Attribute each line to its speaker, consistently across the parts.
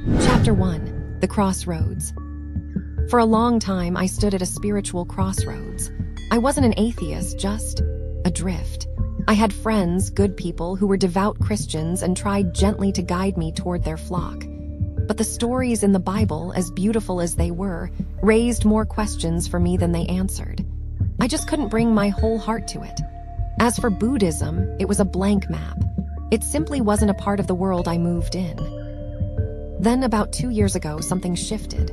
Speaker 1: Chapter 1: The Crossroads. For a long time, I stood at a spiritual crossroads. I wasn't an atheist, just adrift. I had friends, good people, who were devout Christians and tried gently to guide me toward their flock. But the stories in the Bible, as beautiful as they were, raised more questions for me than they answered. I just couldn't bring my whole heart to it. As for Buddhism, it was a blank map. It simply wasn't a part of the world I moved in. Then, about 2 years ago, something shifted.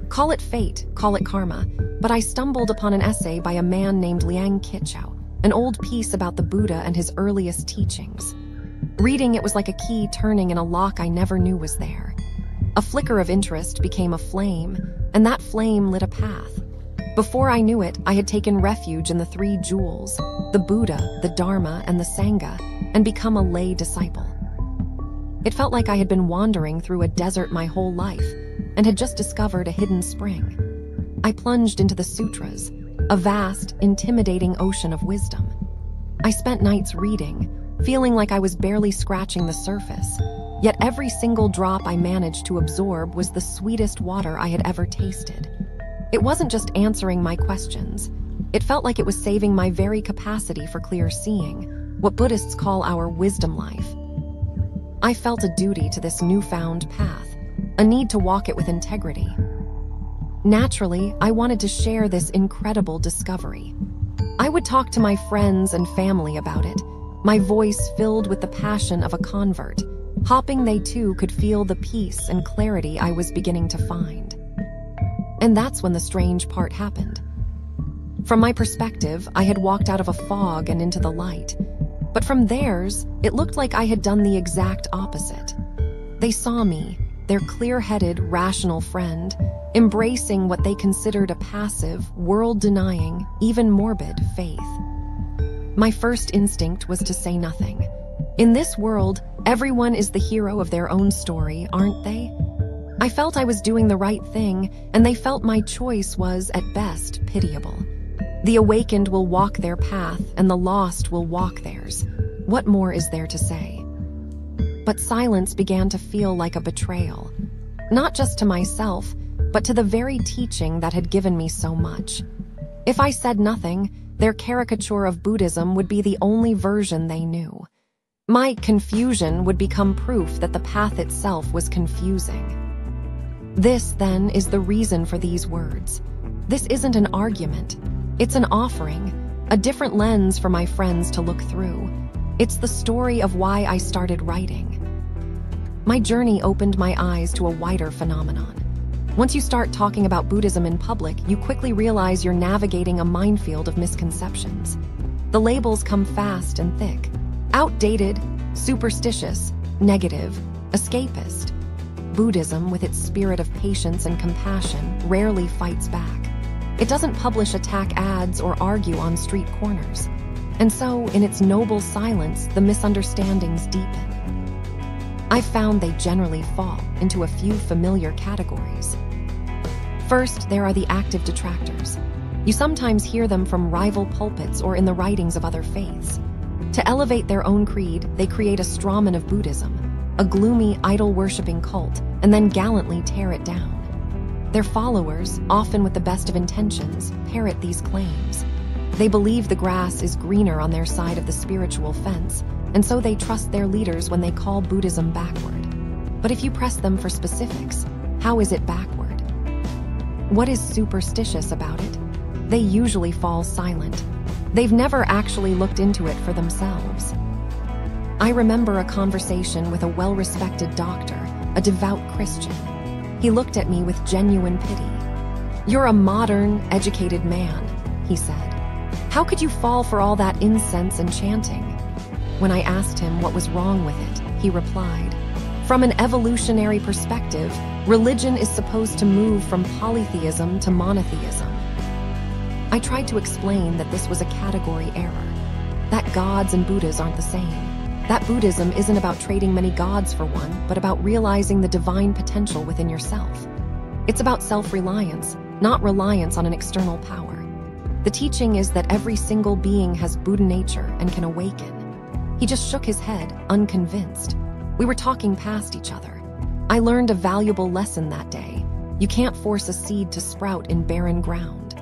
Speaker 1: Call it fate, call it karma, but I stumbled upon an essay by a man named Liang Qichao, an old piece about the Buddha and his earliest teachings. Reading it was like a key turning in a lock I never knew was there. A flicker of interest became a flame, and that flame lit a path. Before I knew it, I had taken refuge in the 3 jewels, the Buddha, the Dharma, and the Sangha, and become a lay disciple. It felt like I had been wandering through a desert my whole life, and had just discovered a hidden spring. I plunged into the sutras, a vast, intimidating ocean of wisdom. I spent nights reading, feeling like I was barely scratching the surface, yet every single drop I managed to absorb was the sweetest water I had ever tasted. It wasn't just answering my questions. It felt like it was saving my very capacity for clear seeing, what Buddhists call our wisdom life. I felt a duty to this newfound path, a need to walk it with integrity. Naturally, I wanted to share this incredible discovery. I would talk to my friends and family about it, my voice filled with the passion of a convert, hoping they too could feel the peace and clarity I was beginning to find. And that's when the strange part happened. From my perspective, I had walked out of a fog and into the light. But from theirs, it looked like I had done the exact opposite. They saw me, their clear-headed, rational friend, embracing what they considered a passive, world-denying, even morbid faith. My first instinct was to say nothing. In this world, everyone is the hero of their own story, aren't they? I felt I was doing the right thing, and they felt my choice was, at best, pitiable. The awakened will walk their path, and the lost will walk theirs. What more is there to say? But silence began to feel like a betrayal. Not just to myself, but to the very teaching that had given me so much. If I said nothing, their caricature of Buddhism would be the only version they knew. My confusion would become proof that the path itself was confusing. This, then, is the reason for these words. This isn't an argument. It's an offering, a different lens for my friends to look through. It's the story of why I started writing. My journey opened my eyes to a wider phenomenon. Once you start talking about Buddhism in public, you quickly realize you're navigating a minefield of misconceptions. The labels come fast and thick. Outdated, superstitious, negative, escapist. Buddhism, with its spirit of patience and compassion, rarely fights back. It doesn't publish attack ads or argue on street corners. And so, in its noble silence, the misunderstandings deepen. I've found they generally fall into a few familiar categories. First, there are the active detractors. You sometimes hear them from rival pulpits or in the writings of other faiths. To elevate their own creed, they create a strawman of Buddhism, a gloomy, idol-worshipping cult, and then gallantly tear it down. Their followers, often with the best of intentions, parrot these claims. They believe the grass is greener on their side of the spiritual fence, and so they trust their leaders when they call Buddhism backward. But if you press them for specifics, how is it backward? What is superstitious about it? They usually fall silent. They've never actually looked into it for themselves. I remember a conversation with a well-respected doctor, a devout Christian. He looked at me with genuine pity. "You're a modern, educated man," he said. "How could you fall for all that incense and chanting?" When I asked him what was wrong with it, he replied, "From an evolutionary perspective, religion is supposed to move from polytheism to monotheism." I tried to explain that this was a category error, that gods and Buddhas aren't the same, that Buddhism isn't about trading many gods for one, but about realizing the divine potential within yourself. It's about self-reliance, not reliance on an external power. The teaching is that every single being has Buddha nature and can awaken. He just shook his head, unconvinced. We were talking past each other. I learned a valuable lesson that day. You can't force a seed to sprout in barren ground.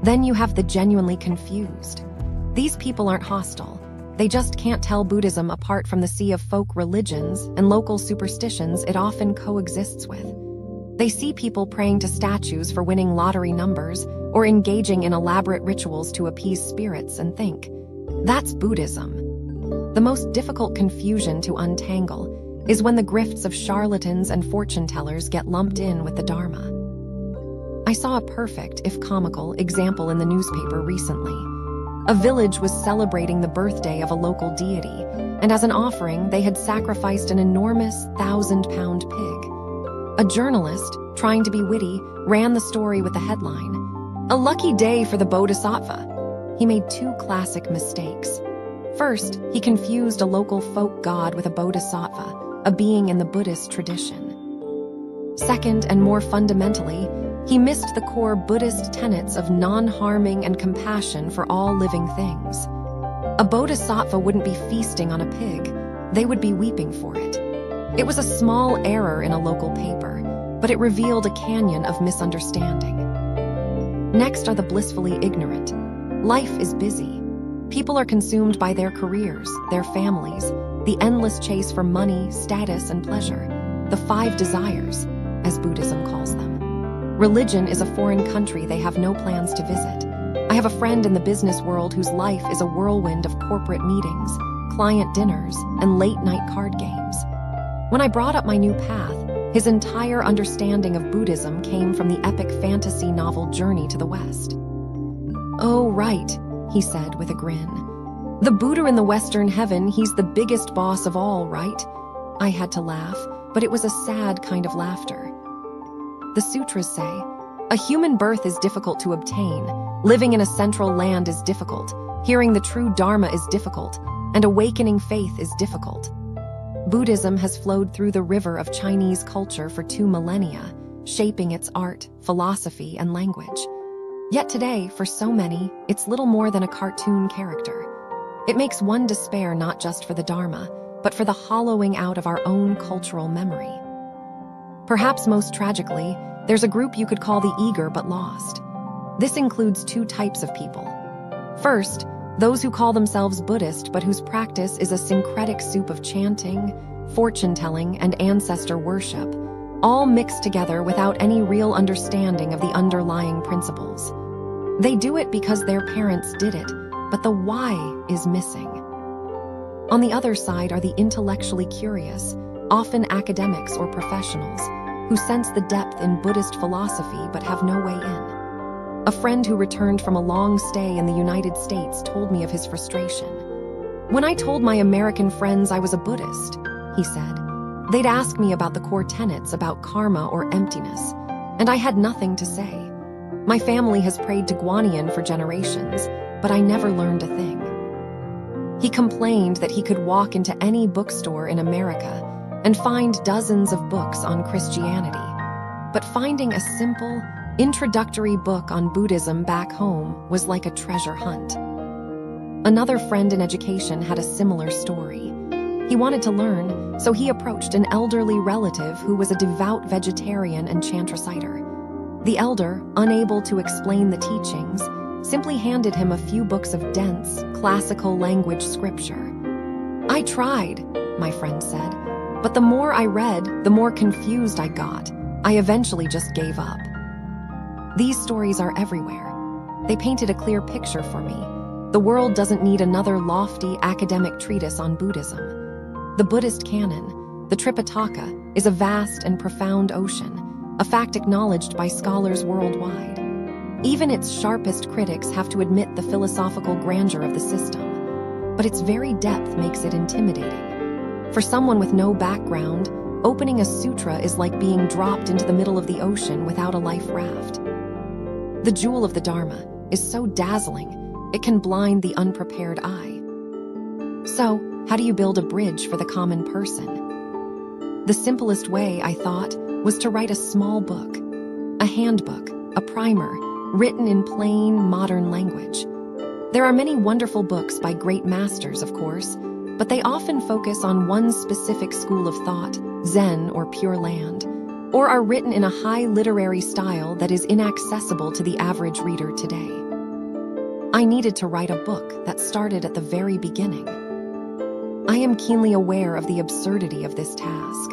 Speaker 1: Then you have the genuinely confused. These people aren't hostile. They just can't tell Buddhism apart from the sea of folk religions and local superstitions it often coexists with. They see people praying to statues for winning lottery numbers or engaging in elaborate rituals to appease spirits and think, that's Buddhism. The most difficult confusion to untangle is when the grifts of charlatans and fortune tellers get lumped in with the Dharma. I saw a perfect, if comical, example in the newspaper recently. A village was celebrating the birthday of a local deity, and as an offering, they had sacrificed an enormous 1,000-pound pig. A journalist, trying to be witty, ran the story with the headline, "A lucky day for the Bodhisattva." He made two classic mistakes. First, he confused a local folk god with a Bodhisattva, a being in the Buddhist tradition. Second, and more fundamentally, he missed the core Buddhist tenets of non-harming and compassion for all living things. A Bodhisattva wouldn't be feasting on a pig, they would be weeping for it. It was a small error in a local paper, but it revealed a canyon of misunderstanding. Next are the blissfully ignorant. Life is busy. People are consumed by their careers, their families, the endless chase for money, status, and pleasure, the 5 desires, as Buddhism calls them. Religion is a foreign country they have no plans to visit. I have a friend in the business world whose life is a whirlwind of corporate meetings, client dinners, and late-night card games. When I brought up my new path, his entire understanding of Buddhism came from the epic fantasy novel Journey to the West. "Oh, right," he said with a grin. "The Buddha in the Western heaven, he's the biggest boss of all, right?" I had to laugh, but it was a sad kind of laughter. The sutras say, a human birth is difficult to obtain, living in a central land is difficult, hearing the true Dharma is difficult, and awakening faith is difficult. Buddhism has flowed through the river of Chinese culture for 2 millennia, shaping its art, philosophy, and language. Yet today, for so many, it's little more than a cartoon character. It makes one despair not just for the Dharma, but for the hollowing out of our own cultural memory. Perhaps most tragically, there's a group you could call the eager but lost. This includes 2 types of people. First, those who call themselves Buddhist but whose practice is a syncretic soup of chanting, fortune-telling, and ancestor worship, all mixed together without any real understanding of the underlying principles. They do it because their parents did it, but the why is missing. On the other side are the intellectually curious, often academics or professionals, who sense the depth in Buddhist philosophy but have no way in. A friend who returned from a long stay in the United States told me of his frustration. "When I told my American friends I was a Buddhist," he said, "they'd ask me about the core tenets about karma or emptiness, and I had nothing to say. My family has prayed to Guanyin for generations, but I never learned a thing." He complained that he could walk into any bookstore in America and find dozens of books on Christianity, but finding a simple, introductory book on Buddhism back home was like a treasure hunt. Another friend in education had a similar story. He wanted to learn, so he approached an elderly relative who was a devout vegetarian and chant reciter. The elder, unable to explain the teachings, simply handed him a few books of dense, classical language scripture. "I tried," my friend said, "but the more I read, the more confused I got. I eventually just gave up." These stories are everywhere. They painted a clear picture for me. The world doesn't need another lofty academic treatise on Buddhism. The Buddhist canon, the Tripitaka, is a vast and profound ocean, a fact acknowledged by scholars worldwide. Even its sharpest critics have to admit the philosophical grandeur of the system, but its very depth makes it intimidating. For someone with no background, opening a sutra is like being dropped into the middle of the ocean without a life raft. The jewel of the Dharma is so dazzling, it can blind the unprepared eye. So, how do you build a bridge for the common person? The simplest way, I thought, was to write a small book, a handbook, a primer, written in plain, modern language. There are many wonderful books by great masters, of course, but they often focus on one specific school of thought, Zen, or Pure Land, or are written in a high literary style that is inaccessible to the average reader today. I needed to write a book that started at the very beginning. I am keenly aware of the absurdity of this task.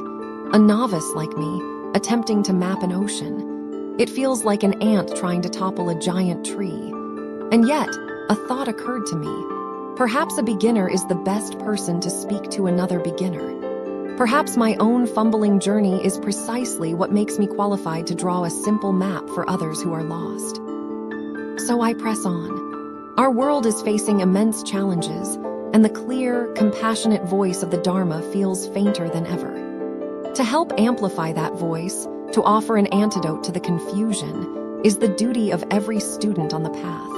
Speaker 1: A novice like me, attempting to map an ocean. It feels like an ant trying to topple a giant tree. And yet, a thought occurred to me. Perhaps a beginner is the best person to speak to another beginner. Perhaps my own fumbling journey is precisely what makes me qualified to draw a simple map for others who are lost. So I press on. Our world is facing immense challenges, and the clear, compassionate voice of the Dharma feels fainter than ever. To help amplify that voice, to offer an antidote to the confusion, is the duty of every student on the path.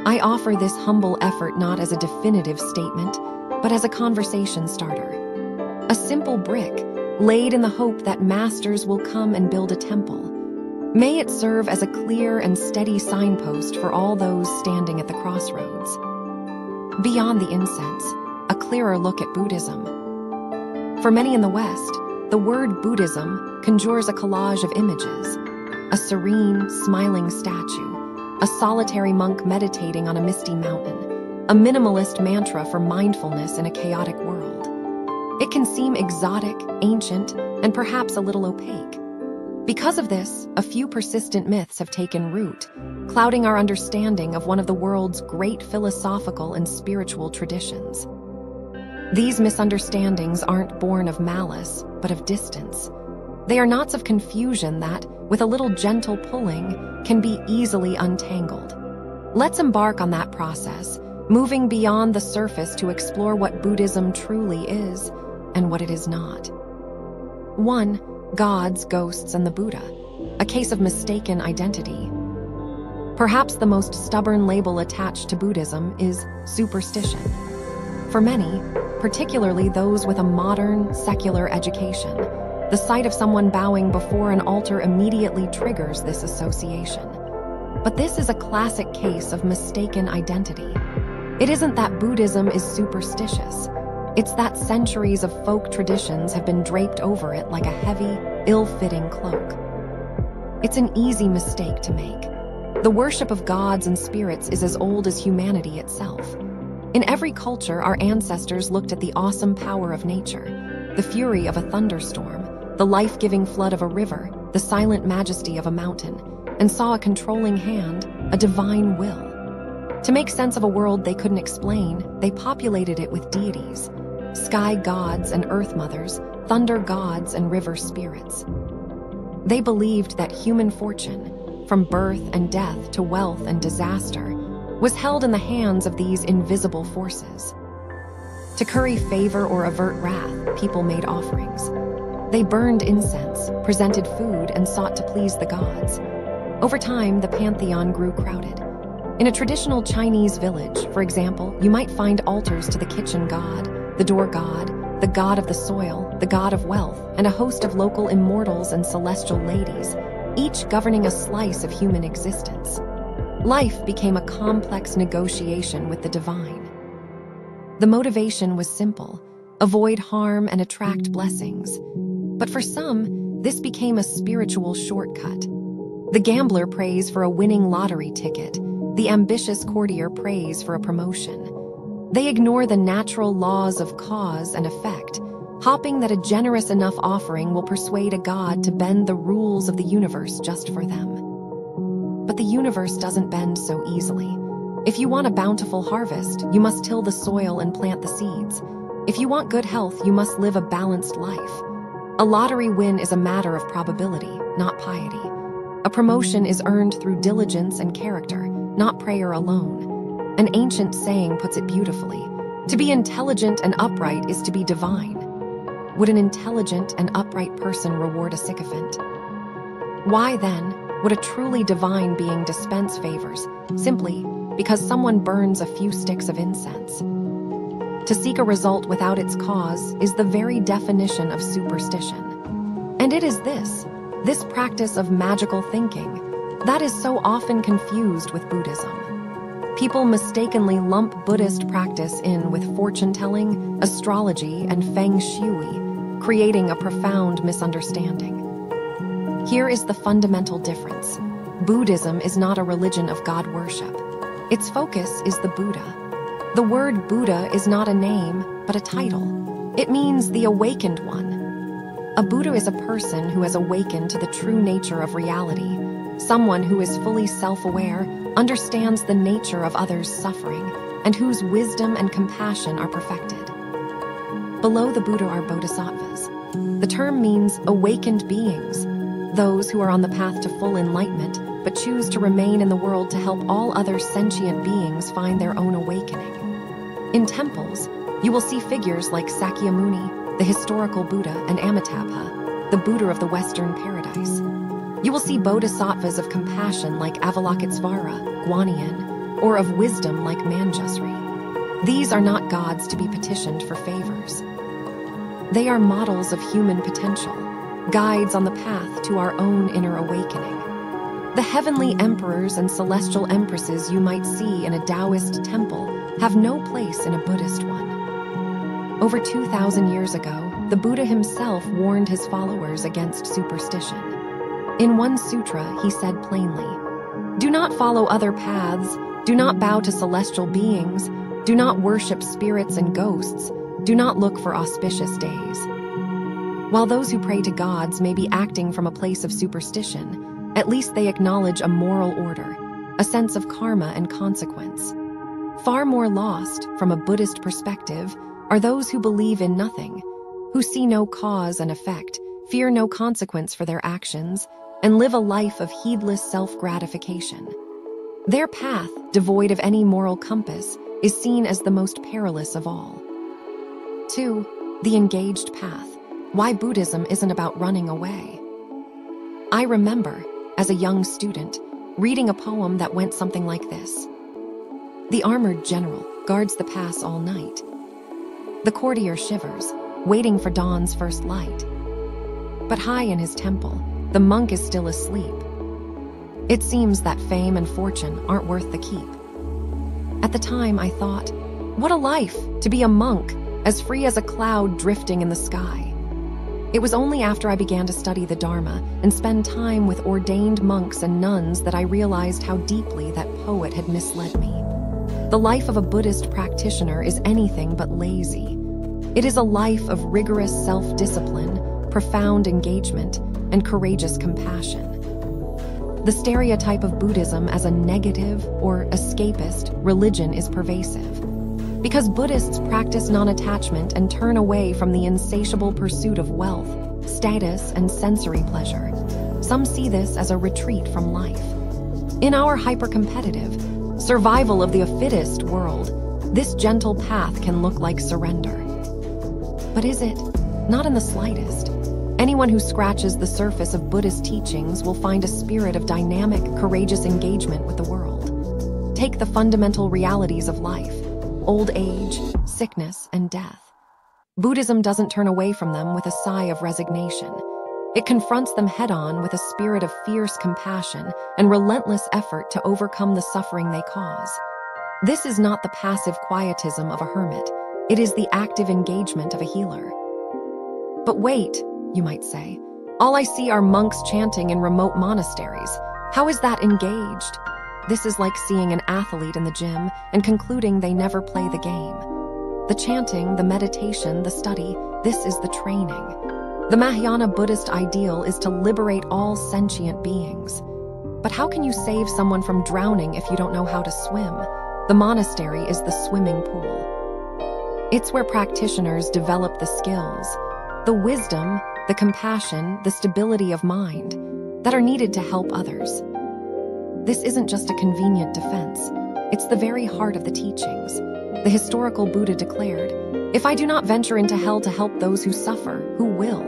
Speaker 1: I offer this humble effort not as a definitive statement, but as a conversation starter. A simple brick, laid in the hope that masters will come and build a temple. May it serve as a clear and steady signpost for all those standing at the crossroads. Beyond the incense, a clearer look at Buddhism. For many in the West, the word Buddhism conjures a collage of images: a serene, smiling statue, a solitary monk meditating on a misty mountain, a minimalist mantra for mindfulness in a chaotic world. It can seem exotic, ancient, and perhaps a little opaque. Because of this, a few persistent myths have taken root, clouding our understanding of one of the world's great philosophical and spiritual traditions. These misunderstandings aren't born of malice, but of distance. They are knots of confusion that, with a little gentle pulling, can be easily untangled. Let's embark on that process, moving beyond the surface to explore what Buddhism truly is and what it is not. 1. Gods, Ghosts, and the Buddha, a case of mistaken identity. Perhaps the most stubborn label attached to Buddhism is superstition. For many, particularly those with a modern, secular education, the sight of someone bowing before an altar immediately triggers this association. But this is a classic case of mistaken identity. It isn't that Buddhism is superstitious. It's that centuries of folk traditions have been draped over it like a heavy, ill-fitting cloak. It's an easy mistake to make. The worship of gods and spirits is as old as humanity itself. In every culture, our ancestors looked at the awesome power of nature, the fury of a thunderstorm, the life-giving flood of a river, the silent majesty of a mountain, and saw a controlling hand, a divine will. To make sense of a world they couldn't explain, they populated it with deities, sky gods and earth mothers, thunder gods and river spirits. They believed that human fortune, from birth and death to wealth and disaster, was held in the hands of these invisible forces. To curry favor or avert wrath, people made offerings. They burned incense, presented food, and sought to please the gods. Over time, the pantheon grew crowded. In a traditional Chinese village, for example, you might find altars to the kitchen god, the door god, the god of the soil, the god of wealth, and a host of local immortals and celestial ladies, each governing a slice of human existence. Life became a complex negotiation with the divine. The motivation was simple: avoid harm and attract blessings. But for some, this became a spiritual shortcut. The gambler prays for a winning lottery ticket. The ambitious courtier prays for a promotion. They ignore the natural laws of cause and effect, hoping that a generous enough offering will persuade a god to bend the rules of the universe just for them. But the universe doesn't bend so easily. If you want a bountiful harvest, you must till the soil and plant the seeds. If you want good health, you must live a balanced life. A lottery win is a matter of probability, not piety. A promotion is earned through diligence and character, not prayer alone. An ancient saying puts it beautifully: to be intelligent and upright is to be divine. Would an intelligent and upright person reward a sycophant? Why, then, would a truly divine being dispense favors, simply because someone burns a few sticks of incense? To seek a result without its cause is the very definition of superstition. And it is this practice of magical thinking, that is so often confused with Buddhism. People mistakenly lump Buddhist practice in with fortune-telling, astrology, and feng shui, creating a profound misunderstanding. Here is the fundamental difference. Buddhism is not a religion of God worship. Its focus is the Buddha. The word Buddha is not a name, but a title. It means the awakened one. A Buddha is a person who has awakened to the true nature of reality, someone who is fully self-aware, understands the nature of others' suffering, and whose wisdom and compassion are perfected. Below the Buddha are Bodhisattvas. The term means awakened beings, those who are on the path to full enlightenment but choose to remain in the world to help all other sentient beings find their own awakening. In temples, you will see figures like Sakyamuni, the historical Buddha, and Amitabha, the Buddha of the Western paradise. You will see bodhisattvas of compassion like Avalokitesvara, Guanyin, or of wisdom like Manjusri. These are not gods to be petitioned for favors. They are models of human potential, guides on the path to our own inner awakening. The heavenly emperors and celestial empresses you might see in a Taoist temple have no place in a Buddhist one. Over 2,000 years ago, the Buddha himself warned his followers against superstition. In one sutra, he said plainly, "Do not follow other paths, do not bow to celestial beings, do not worship spirits and ghosts, do not look for auspicious days." While those who pray to gods may be acting from a place of superstition, at least they acknowledge a moral order, a sense of karma and consequence. Far more lost, from a Buddhist perspective, are those who believe in nothing, who see no cause and effect, fear no consequence for their actions, and live a life of heedless self-gratification. Their path, devoid of any moral compass, is seen as the most perilous of all. 2. The engaged path. Why Buddhism isn't about running away. I remember, as a young student, reading a poem that went something like this. The armored general guards the pass all night. The courtier shivers, waiting for dawn's first light. But high in his temple, the monk is still asleep. It seems that fame and fortune aren't worth the keep. At the time, I thought, what a life to be a monk, as free as a cloud drifting in the sky. It was only after I began to study the Dharma and spend time with ordained monks and nuns that I realized how deeply that poet had misled me. The life of a Buddhist practitioner is anything but lazy. It is a life of rigorous self-discipline, profound engagement, and courageous compassion. The stereotype of Buddhism as a negative or escapist religion is pervasive. Because Buddhists practice non-attachment and turn away from the insatiable pursuit of wealth, status, and sensory pleasure, some see this as a retreat from life. In our hyper-competitive, survival of the fittest world, this gentle path can look like surrender. But is it? Not in the slightest. Anyone who scratches the surface of Buddhist teachings will find a spirit of dynamic, courageous engagement with the world. Take the fundamental realities of life: old age, sickness, and death. Buddhism doesn't turn away from them with a sigh of resignation. It confronts them head-on with a spirit of fierce compassion and relentless effort to overcome the suffering they cause. This is not the passive quietism of a hermit. It is the active engagement of a healer. But wait, you might say. All I see are monks chanting in remote monasteries. How is that engaged? This is like seeing an athlete in the gym and concluding they never play the game. The chanting, the meditation, the study, this is the training. The Mahayana Buddhist ideal is to liberate all sentient beings. But how can you save someone from drowning if you don't know how to swim? The monastery is the swimming pool. It's where practitioners develop the skills, the wisdom, the compassion, the stability of mind that are needed to help others. This isn't just a convenient defense. It's the very heart of the teachings. The historical Buddha declared, "If I do not venture into hell to help those who suffer, who will?"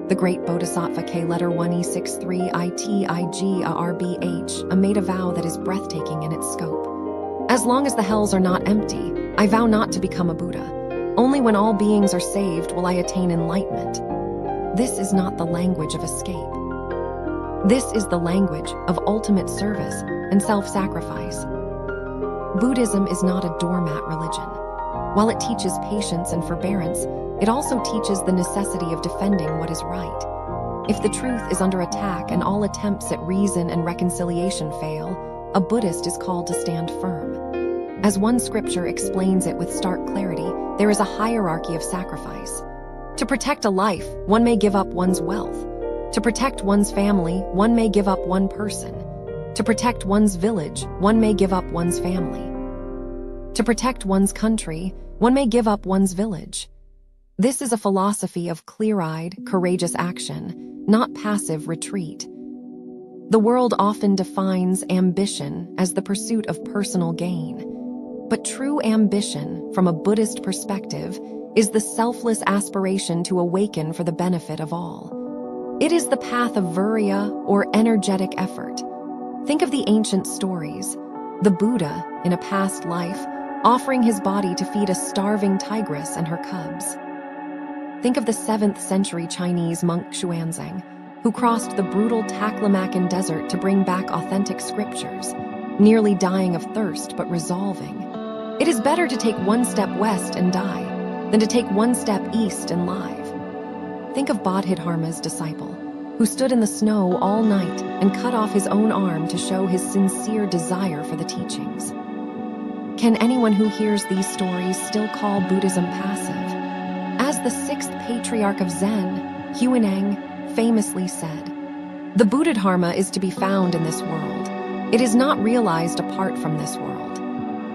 Speaker 1: The great Bodhisattva K(1)E63ITIGARBH made a vow that is breathtaking in its scope. As long as the hells are not empty, I vow not to become a Buddha. Only when all beings are saved will I attain enlightenment. This is not the language of escape. This is the language of ultimate service and self-sacrifice. Buddhism is not a doormat religion. While it teaches patience and forbearance, it also teaches the necessity of defending what is right. If the truth is under attack and all attempts at reason and reconciliation fail, a Buddhist is called to stand firm. As one scripture explains it with stark clarity, there is a hierarchy of sacrifice. To protect a life, one may give up one's wealth. To protect one's family, one may give up one person. To protect one's village, one may give up one's family. To protect one's country, one may give up one's village. This is a philosophy of clear-eyed, courageous action, not passive retreat. The world often defines ambition as the pursuit of personal gain. But true ambition, from a Buddhist perspective, is the selfless aspiration to awaken for the benefit of all. It is the path of virya, or energetic effort. Think of the ancient stories. The Buddha, in a past life, offering his body to feed a starving tigress and her cubs. Think of the 7th century Chinese monk Xuanzang, who crossed the brutal Taklamakan desert to bring back authentic scriptures, nearly dying of thirst but resolving. It is better to take one step west and die than to take one step east and live. Think of Bodhidharma's disciple, who stood in the snow all night and cut off his own arm to show his sincere desire for the teachings. Can anyone who hears these stories still call Buddhism passive? As the 6th patriarch of Zen, Huineng, famously said, "The Bodhidharma is to be found in this world. It is not realized apart from this world.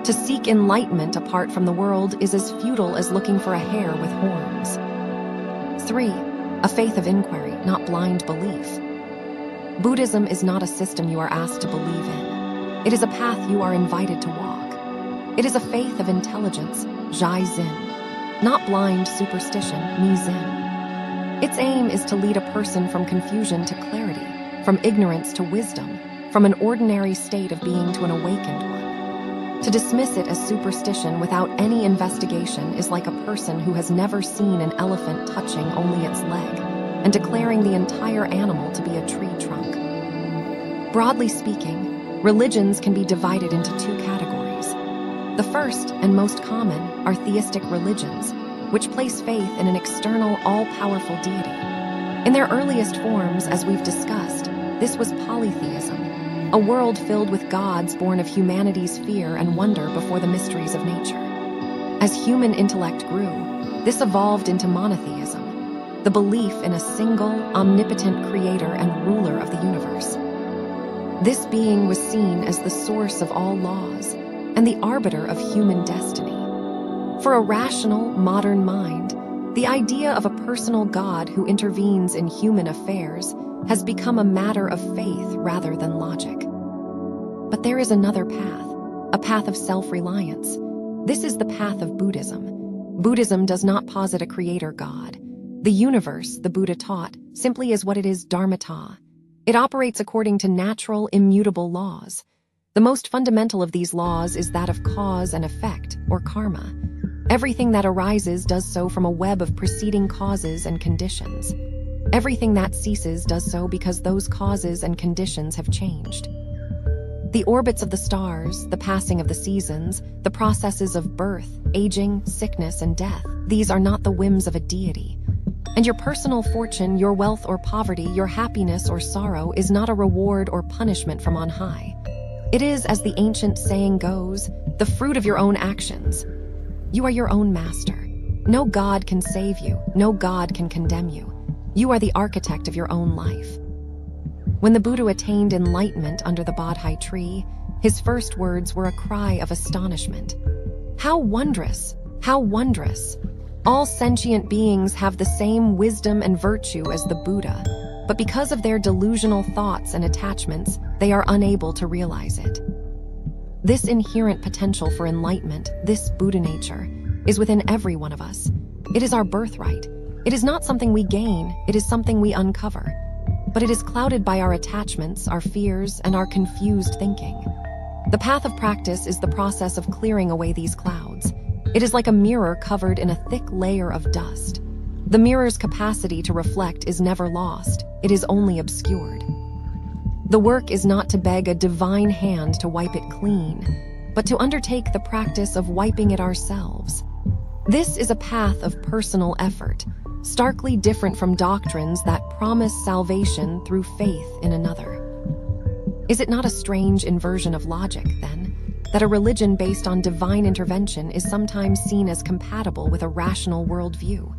Speaker 1: To seek enlightenment apart from the world is as futile as looking for a hare with horns." 3. A faith of inquiry, not blind belief. Buddhism is not a system you are asked to believe in. It is a path you are invited to walk. It is a faith of intelligence, Zhai Zin, not blind superstition, Mi Zin. Its aim is to lead a person from confusion to clarity, from ignorance to wisdom, from an ordinary state of being to an awakened one. To dismiss it as superstition without any investigation is like a person who has never seen an elephant touching only its leg and declaring the entire animal to be a tree trunk. Broadly speaking, religions can be divided into 2 categories. The first and most common are theistic religions, which place faith in an external, all-powerful deity. In their earliest forms, as we've discussed, this was polytheism, a world filled with gods born of humanity's fear and wonder before the mysteries of nature. As human intellect grew, this evolved into monotheism, the belief in a single, omnipotent creator and ruler of the universe. This being was seen as the source of all laws and the arbiter of human destiny. For a rational, modern mind, the idea of a personal God who intervenes in human affairs has become a matter of faith rather than logic. But there is another path, a path of self-reliance. This is the path of Buddhism. Buddhism does not posit a creator God. The universe, the Buddha taught, simply is what it is, dharmata. It operates according to natural, immutable laws. The most fundamental of these laws is that of cause and effect, or karma. Everything that arises does so from a web of preceding causes and conditions. Everything that ceases does so because those causes and conditions have changed. The orbits of the stars, the passing of the seasons, the processes of birth, aging, sickness, and death, these are not the whims of a deity. And your personal fortune, your wealth or poverty, your happiness or sorrow is not a reward or punishment from on high. It is, as the ancient saying goes, the fruit of your own actions. You are your own master. No God can save you. No God can condemn you. You are the architect of your own life. When the Buddha attained enlightenment under the Bodhi tree, his first words were a cry of astonishment. How wondrous! How wondrous! All sentient beings have the same wisdom and virtue as the Buddha, but because of their delusional thoughts and attachments, they are unable to realize it. This inherent potential for enlightenment, this Buddha nature, is within every one of us. It is our birthright. It is not something we gain, it is something we uncover. But it is clouded by our attachments, our fears, and our confused thinking. The path of practice is the process of clearing away these clouds. It is like a mirror covered in a thick layer of dust. The mirror's capacity to reflect is never lost, it is only obscured. The work is not to beg a divine hand to wipe it clean, but to undertake the practice of wiping it ourselves. This is a path of personal effort, starkly different from doctrines that promise salvation through faith in another. Is it not a strange inversion of logic, then, that a religion based on divine intervention is sometimes seen as compatible with a rational worldview,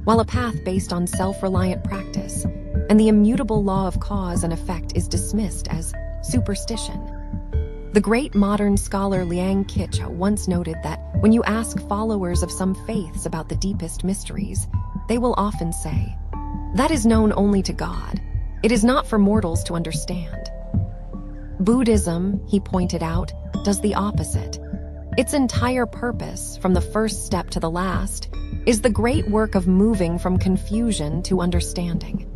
Speaker 1: while a path based on self-reliant practice and the immutable law of cause and effect is dismissed as superstition? The great modern scholar Liang Kitch once noted that when you ask followers of some faiths about the deepest mysteries, they will often say, "That is known only to God. It is not for mortals to understand." Buddhism, he pointed out, does the opposite. Its entire purpose, from the first step to the last, is the great work of moving from confusion to understanding.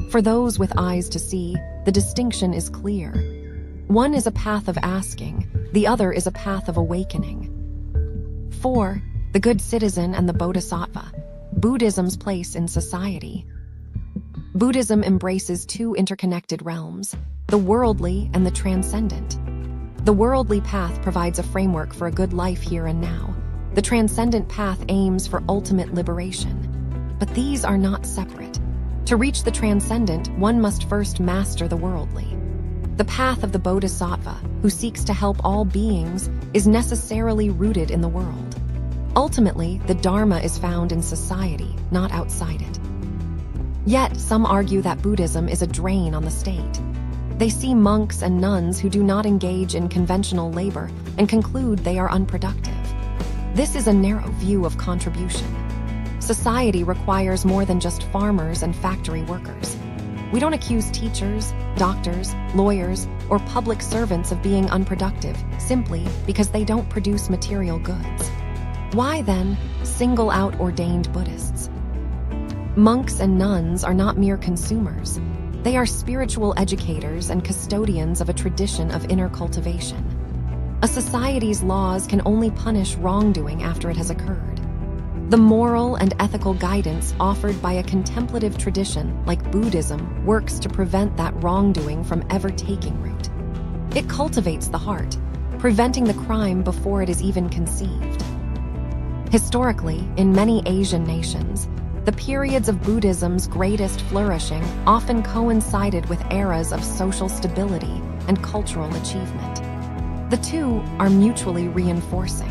Speaker 1: For those with eyes to see, the distinction is clear. One is a path of asking, the other is a path of awakening. 4. The good citizen and the Bodhisattva. Buddhism's place in society. Buddhism embraces two interconnected realms, the worldly and the transcendent. The worldly path provides a framework for a good life here and now. The transcendent path aims for ultimate liberation. But these are not separate. To reach the transcendent, one must first master the worldly. The path of the Bodhisattva, who seeks to help all beings, is necessarily rooted in the world. Ultimately, the Dharma is found in society, not outside it. Yet, some argue that Buddhism is a drain on the state. They see monks and nuns who do not engage in conventional labor and conclude they are unproductive. This is a narrow view of contribution. Society requires more than just farmers and factory workers. We don't accuse teachers, doctors, lawyers, or public servants of being unproductive simply because they don't produce material goods. Why, then, single out ordained Buddhists? Monks and nuns are not mere consumers. They are spiritual educators and custodians of a tradition of inner cultivation. A society's laws can only punish wrongdoing after it has occurred. The moral and ethical guidance offered by a contemplative tradition like Buddhism works to prevent that wrongdoing from ever taking root. It cultivates the heart, preventing the crime before it is even conceived. Historically, in many Asian nations, the periods of Buddhism's greatest flourishing often coincided with eras of social stability and cultural achievement. The two are mutually reinforcing.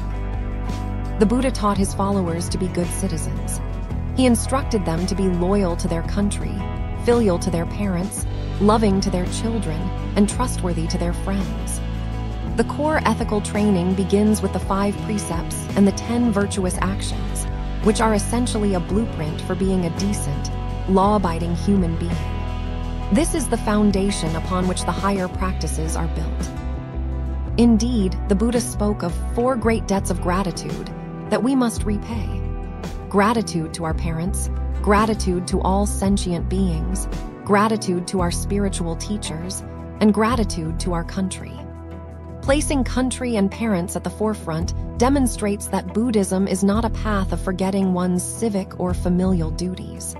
Speaker 1: The Buddha taught his followers to be good citizens. He instructed them to be loyal to their country, filial to their parents, loving to their children, and trustworthy to their friends. The core ethical training begins with the 5 precepts and the 10 virtuous actions, which are essentially a blueprint for being a decent, law-abiding human being. This is the foundation upon which the higher practices are built. Indeed, the Buddha spoke of 4 great debts of gratitude that we must repay. Gratitude to our parents, gratitude to all sentient beings, gratitude to our spiritual teachers, and gratitude to our country. Placing country and parents at the forefront demonstrates that Buddhism is not a path of forgetting one's civic or familial duties.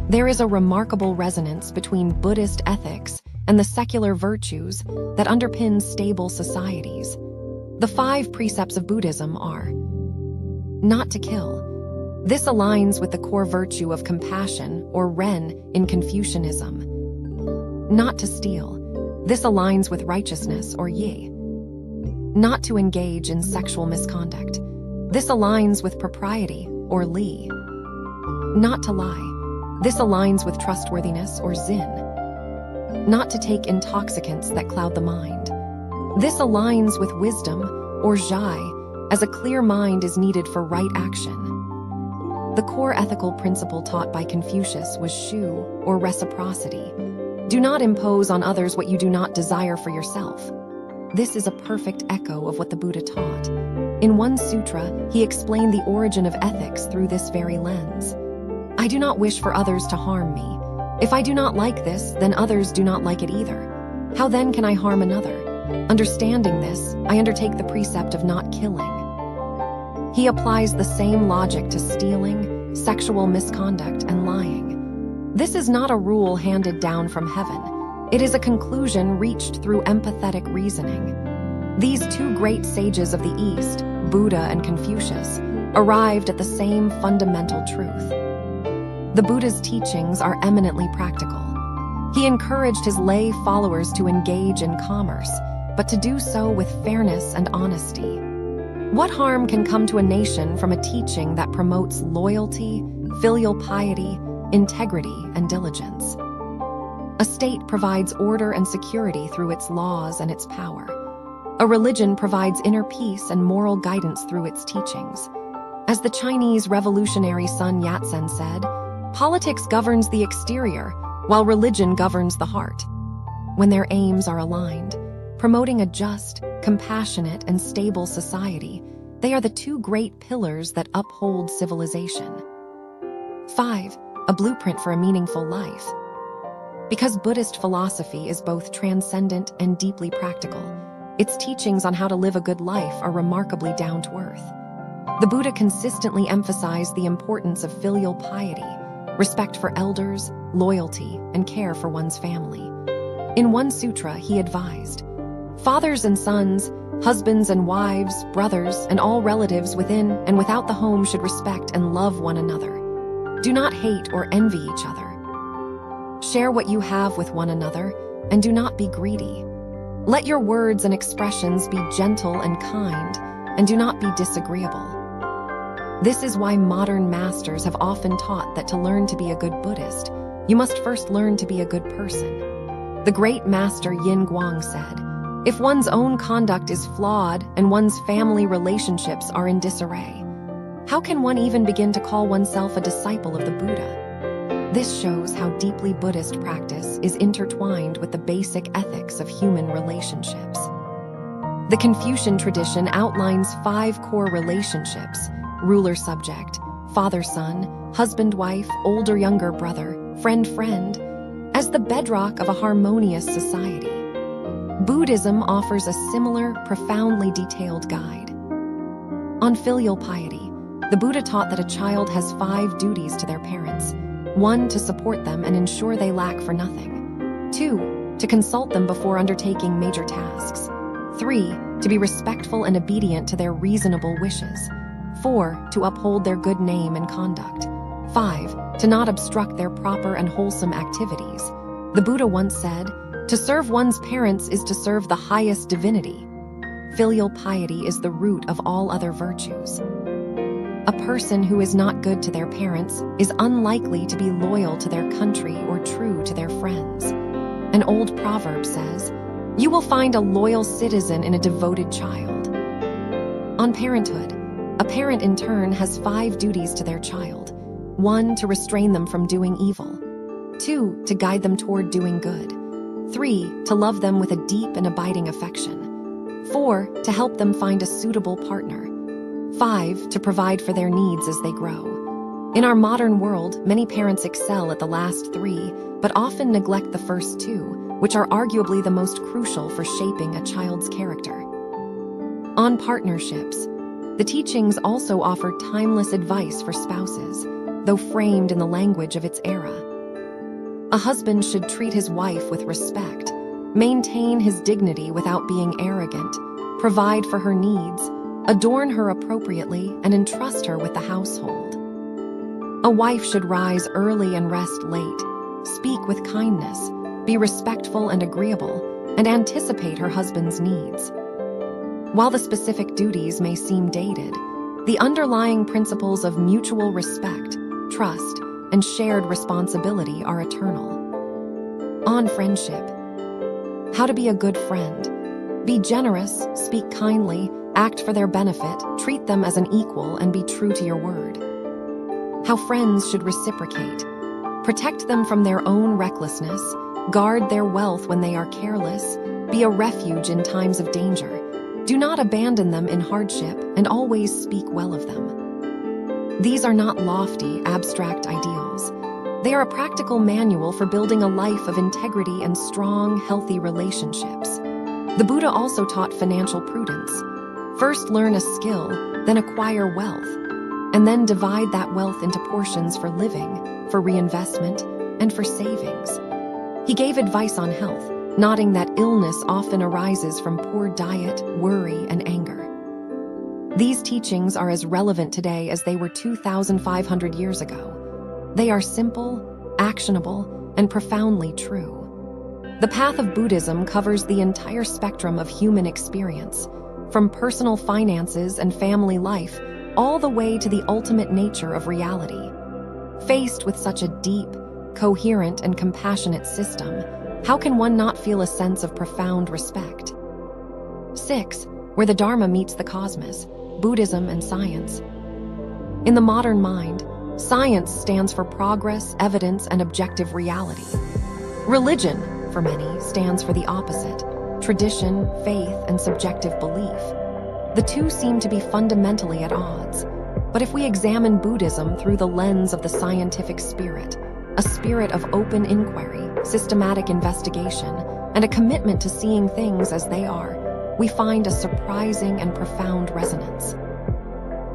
Speaker 1: There is a remarkable resonance between Buddhist ethics and the secular virtues that underpin stable societies. The 5 precepts of Buddhism are: not to kill. This aligns with the core virtue of compassion, or Ren, in Confucianism. Not to steal. This aligns with righteousness, or Yi. Not to engage in sexual misconduct. This aligns with propriety, or Li. Not to lie. This aligns with trustworthiness, or Zin. Not to take intoxicants that cloud the mind. This aligns with wisdom, or Zhai, as a clear mind is needed for right action. The core ethical principle taught by Confucius was Shu, or reciprocity. Do not impose on others what you do not desire for yourself. This is a perfect echo of what the Buddha taught. In one sutra, he explained the origin of ethics through this very lens. I do not wish for others to harm me. If I do not like this, then others do not like it either. How then can I harm another? Understanding this, I undertake the precept of not killing. He applies the same logic to stealing, sexual misconduct, and lying. This is not a rule handed down from heaven. It is a conclusion reached through empathetic reasoning. These 2 great sages of the East, Buddha and Confucius, arrived at the same fundamental truth. The Buddha's teachings are eminently practical. He encouraged his lay followers to engage in commerce, but to do so with fairness and honesty. What harm can come to a nation from a teaching that promotes loyalty, filial piety, integrity, and diligence? A state provides order and security through its laws and its power. A religion provides inner peace and moral guidance through its teachings. As the Chinese revolutionary Sun Yat-sen said, politics governs the exterior, while religion governs the heart. When their aims are aligned, promoting a just, compassionate, and stable society, they are the two great pillars that uphold civilization. 5. A blueprint for a meaningful life. Because Buddhist philosophy is both transcendent and deeply practical, its teachings on how to live a good life are remarkably down to earth. The Buddha consistently emphasized the importance of filial piety, respect for elders, loyalty, and care for one's family. In one sutra, he advised, "Fathers and sons, husbands and wives, brothers, and all relatives within and without the home should respect and love one another. Do not hate or envy each other. Share what you have with one another, and do not be greedy. Let your words and expressions be gentle and kind, and do not be disagreeable." This is why modern masters have often taught that to learn to be a good Buddhist, you must first learn to be a good person. The great master Yin Guang said, "If one's own conduct is flawed and one's family relationships are in disarray, how can one even begin to call oneself a disciple of the Buddha?" This shows how deeply Buddhist practice is intertwined with the basic ethics of human relationships. The Confucian tradition outlines 5 core relationships: ruler-subject, father-son, husband-wife, older-younger brother, friend-friend, as the bedrock of a harmonious society. Buddhism offers a similar, profoundly detailed guide. On filial piety, the Buddha taught that a child has 5 duties to their parents. 1, to support them and ensure they lack for nothing. 2, to consult them before undertaking major tasks. 3, to be respectful and obedient to their reasonable wishes. 4, to uphold their good name and conduct. 5, to not obstruct their proper and wholesome activities. The Buddha once said, "To serve one's parents is to serve the highest divinity." Filial piety is the root of all other virtues. A person who is not good to their parents is unlikely to be loyal to their country or true to their friends. An old proverb says, "You will find a loyal citizen in a devoted child." On parenthood, a parent in turn has 5 duties to their child. 1, to restrain them from doing evil. 2, to guide them toward doing good. 3, to love them with a deep and abiding affection. 4, to help them find a suitable partner. 5, to provide for their needs as they grow. In our modern world, many parents excel at the last 3, but often neglect the first 2, which are arguably the most crucial for shaping a child's character. On partnerships, the teachings also offer timeless advice for spouses, though framed in the language of its era. A husband should treat his wife with respect, maintain his dignity without being arrogant, provide for her needs, adorn her appropriately, and entrust her with the household. A wife should rise early and rest late, speak with kindness, be respectful and agreeable, and anticipate her husband's needs. While the specific duties may seem dated, the underlying principles of mutual respect, trust, and shared responsibility are eternal. On friendship, how to be a good friend. Be generous, speak kindly, act for their benefit, treat them as an equal, and be true to your word. How friends should reciprocate. Protect them from their own recklessness, guard their wealth when they are careless, be a refuge in times of danger. Do not abandon them in hardship, and always speak well of them. These are not lofty, abstract ideals. They are a practical manual for building a life of integrity and strong, healthy relationships. The Buddha also taught financial prudence. First learn a skill, then acquire wealth, and then divide that wealth into portions for living, for reinvestment, and for savings. He gave advice on health, noting that illness often arises from poor diet, worry, and anger. These teachings are as relevant today as they were 2,500 years ago. They are simple, actionable, and profoundly true. The path of Buddhism covers the entire spectrum of human experience, from personal finances and family life all the way to the ultimate nature of reality. Faced with such a deep, coherent, and compassionate system, how can one not feel a sense of profound respect? 6. Where the Dharma meets the cosmos, Buddhism and science. In the modern mind, science stands for progress, evidence, and objective reality. Religion, for many, stands for the opposite: tradition, faith, and subjective belief. The two seem to be fundamentally at odds. But if we examine Buddhism through the lens of the scientific spirit, a spirit of open inquiry, systematic investigation, and a commitment to seeing things as they are, we find a surprising and profound resonance.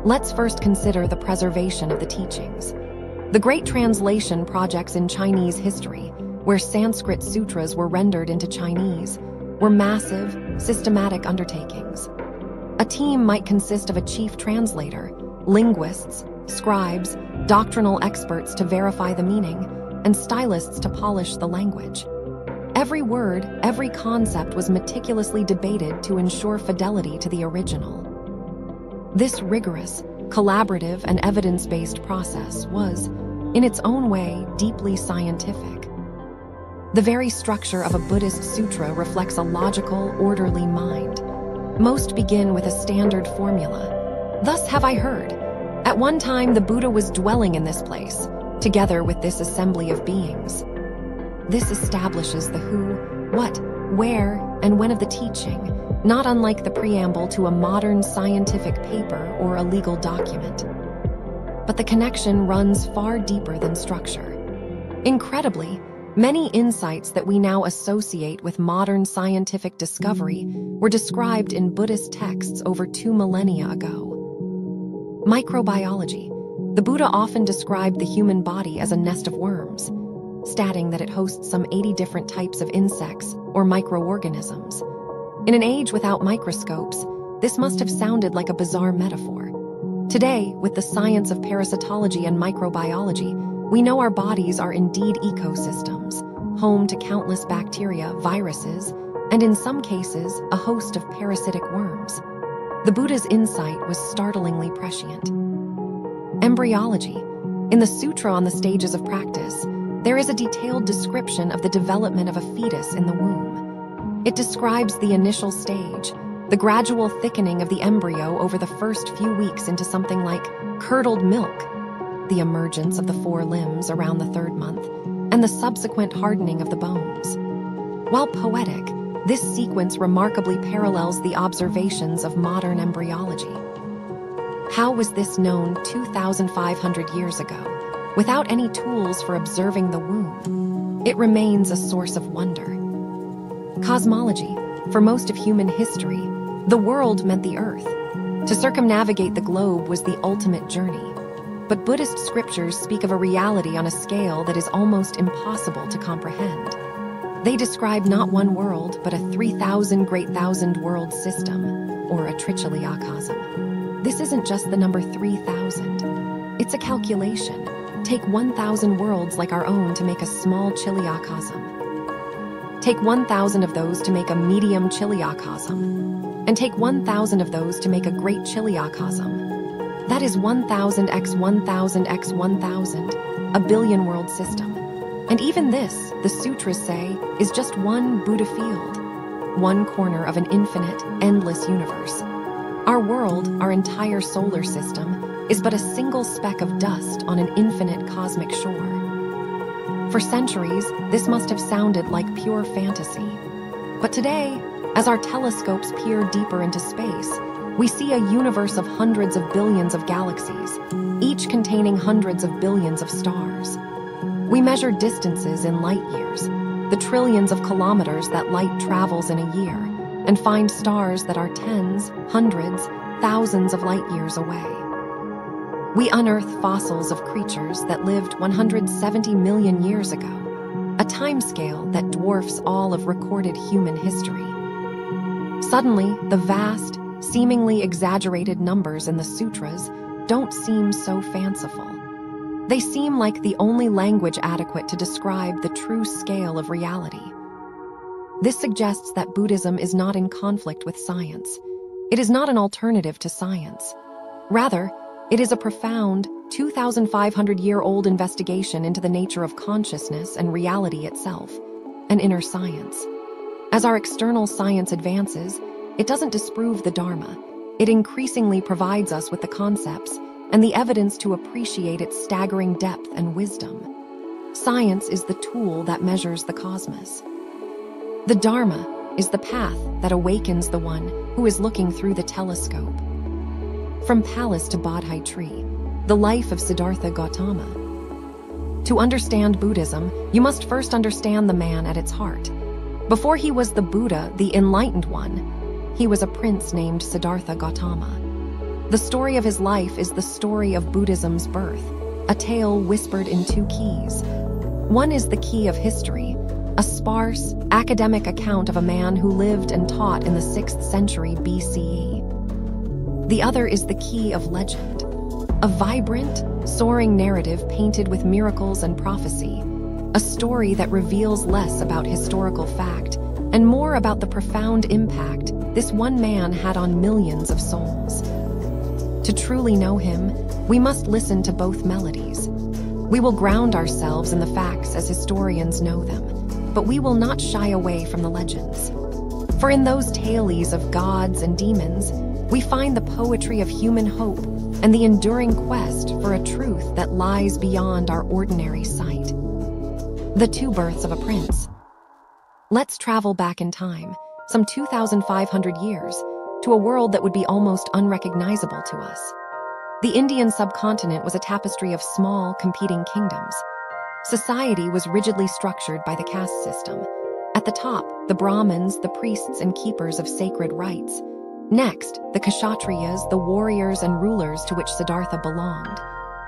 Speaker 1: Let's first consider the preservation of the teachings. The Great Translation projects in Chinese history, where Sanskrit sutras were rendered into Chinese, were massive, systematic undertakings. A team might consist of a chief translator, linguists, scribes, doctrinal experts to verify the meaning, and stylists to polish the language. Every word, every concept was meticulously debated to ensure fidelity to the original. This rigorous, collaborative, and evidence-based process was, in its own way, deeply scientific. The very structure of a Buddhist sutra reflects a logical, orderly mind. Most begin with a standard formula. Thus have I heard. At one time, the Buddha was dwelling in this place, together with this assembly of beings. This establishes the who, what, where, and when of the teaching, not unlike the preamble to a modern scientific paper or a legal document. But the connection runs far deeper than structure. Incredibly, many insights that we now associate with modern scientific discovery were described in Buddhist texts over 2 millennia ago. Microbiology. The Buddha often described the human body as a nest of worms, stating that it hosts some 80 different types of insects or microorganisms. In an age without microscopes, this must have sounded like a bizarre metaphor. Today, with the science of parasitology and microbiology, we know our bodies are indeed ecosystems, home to countless bacteria, viruses, and in some cases, a host of parasitic worms. The Buddha's insight was startlingly prescient. Embryology. In the Sutra on the Stages of Practice, there is a detailed description of the development of a fetus in the womb. It describes the initial stage, the gradual thickening of the embryo over the first few weeks into something like curdled milk, the emergence of the 4 limbs around the 3rd month, and the subsequent hardening of the bones. While poetic, this sequence remarkably parallels the observations of modern embryology. How was this known 2,500 years ago? Without any tools for observing the womb, it remains a source of wonder. Cosmology. For most of human history, the world meant the earth. To circumnavigate the globe was the ultimate journey. But Buddhist scriptures speak of a reality on a scale that is almost impossible to comprehend. They describe not one world, but a 3,000 great thousand world system, or a trichiliakasm. This isn't just the number 3,000. It's a calculation. Take 1,000 worlds like our own to make a small chiliakasm. Take 1,000 of those to make a medium chiliakasm. And take 1,000 of those to make a great chiliakasm. That is 1,000 x 1,000 x 1,000, a billion world system. And even this, the sutras say, is just one Buddha field, one corner of an infinite, endless universe. Our world, our entire solar system, is but a single speck of dust on an infinite cosmic shore. For centuries, this must have sounded like pure fantasy. But today, as our telescopes peer deeper into space, we see a universe of hundreds of billions of galaxies, each containing hundreds of billions of stars. We measure distances in light years, the trillions of kilometers that light travels in a year, and find stars that are tens, hundreds, thousands of light years away. We unearth fossils of creatures that lived 170 million years ago, a timescale that dwarfs all of recorded human history. Suddenly, the vast, seemingly exaggerated numbers in the sutras don't seem so fanciful. They seem like the only language adequate to describe the true scale of reality. This suggests that Buddhism is not in conflict with science. It is not an alternative to science. Rather, it is a profound, 2,500-year-old investigation into the nature of consciousness and reality itself, an inner science. As our external science advances, it doesn't disprove the Dharma. It increasingly provides us with the concepts and the evidence to appreciate its staggering depth and wisdom. Science is the tool that measures the cosmos. The Dharma is the path that awakens the one who is looking through the telescope. From palace to Bodhi tree, the life of Siddhartha Gautama. To understand Buddhism, you must first understand the man at its heart. Before he was the Buddha, the Enlightened One, he was a prince named Siddhartha Gautama. The story of his life is the story of Buddhism's birth, a tale whispered in two keys. One is the key of history, a sparse, academic account of a man who lived and taught in the 6th century BCE. The other is the key of legend, a vibrant, soaring narrative painted with miracles and prophecy, a story that reveals less about historical fact and more about the profound impact this one man had on millions of souls. To truly know him, we must listen to both melodies. We will ground ourselves in the facts as historians know them, but we will not shy away from the legends. For in those tales of gods and demons, we find the poetry of human hope and the enduring quest for a truth that lies beyond our ordinary sight. The two births of a prince. Let's travel back in time, some 2,500 years, to a world that would be almost unrecognizable to us. The Indian subcontinent was a tapestry of small, competing kingdoms. Society was rigidly structured by the caste system. At the top, the Brahmins, the priests and keepers of sacred rites. Next, the Kshatriyas, the warriors and rulers to which Siddhartha belonged.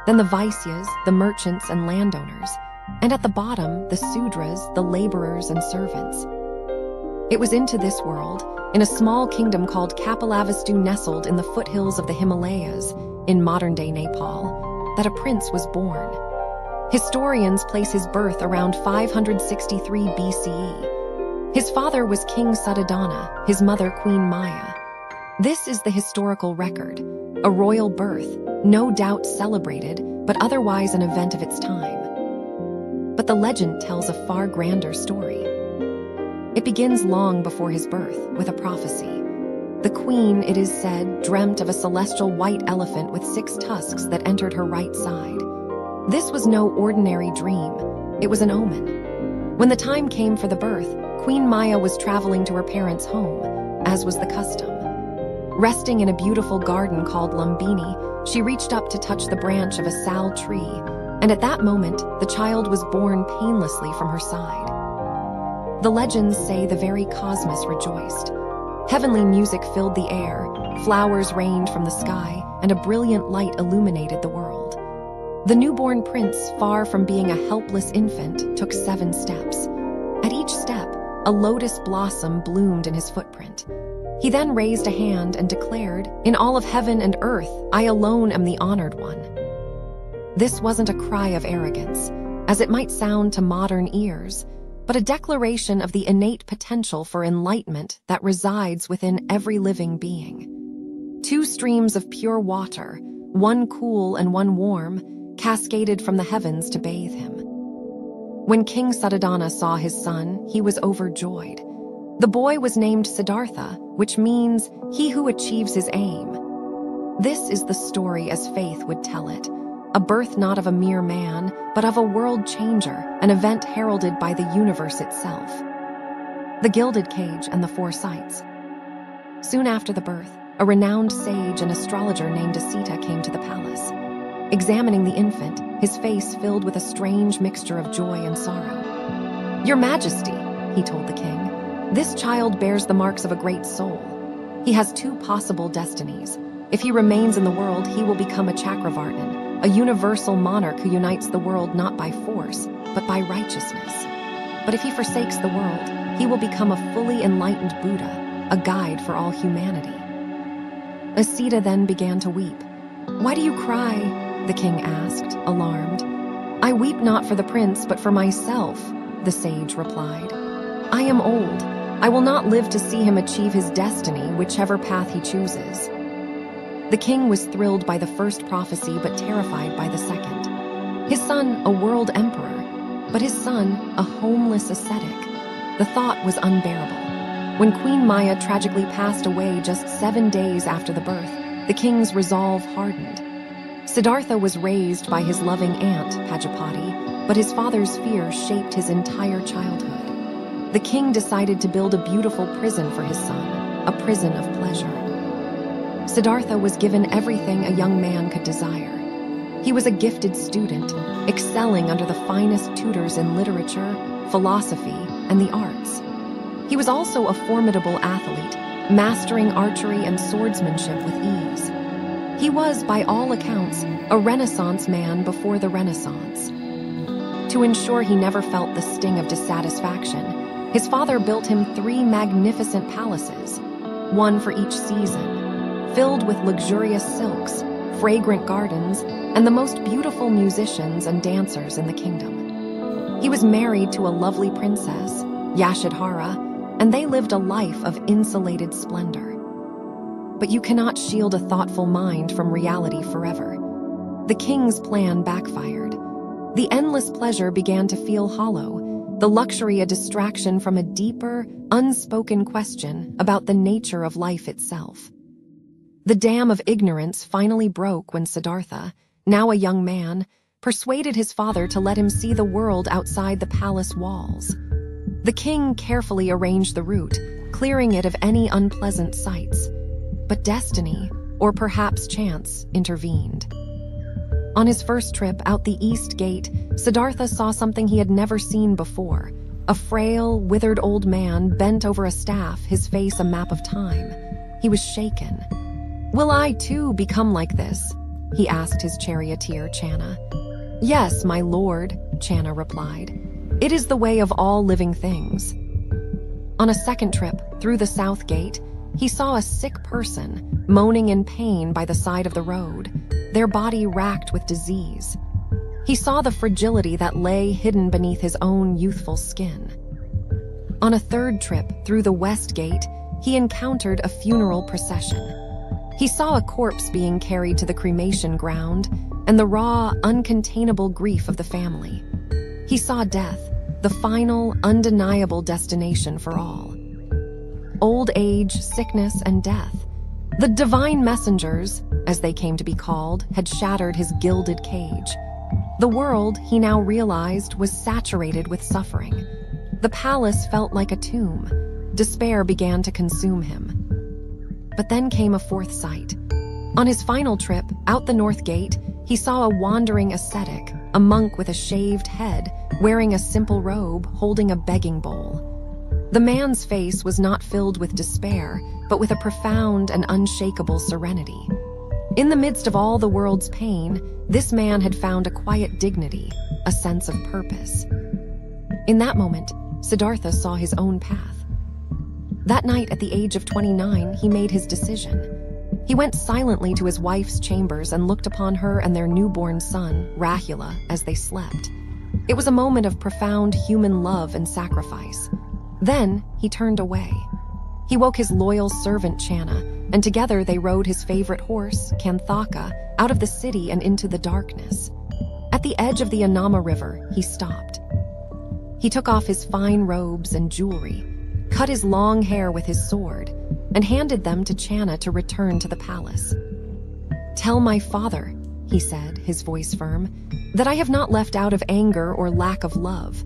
Speaker 1: Then the Vaisyas, the merchants and landowners. And at the bottom, the Sudras, the laborers and servants. It was into this world, in a small kingdom called Kapilavastu nestled in the foothills of the Himalayas, in modern-day Nepal, that a prince was born. Historians place his birth around 563 BCE. His father was King Suddhodana, his mother Queen Maya. This is the historical record, a royal birth, no doubt celebrated, but otherwise an event of its time. But the legend tells a far grander story. It begins long before his birth, with a prophecy. The queen, it is said, dreamt of a celestial white elephant with 6 tusks that entered her right side. This was no ordinary dream. It was an omen. When the time came for the birth, Queen Maya was traveling to her parents' home, as was the custom. Resting in a beautiful garden called Lumbini, she reached up to touch the branch of a sal tree, and at that moment, the child was born painlessly from her side. The legends say the very cosmos rejoiced. Heavenly music filled the air, flowers rained from the sky, and a brilliant light illuminated the world. The newborn prince, far from being a helpless infant, took 7 steps. At each step, a lotus blossom bloomed in his footprint. He then raised a hand and declared, "In all of heaven and earth, I alone am the honored one." This wasn't a cry of arrogance, as it might sound to modern ears, but a declaration of the innate potential for enlightenment that resides within every living being. 2 streams of pure water, one cool and one warm, cascaded from the heavens to bathe him. When King Suddhodana saw his son, he was overjoyed. The boy was named Siddhartha, which means he who achieves his aim. This is the story as faith would tell it, a birth not of a mere man, but of a world changer, an event heralded by the universe itself. The gilded cage and the 4 sights. Soon after the birth, a renowned sage and astrologer named Asita came to the palace. Examining the infant, his face filled with a strange mixture of joy and sorrow. "Your Majesty," he told the king, "this child bears the marks of a great soul. He has 2 possible destinies. If he remains in the world, he will become a Chakravartin, a universal monarch who unites the world not by force, but by righteousness. But if he forsakes the world, he will become a fully enlightened Buddha, a guide for all humanity." Asita then began to weep. "Why do you cry?" the king asked, alarmed. "I weep not for the prince, but for myself," the sage replied. "I am old. I will not live to see him achieve his destiny, whichever path he chooses." The king was thrilled by the first prophecy, but terrified by the second. His son, a world emperor, but his son, a homeless ascetic. The thought was unbearable. When Queen Maya tragically passed away just 7 days after the birth, the king's resolve hardened. Siddhartha was raised by his loving aunt, Pajapati, but his father's fear shaped his entire childhood. The king decided to build a beautiful prison for his son, a prison of pleasure. Siddhartha was given everything a young man could desire. He was a gifted student, excelling under the finest tutors in literature, philosophy, and the arts. He was also a formidable athlete, mastering archery and swordsmanship with ease. He was, by all accounts, a Renaissance man before the Renaissance. To ensure he never felt the sting of dissatisfaction, his father built him 3 magnificent palaces, one for each season, filled with luxurious silks, fragrant gardens, and the most beautiful musicians and dancers in the kingdom. He was married to a lovely princess, Yashadhara, and they lived a life of insulated splendor. But you cannot shield a thoughtful mind from reality forever. The king's plan backfired. The endless pleasure began to feel hollow, the luxury a distraction from a deeper, unspoken question about the nature of life itself. The dam of ignorance finally broke when Siddhartha, now a young man, persuaded his father to let him see the world outside the palace walls. The king carefully arranged the route, clearing it of any unpleasant sights. But destiny, or perhaps chance, intervened. On his first trip out the east gate, Siddhartha saw something he had never seen before. A frail, withered old man bent over a staff, his face a map of time. He was shaken. "Will I, too, become like this?" he asked his charioteer, Channa. "Yes, my lord," Channa replied. "It is the way of all living things." On a second trip, through the south gate, he saw a sick person, moaning in pain by the side of the road, their body racked with disease. He saw the fragility that lay hidden beneath his own youthful skin. On a third trip, through the west gate, he encountered a funeral procession. He saw a corpse being carried to the cremation ground, and the raw, uncontainable grief of the family. He saw death, the final, undeniable destination for all. Old age, sickness, and death. The divine messengers, as they came to be called, had shattered his gilded cage. The world, he now realized, was saturated with suffering. The palace felt like a tomb. Despair began to consume him. But then came a fourth sight. On his final trip, out the north gate, he saw a wandering ascetic, a monk with a shaved head, wearing a simple robe, holding a begging bowl. The man's face was not filled with despair, but with a profound and unshakable serenity. In the midst of all the world's pain, this man had found a quiet dignity, a sense of purpose. In that moment, Siddhartha saw his own path. That night, at the age of 29, he made his decision. He went silently to his wife's chambers and looked upon her and their newborn son, Rahula, as they slept. It was a moment of profound human love and sacrifice. Then he turned away. He woke his loyal servant Channa, and together they rode his favorite horse, Kanthaka, out of the city and into the darkness. At the edge of the Anama River, he stopped. He took off his fine robes and jewelry, cut his long hair with his sword, and handed them to Channa to return to the palace. "Tell my father," he said, his voice firm, "that I have not left out of anger or lack of love.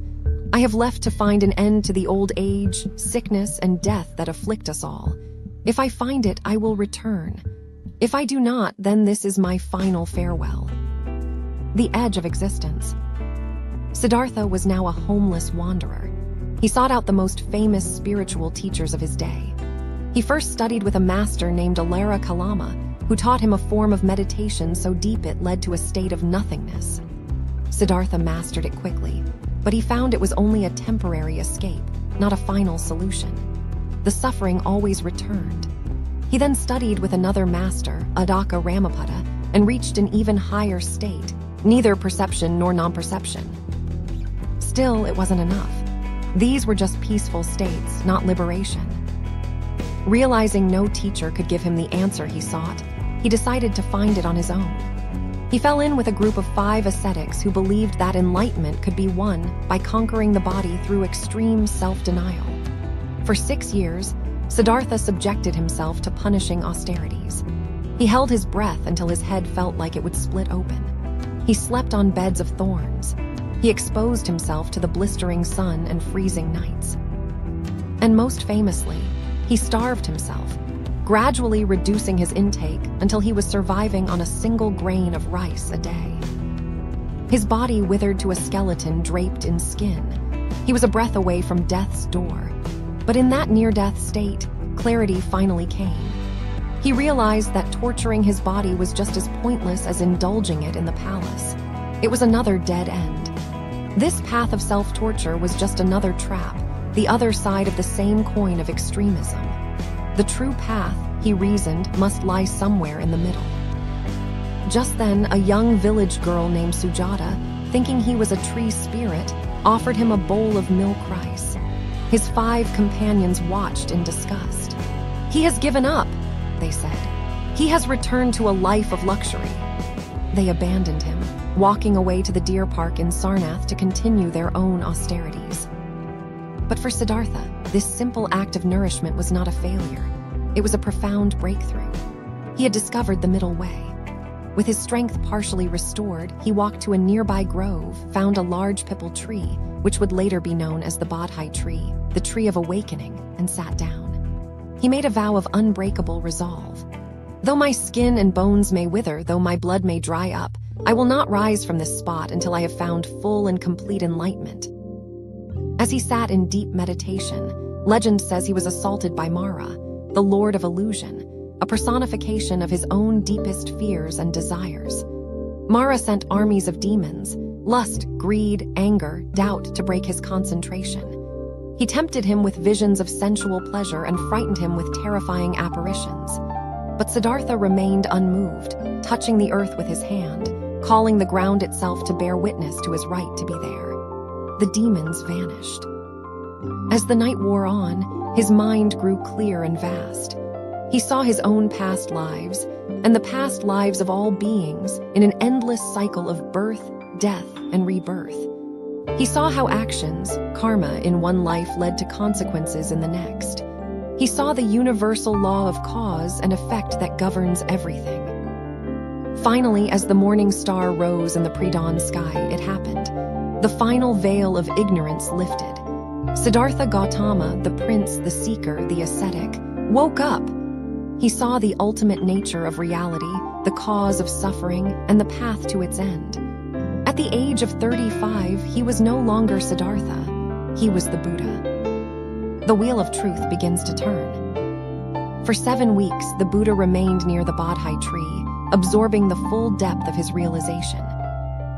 Speaker 1: I have left to find an end to the old age, sickness, and death that afflict us all. If I find it, I will return. If I do not, then this is my final farewell." The edge of existence. Siddhartha was now a homeless wanderer. He sought out the most famous spiritual teachers of his day. He first studied with a master named Alara Kalama, who taught him a form of meditation so deep it led to a state of nothingness. Siddhartha mastered it quickly, but he found it was only a temporary escape, not a final solution. The suffering always returned. He then studied with another master, Adaka Ramapada, and reached an even higher state, neither perception nor non-perception. Still, it wasn't enough. These were just peaceful states, not liberation. Realizing no teacher could give him the answer he sought, he decided to find it on his own. He fell in with a group of 5 ascetics who believed that enlightenment could be won by conquering the body through extreme self-denial. For 6 years, Siddhartha subjected himself to punishing austerities. He held his breath until his head felt like it would split open. He slept on beds of thorns. He exposed himself to the blistering sun and freezing nights. And most famously, he starved himself, gradually reducing his intake until he was surviving on a single grain of rice a day. His body withered to a skeleton draped in skin. He was a breath away from death's door. But in that near-death state, clarity finally came. He realized that torturing his body was just as pointless as indulging it in the palace. It was another dead end. This path of self-torture was just another trap, the other side of the same coin of extremism. The true path, he reasoned, must lie somewhere in the middle. Just then, a young village girl named Sujata, thinking he was a tree spirit, offered him a bowl of milk rice. His 5 companions watched in disgust. "He has given up," they said. "He has returned to a life of luxury." They abandoned him, walking away to the deer park in Sarnath to continue their own austerities. But for Siddhartha, this simple act of nourishment was not a failure. It was a profound breakthrough. He had discovered the middle way. With his strength partially restored, he walked to a nearby grove, found a large pipal tree, which would later be known as the Bodhi tree, the tree of awakening, and sat down. He made a vow of unbreakable resolve. "Though my skin and bones may wither, though my blood may dry up, I will not rise from this spot until I have found full and complete enlightenment." As he sat in deep meditation, legend says he was assaulted by Mara, the Lord of Illusion, a personification of his own deepest fears and desires. Mara sent armies of demons, lust, greed, anger, doubt to break his concentration. He tempted him with visions of sensual pleasure and frightened him with terrifying apparitions. But Siddhartha remained unmoved, touching the earth with his hand, calling the ground itself to bear witness to his right to be there. The demons vanished. As the night wore on, his mind grew clear and vast. He saw his own past lives, and the past lives of all beings, in an endless cycle of birth, death, and rebirth. He saw how actions, karma, in one life led to consequences in the next. He saw the universal law of cause and effect that governs everything. Finally, as the morning star rose in the pre-dawn sky, it happened. The final veil of ignorance lifted. Siddhartha Gautama, the prince, the seeker, the ascetic, woke up. He saw the ultimate nature of reality, the cause of suffering, and the path to its end. At the age of 35, he was no longer Siddhartha. He was the Buddha. The wheel of truth begins to turn. For 7 weeks, the Buddha remained near the Bodhi tree, absorbing the full depth of his realization.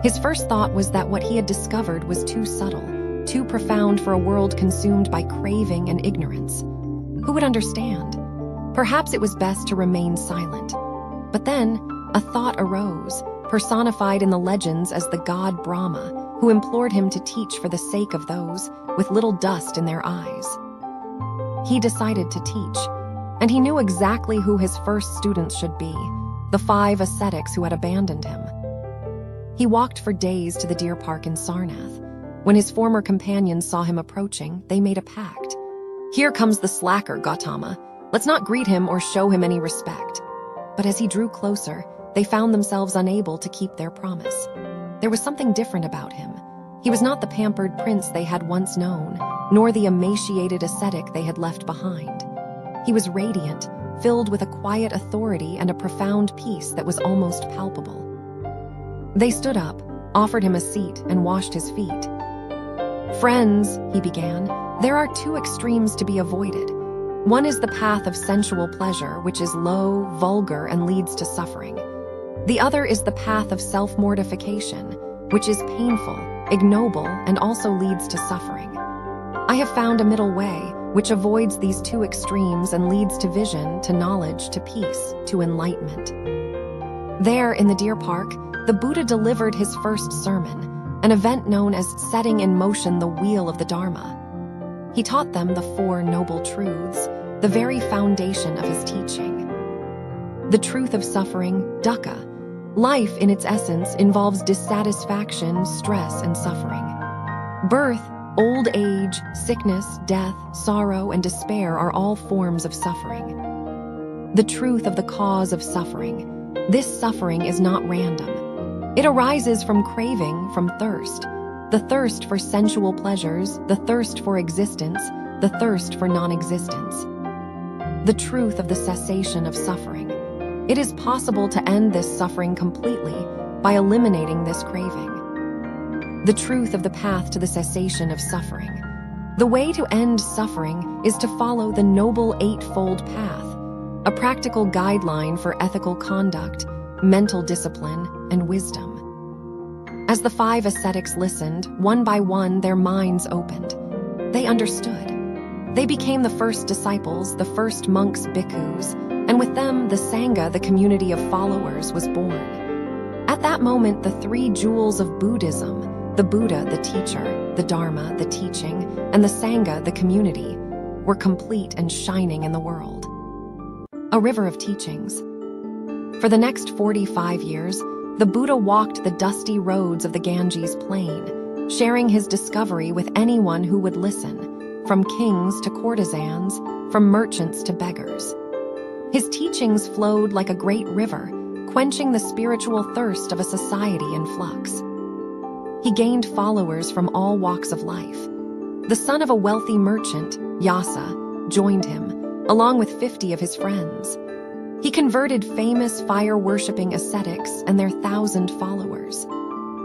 Speaker 1: His first thought was that what he had discovered was too subtle, too profound for a world consumed by craving and ignorance. Who would understand? Perhaps it was best to remain silent. But then, a thought arose, personified in the legends as the god Brahma, who implored him to teach for the sake of those with little dust in their eyes. He decided to teach, and he knew exactly who his first students should be, the 5 ascetics who had abandoned him. He walked for days to the deer park in Sarnath. When his former companions saw him approaching, they made a pact. "Here comes the slacker, Gautama. Let's not greet him or show him any respect." But as he drew closer, they found themselves unable to keep their promise. There was something different about him. He was not the pampered prince they had once known, nor the emaciated ascetic they had left behind. He was radiant, filled with a quiet authority and a profound peace that was almost palpable. They stood up, offered him a seat, and washed his feet. "Friends," he began, "there are 2 extremes to be avoided. One is the path of sensual pleasure, which is low, vulgar, and leads to suffering. The other is the path of self-mortification, which is painful, ignoble, and also leads to suffering. I have found a middle way, which avoids these two extremes and leads to vision, to knowledge, to peace, to enlightenment. There, in the Deer Park, the Buddha delivered his first sermon, an event known as setting in motion the wheel of the Dharma. He taught them the Four Noble Truths, the very foundation of his teaching. The truth of suffering, dukkha. Life, in its essence, involves dissatisfaction, stress, and suffering. Birth, old age, sickness, death, sorrow, and despair are all forms of suffering. The truth of the cause of suffering. This suffering is not random. It arises from craving, from thirst. The thirst for sensual pleasures, the thirst for existence, the thirst for non-existence. The truth of the cessation of suffering. It is possible to end this suffering completely by eliminating this craving. The truth of the path to the cessation of suffering. The way to end suffering is to follow the Noble Eightfold Path, a practical guideline for ethical conduct, mental discipline, and wisdom. As the 5 ascetics listened, one by one their minds opened. They understood. They became the first disciples, the first monks, bhikkhus, and with them the Sangha, the community of followers, was born. At that moment, the 3 jewels of Buddhism, the Buddha, the teacher, the Dharma, the teaching, and the Sangha, the community, were complete and shining in the world. A river of teachings. For the next 45 years, the Buddha walked the dusty roads of the Ganges plain, sharing his discovery with anyone who would listen, from kings to courtesans, from merchants to beggars. His teachings flowed like a great river, quenching the spiritual thirst of a society in flux. He gained followers from all walks of life. The son of a wealthy merchant, Yasa, joined him, along with 50 of his friends. He converted famous fire-worshipping ascetics and their 1,000 followers.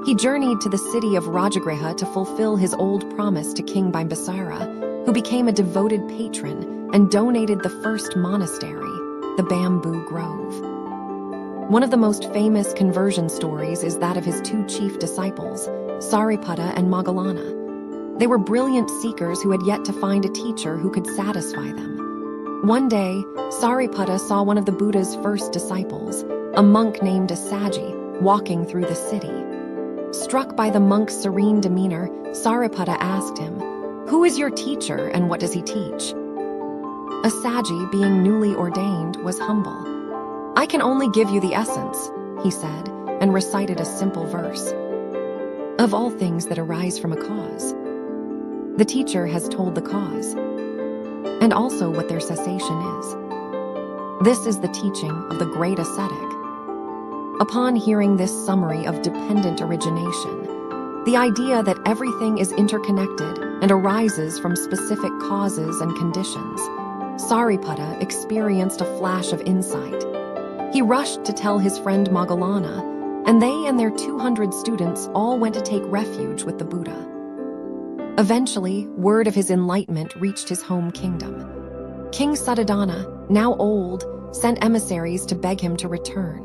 Speaker 1: He journeyed to the city of Rajagriha to fulfill his old promise to King Bimbisara, who became a devoted patron and donated the first monastery, the Bamboo Grove. One of the most famous conversion stories is that of his 2 chief disciples, Sariputta and Moggallana. They were brilliant seekers who had yet to find a teacher who could satisfy them. One day, Sariputta saw one of the Buddha's first disciples, a monk named Assaji, walking through the city. Struck by the monk's serene demeanor, Sariputta asked him, "Who is your teacher and what does he teach?" Assaji, being newly ordained, was humble. "I can only give you the essence," he said, and recited a simple verse. "Of all things that arise from a cause." The teacher has told the cause, and also what their cessation is. This is the teaching of the great ascetic. Upon hearing this summary of dependent origination, the idea that everything is interconnected and arises from specific causes and conditions, Sariputta experienced a flash of insight. He rushed to tell his friend Moggallana, and they and their 200 students all went to take refuge with the Buddha. Eventually, word of his enlightenment reached his home kingdom. King Suddhodana, now old, sent emissaries to beg him to return.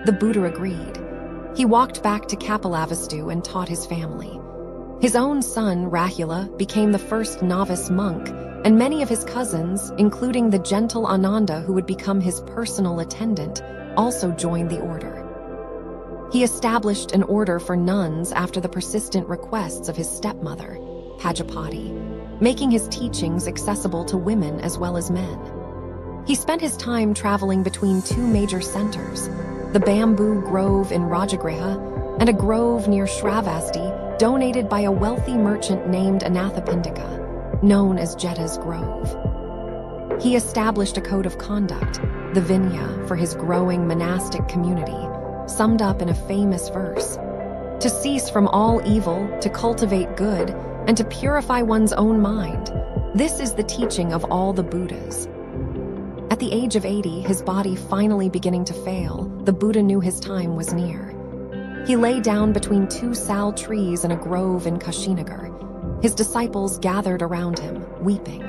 Speaker 1: The Buddha agreed. He walked back to Kapilavastu and taught his family. His own son, Rahula, became the first novice monk, and many of his cousins, including the gentle Ananda who would become his personal attendant, also joined the order. He established an order for nuns after the persistent requests of his stepmother, Pajapati, making his teachings accessible to women as well as men. He spent his time traveling between 2 major centers, the Bamboo Grove in Rajagriha and a grove near Shravasti donated by a wealthy merchant named Anathapindika, known as Jetta's Grove. He established a code of conduct, the Vinaya, for his growing monastic community, summed up in a famous verse: "To cease from all evil, to cultivate good, and to purify one's own mind. This is the teaching of all the Buddhas." At the age of 80, his body finally beginning to fail, the Buddha knew his time was near. He lay down between 2 sal trees in a grove in Kushinagar. His disciples gathered around him, weeping.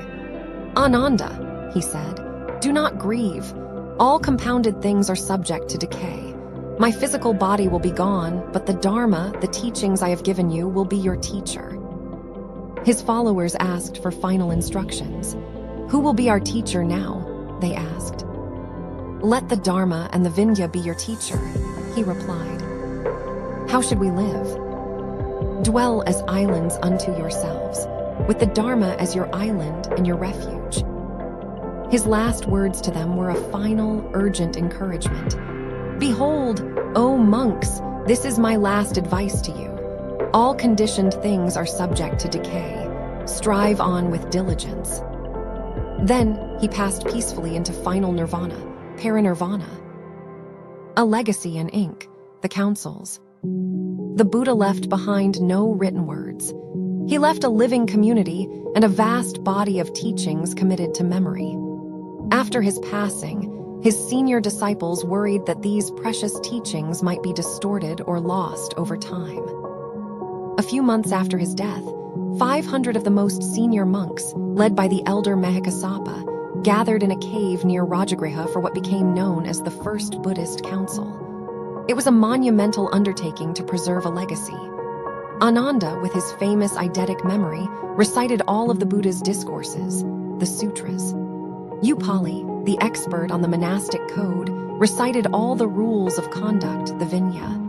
Speaker 1: "Ananda," he said, "do not grieve. All compounded things are subject to decay. My physical body will be gone, but the Dharma, the teachings I have given you, will be your teacher." His followers asked for final instructions. "Who will be our teacher now?" they asked. "Let the Dharma and the Vinaya be your teacher," he replied. "How should we live?" "Dwell as islands unto yourselves, with the Dharma as your island and your refuge." His last words to them were a final, urgent encouragement. "Behold, O monks, this is my last advice to you. All conditioned things are subject to decay. Strive on with diligence." Then he passed peacefully into final nirvana, parinirvana. A legacy in ink, the councils. The Buddha left behind no written words. He left a living community and a vast body of teachings committed to memory. After his passing, his senior disciples worried that these precious teachings might be distorted or lost over time. A few months after his death, 500 of the most senior monks, led by the elder Mahikassapa, gathered in a cave near Rajagriha for what became known as the First Buddhist Council. It was a monumental undertaking to preserve a legacy. Ananda, with his famous eidetic memory, recited all of the Buddha's discourses, the sutras. Upali, the expert on the monastic code, recited all the rules of conduct, the Vinaya.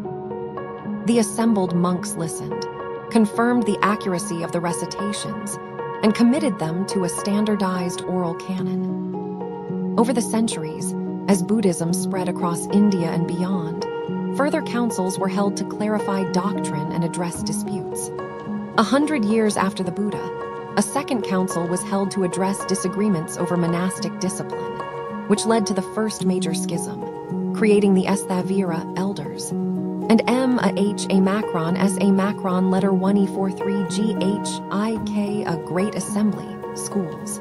Speaker 1: The assembled monks listened, confirmed the accuracy of the recitations, and committed them to a standardized oral canon. Over the centuries, as Buddhism spread across India and beyond, further councils were held to clarify doctrine and address disputes. 100 years after the Buddha, a second council was held to address disagreements over monastic discipline, which led to the first major schism, creating the Esthavira elders, and a Macron letter 1E43GHIK, a Great Assembly, schools.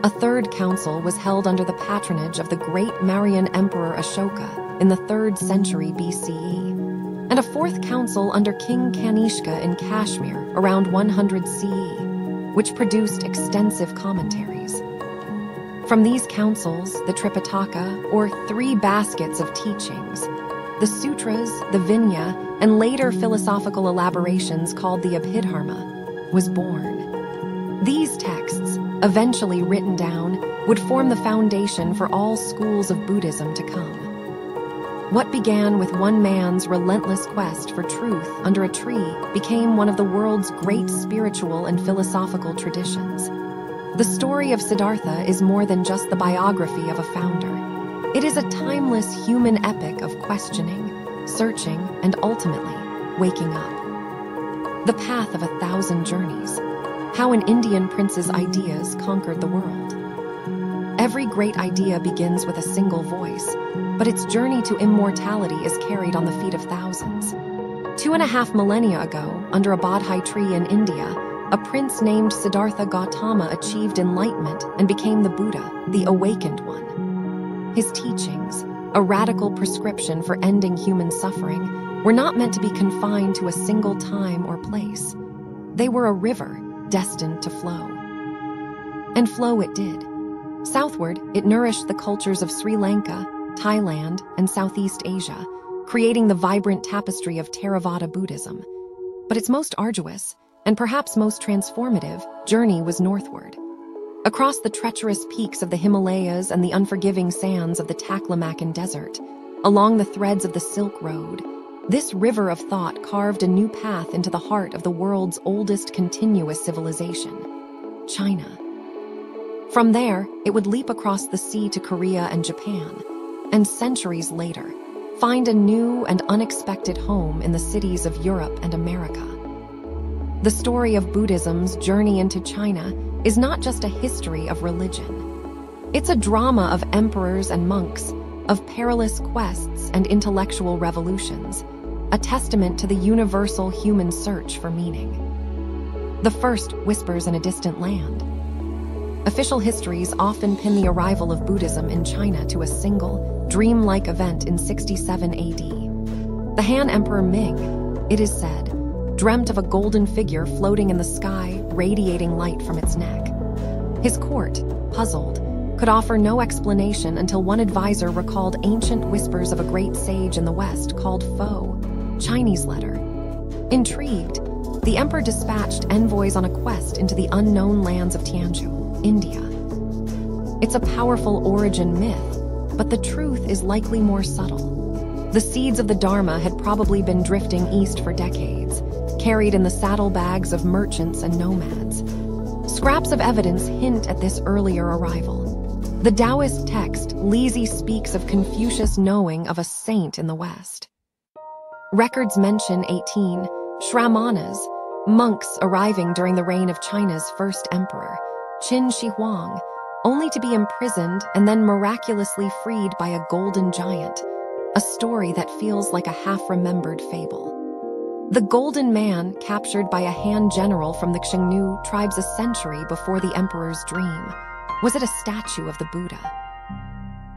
Speaker 1: A third council was held under the patronage of the great Mauryan Emperor Ashoka in the 3rd century BCE, and a fourth council under King Kanishka in Kashmir around 100 CE, which produced extensive commentaries. From these councils, the Tripitaka, or 3 baskets of teachings, the sutras, the Vinaya, and later philosophical elaborations called the Abhidharma, was born. These texts, eventually written down, would form the foundation for all schools of Buddhism to come. What began with one man's relentless quest for truth under a tree became one of the world's great spiritual and philosophical traditions. The story of Siddhartha is more than just the biography of a founder. It is a timeless human epic of questioning, searching, and ultimately waking up. The path of 1,000 journeys. How an Indian prince's ideas conquered the world. Every great idea begins with a single voice, but its journey to immortality is carried on the feet of thousands. 2.5 millennia ago, under a bodhi tree in India, a prince named Siddhartha Gautama achieved enlightenment and became the Buddha, the awakened one. His teachings, a radical prescription for ending human suffering, were not meant to be confined to a single time or place. They were a river destined to flow. And flow it did. Southward, it nourished the cultures of Sri Lanka, Thailand, and Southeast Asia, creating the vibrant tapestry of Theravada Buddhism. But its most arduous, and perhaps most transformative, journey was northward. Across the treacherous peaks of the Himalayas and the unforgiving sands of the Taklamakan Desert, along the threads of the Silk Road, this river of thought carved a new path into the heart of the world's oldest continuous civilization, China. From there, it would leap across the sea to Korea and Japan, and centuries later, find a new and unexpected home in the cities of Europe and America. The story of Buddhism's journey into China is not just a history of religion. It's a drama of emperors and monks, of perilous quests and intellectual revolutions, a testament to the universal human search for meaning. The first whispers in a distant land. Official histories often pin the arrival of Buddhism in China to a single, dreamlike event in 67 AD. The Han Emperor Ming, it is said, dreamt of a golden figure floating in the sky, radiating light from its neck. His court, puzzled, could offer no explanation until one advisor recalled ancient whispers of a great sage in the West called Fo, Chinese letter. Intrigued, the emperor dispatched envoys on a quest quest into the unknown lands of Tianzhu, India. It's a powerful origin myth, but the truth is likely more subtle. The seeds of the Dharma had probably been drifting east for decades, carried in the saddlebags of merchants and nomads. Scraps of evidence hint at this earlier arrival. The Taoist text Lizhi speaks of Confucius knowing of a saint in the West. Records mention 18 Shramanas, monks arriving during the reign of China's first emperor, Qin Shi Huang, only to be imprisoned and then miraculously freed by a golden giant, a story that feels like a half-remembered fable. The Golden Man, captured by a Han general from the Xiongnu tribes a century before the emperor's dream, was it a statue of the Buddha?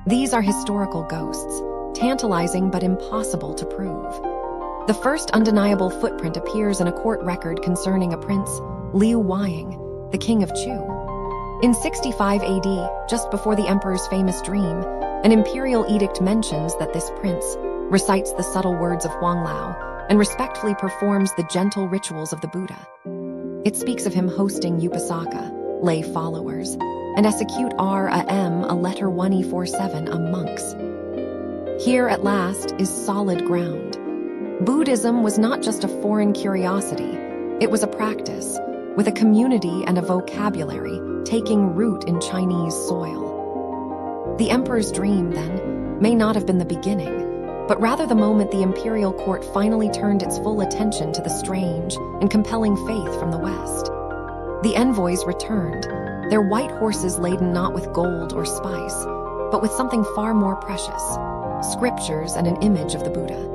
Speaker 1: These are historical ghosts, tantalizing but impossible to prove. The first undeniable footprint appears in a court record concerning a prince, Liu Weiying, the king of Chu. In 65 AD, just before the emperor's famous dream, an imperial edict mentions that this prince recites the subtle words of Huang Lao and respectfully performs the gentle rituals of the Buddha. It speaks of him hosting upasaka, lay followers, and execute Ram, a letter 1E47, monks. Here at last is solid ground. Buddhism was not just a foreign curiosity, it was a practice, with a community and a vocabulary taking root in Chinese soil. The emperor's dream, then, may not have been the beginning, but rather the moment the imperial court finally turned its full attention to the strange and compelling faith from the West. The envoys returned, their white horses laden not with gold or spice, but with something far more precious, scriptures and an image of the Buddha.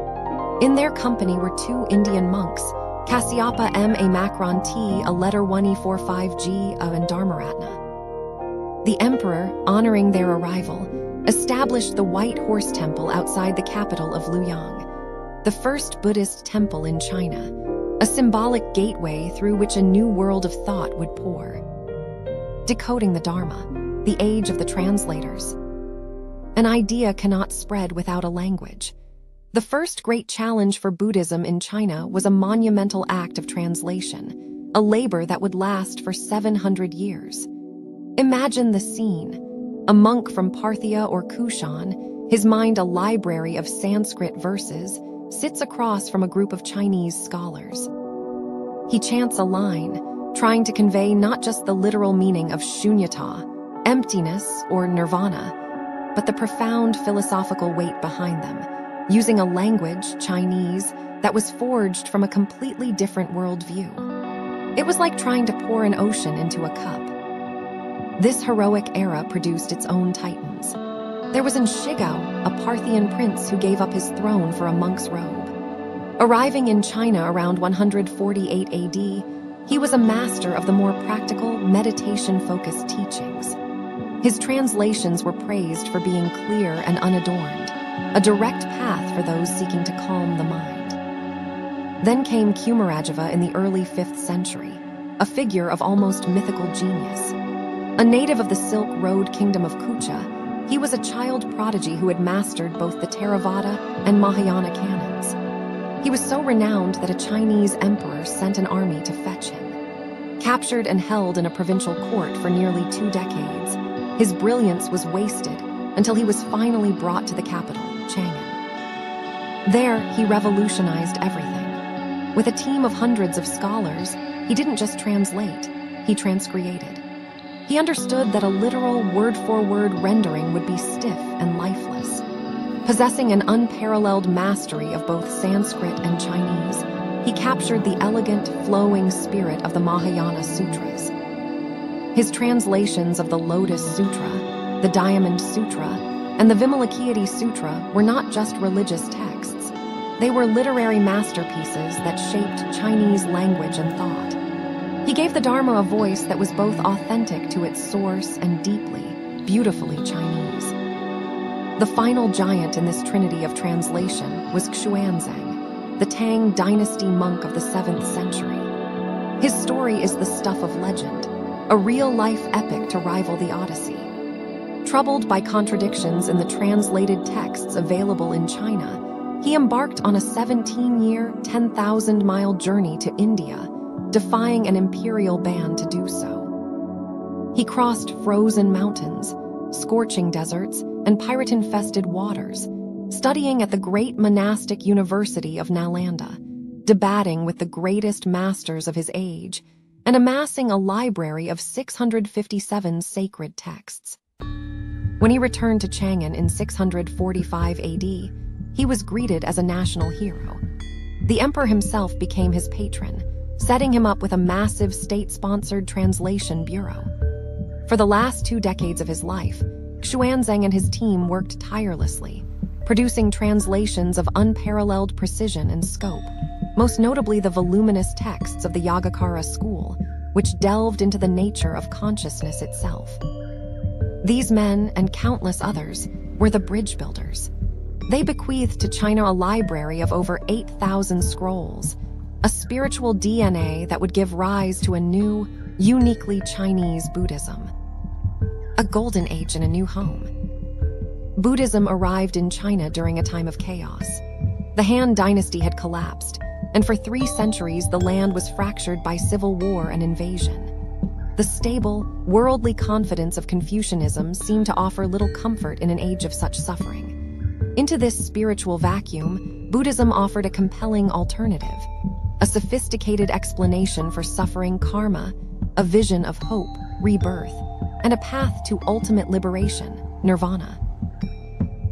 Speaker 1: In their company were 2 Indian monks, Kasyapa Ma Macron T, a letter 1E45G, and Dharmaratna. The emperor, honoring their arrival, established the White Horse Temple outside the capital of Luoyang, the first Buddhist temple in China, a symbolic gateway through which a new world of thought would pour. Decoding the Dharma, the age of the translators. An idea cannot spread without a language. The first great challenge for Buddhism in China was a monumental act of translation, a labor that would last for 700 years. Imagine the scene. A monk from Parthia or Kushan, his mind a library of Sanskrit verses, sits across from a group of Chinese scholars. He chants a line, trying to convey not just the literal meaning of shunyata, emptiness or nirvana, but the profound philosophical weight behind them, using a language, Chinese, that was forged from a completely different worldview. It was like trying to pour an ocean into a cup. This heroic era produced its own titans. There was Shigao, a Parthian prince who gave up his throne for a monk's robe. Arriving in China around 148 AD, he was a master of the more practical, meditation-focused teachings. His translations were praised for being clear and unadorned, a direct path for those seeking to calm the mind. Then came Kumarajava in the early 5th century, a figure of almost mythical genius. A native of the Silk Road kingdom of Kucha, he was a child prodigy who had mastered both the Theravada and Mahayana canons. He was so renowned that a Chinese emperor sent an army to fetch him. Captured and held in a provincial court for nearly 2 decades, his brilliance was wasted until he was finally brought to the capital, Chang'an. There, he revolutionized everything. With a team of hundreds of scholars, he didn't just translate, he transcreated. He understood that a literal word-for-word rendering would be stiff and lifeless. Possessing an unparalleled mastery of both Sanskrit and Chinese, he captured the elegant, flowing spirit of the Mahayana Sutras. His translations of the Lotus Sutra, the Diamond Sutra, and the Vimalakirti Sutra were not just religious texts. They were literary masterpieces that shaped Chinese language and thought. He gave the Dharma a voice that was both authentic to its source and deeply, beautifully Chinese. The final giant in this trinity of translation was Xuanzang, the Tang dynasty monk of the 7th century. His story is the stuff of legend, a real-life epic to rival the Odyssey. Troubled by contradictions in the translated texts available in China, he embarked on a 17-year, 10,000-mile journey to India, defying an imperial ban to do so. He crossed frozen mountains, scorching deserts, and pirate-infested waters, studying at the great monastic university of Nalanda, debating with the greatest masters of his age, and amassing a library of 657 sacred texts. When he returned to Chang'an in 645 AD, he was greeted as a national hero. The emperor himself became his patron, setting him up with a massive state-sponsored translation bureau. For the last 2 decades of his life, Xuanzang and his team worked tirelessly, producing translations of unparalleled precision and scope, most notably the voluminous texts of the Yogacara school, which delved into the nature of consciousness itself. These men, and countless others, were the bridge builders. They bequeathed to China a library of over 8,000 scrolls, a spiritual DNA that would give rise to a new, uniquely Chinese Buddhism. A golden age in a new home. Buddhism arrived in China during a time of chaos. The Han dynasty had collapsed, and for 3 centuries the land was fractured by civil war and invasion. The stable, worldly confidence of Confucianism seemed to offer little comfort in an age of such suffering. Into this spiritual vacuum, Buddhism offered a compelling alternative, a sophisticated explanation for suffering karma, a vision of hope, rebirth, and a path to ultimate liberation, nirvana.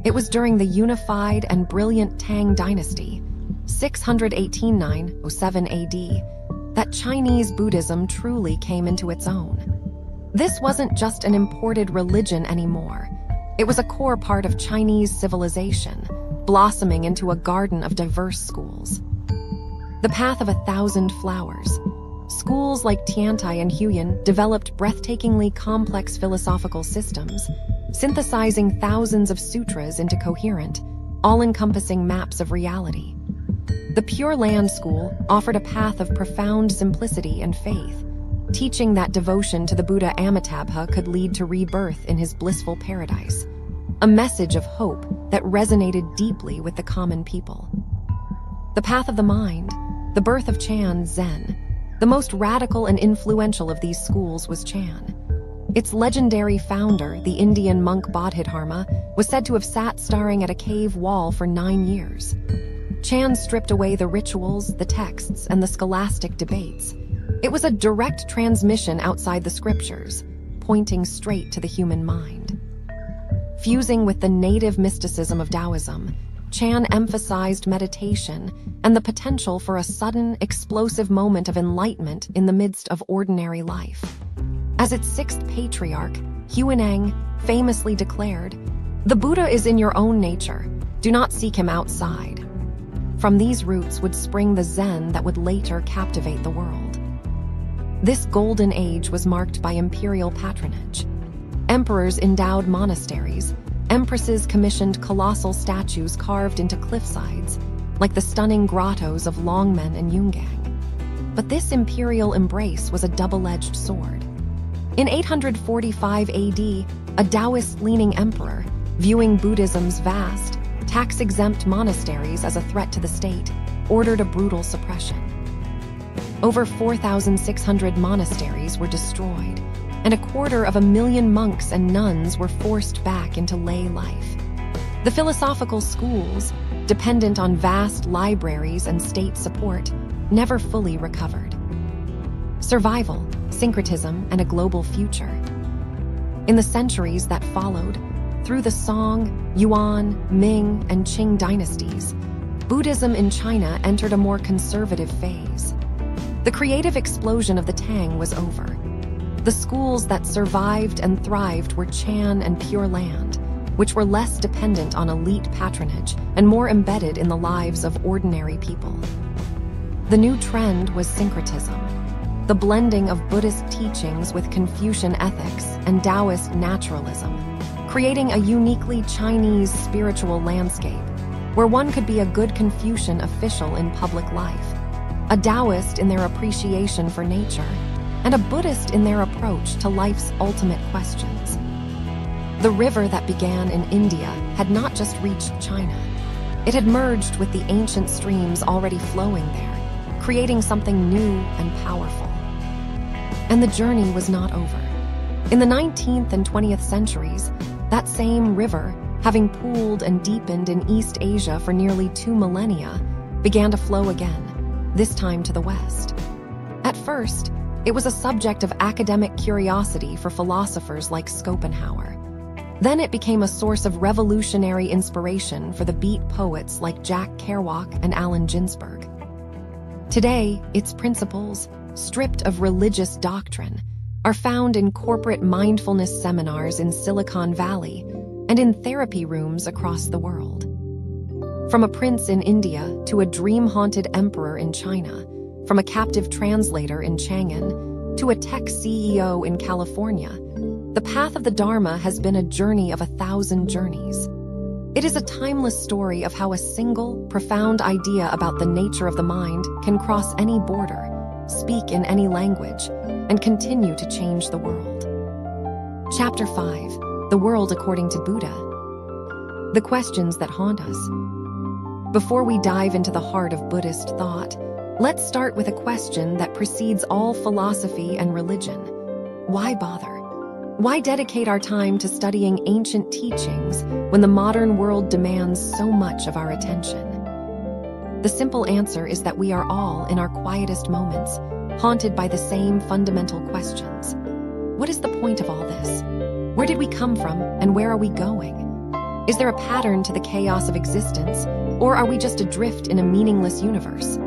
Speaker 1: It was during the unified and brilliant Tang dynasty, 618–907 AD, that Chinese Buddhism truly came into its own. This wasn't just an imported religion anymore. It was a core part of Chinese civilization, blossoming into a garden of diverse schools. The path of 1,000 flowers. Schools like Tiantai and Huyan developed breathtakingly complex philosophical systems, synthesizing thousands of sutras into coherent, all-encompassing maps of reality. The Pure Land School offered a path of profound simplicity and faith, teaching that devotion to the Buddha Amitabha could lead to rebirth in his blissful paradise, a message of hope that resonated deeply with the common people. The path of the mind, the birth of Chan Zen. The most radical and influential of these schools was Chan. Its legendary founder, the Indian monk Bodhidharma, was said to have sat staring at a cave wall for 9 years. Chan stripped away the rituals, the texts, and the scholastic debates. It was a direct transmission outside the scriptures, pointing straight to the human mind. Fusing with the native mysticism of Taoism, Chan emphasized meditation and the potential for a sudden, explosive moment of enlightenment in the midst of ordinary life. As its 6th patriarch, Huineng, famously declared, "The Buddha is in your own nature. Do not seek him outside." From these roots would spring the Zen that would later captivate the world. This golden age was marked by imperial patronage. Emperors endowed monasteries. Empresses commissioned colossal statues carved into cliffsides, like the stunning grottos of Longmen and Yungang. But this imperial embrace was a double-edged sword. In 845 AD, a Taoist-leaning emperor, viewing Buddhism's vast, tax-exempt monasteries as a threat to the state, ordered a brutal suppression. Over 4,600 monasteries were destroyed, and 250,000 monks and nuns were forced back into lay life. The philosophical schools, dependent on vast libraries and state support, never fully recovered. Survival, syncretism, and a global future. In the centuries that followed, through the Song, Yuan, Ming, and Qing dynasties, Buddhism in China entered a more conservative phase. The creative explosion of the Tang was over. The schools that survived and thrived were Chan and Pure Land, which were less dependent on elite patronage and more embedded in the lives of ordinary people. The new trend was syncretism, the blending of Buddhist teachings with Confucian ethics and Taoist naturalism, creating a uniquely Chinese spiritual landscape where one could be a good Confucian official in public life, a Taoist in their appreciation for nature, and a Buddhist in their approach to life's ultimate questions. The river that began in India had not just reached China. It had merged with the ancient streams already flowing there, creating something new and powerful. And the journey was not over. In the 19th and 20th centuries, that same river, having pooled and deepened in East Asia for nearly 2 millennia, began to flow again, this time to the west. At first, it was a subject of academic curiosity for philosophers like Schopenhauer. Then it became a source of revolutionary inspiration for the beat poets like Jack Kerouac and Allen Ginsberg. Today, its principles, stripped of religious doctrine, are found in corporate mindfulness seminars in Silicon Valley and in therapy rooms across the world. From a prince in India to a dream-haunted emperor in China, from a captive translator in Chang'an to a tech CEO in California, the path of the Dharma has been a journey of 1,000 journeys. It is a timeless story of how a single, profound idea about the nature of the mind can cross any border, speak in any language, and continue to change the world. Chapter 5: The World According to Buddha. The questions that haunt us. Before we dive into the heart of Buddhist thought, let's start with a question that precedes all philosophy and religion. Why bother? Why dedicate our time to studying ancient teachings when the modern world demands so much of our attention? The simple answer is that we are all, in our quietest moments, haunted by the same fundamental questions. What is the point of all this? Where did we come from, and where are we going? Is there a pattern to the chaos of existence, or are we just adrift in a meaningless universe?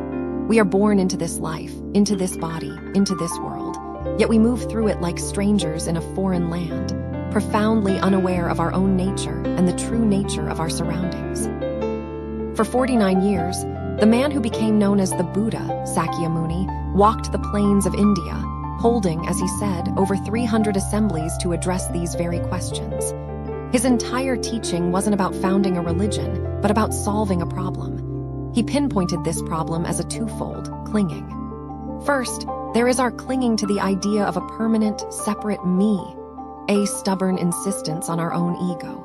Speaker 1: We are born into this life, into this body, into this world. Yet we move through it like strangers in a foreign land, profoundly unaware of our own nature and the true nature of our surroundings. For 49 years, the man who became known as the Buddha, Sakyamuni, walked the plains of India, holding, as he said, over 300 assemblies to address these very questions. His entire teaching wasn't about founding a religion, but about solving a problem. He pinpointed this problem as a twofold: clinging. First, there is our clinging to the idea of a permanent, separate me, a stubborn insistence on our own ego.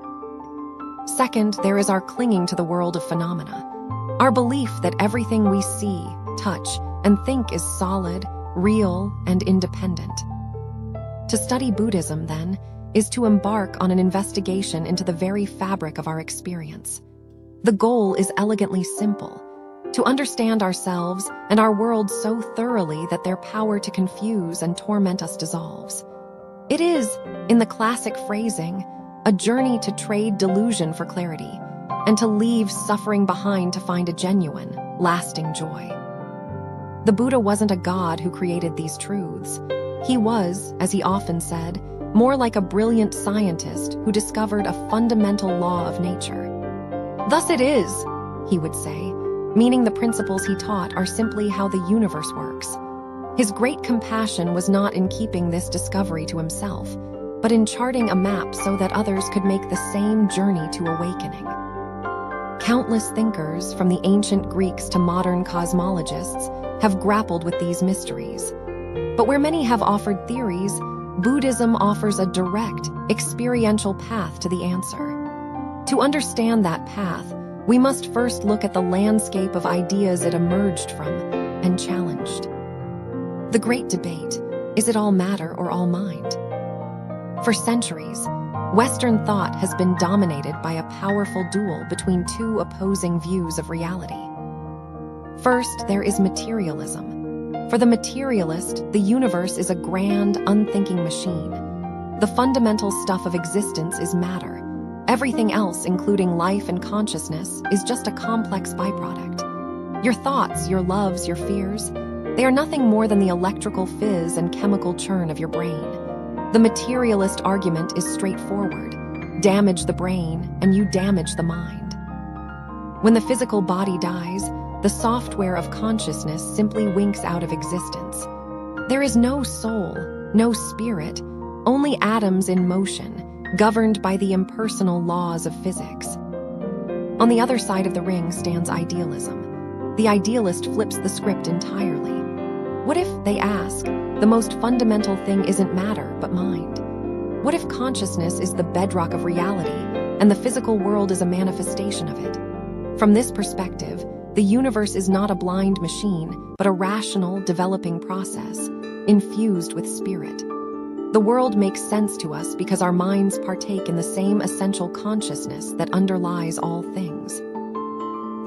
Speaker 1: Second, there is our clinging to the world of phenomena, our belief that everything we see, touch, and think is solid, real, and independent. To study Buddhism, then, is to embark on an investigation into the very fabric of our experience. The goal is elegantly simple: to understand ourselves and our world so thoroughly that their power to confuse and torment us dissolves. It is, in the classic phrasing, a journey to trade delusion for clarity and to leave suffering behind to find a genuine, lasting joy. The Buddha wasn't a god who created these truths. He was, as he often said, more like a brilliant scientist who discovered a fundamental law of nature. Thus it is, he would say, meaning the principles he taught are simply how the universe works. His great compassion was not in keeping this discovery to himself, but in charting a map so that others could make the same journey to awakening. Countless thinkers, from the ancient Greeks to modern cosmologists, have grappled with these mysteries. But where many have offered theories, Buddhism offers a direct, experiential path to the answer. To understand that path, we must first look at the landscape of ideas it emerged from and challenged. The great debate: is it all matter or all mind? For centuries, Western thought has been dominated by a powerful duel between two opposing views of reality. First, there is materialism. For the materialist, the universe is a grand, unthinking machine. The fundamental stuff of existence is matter. Everything else, including life and consciousness, is just a complex byproduct. Your thoughts, your loves, your fears, they are nothing more than the electrical fizz and chemical churn of your brain. The materialist argument is straightforward: damage the brain, and you damage the mind. When the physical body dies, the software of consciousness simply winks out of existence. There is no soul, no spirit, only atoms in motion, governed by the impersonal laws of physics. On the other side of the ring stands idealism. The idealist flips the script entirely. What if, they ask, the most fundamental thing isn't matter, but mind? What if consciousness is the bedrock of reality, and the physical world is a manifestation of it? From this perspective, The universe is not a blind machine, but a rational, developing process, infused with spirit. The world makes sense to us because our minds partake in the same essential consciousness that underlies all things.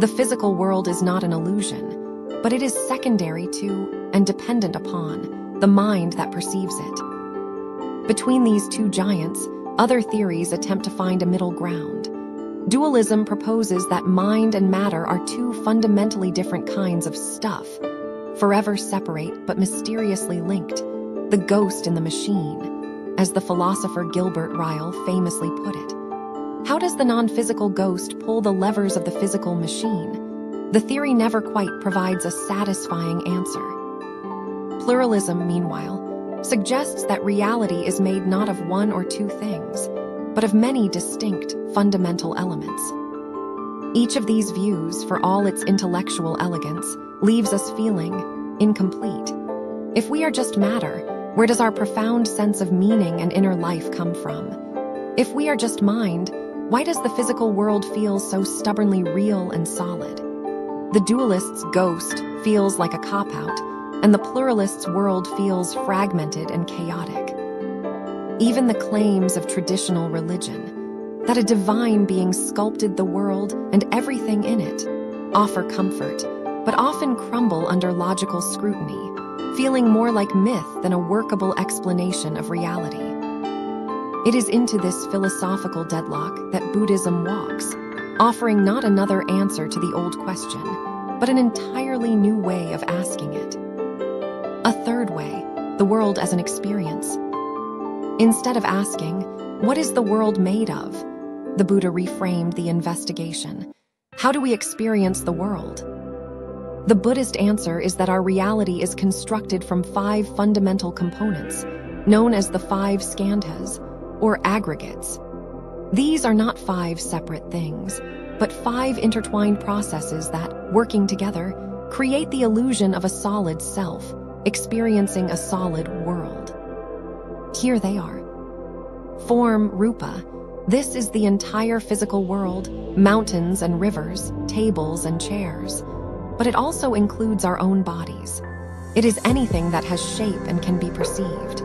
Speaker 1: The physical world is not an illusion, but it is secondary to and dependent upon the mind that perceives it. Between these two giants, other theories attempt to find a middle ground. Dualism proposes that mind and matter are two fundamentally different kinds of stuff, forever separate but mysteriously linked, the ghost in the machine, as the philosopher Gilbert Ryle famously put it. How does the non-physical ghost pull the levers of the physical machine? The theory never quite provides a satisfying answer. Pluralism, meanwhile, suggests that reality is made not of one or two things, but of many distinct, fundamental elements. Each of these views, for all its intellectual elegance, leaves us feeling incomplete. If we are just matter, where does our profound sense of meaning and inner life come from? If we are just mind, why does the physical world feel so stubbornly real and solid? The dualist's ghost feels like a cop-out, and the pluralist's world feels fragmented and chaotic. Even the claims of traditional religion, that a divine being sculpted the world and everything in it, offer comfort, but often crumble under logical scrutiny, feeling more like myth than a workable explanation of reality. It is into this philosophical deadlock that Buddhism walks, offering not another answer to the old question, but an entirely new way of asking it. A third way, the world as an experience. Instead of asking, what is the world made of? The Buddha reframed the investigation. How do we experience the world? The Buddhist answer is that our reality is constructed from 5 fundamental components, known as the 5 skandhas, or aggregates. These are not 5 separate things, but 5 intertwined processes that, working together, create the illusion of a solid self, experiencing a solid world. Here they are. Form, rupa. This is the entire physical world, mountains and rivers, tables and chairs. But it also includes our own bodies. It is anything that has shape and can be perceived.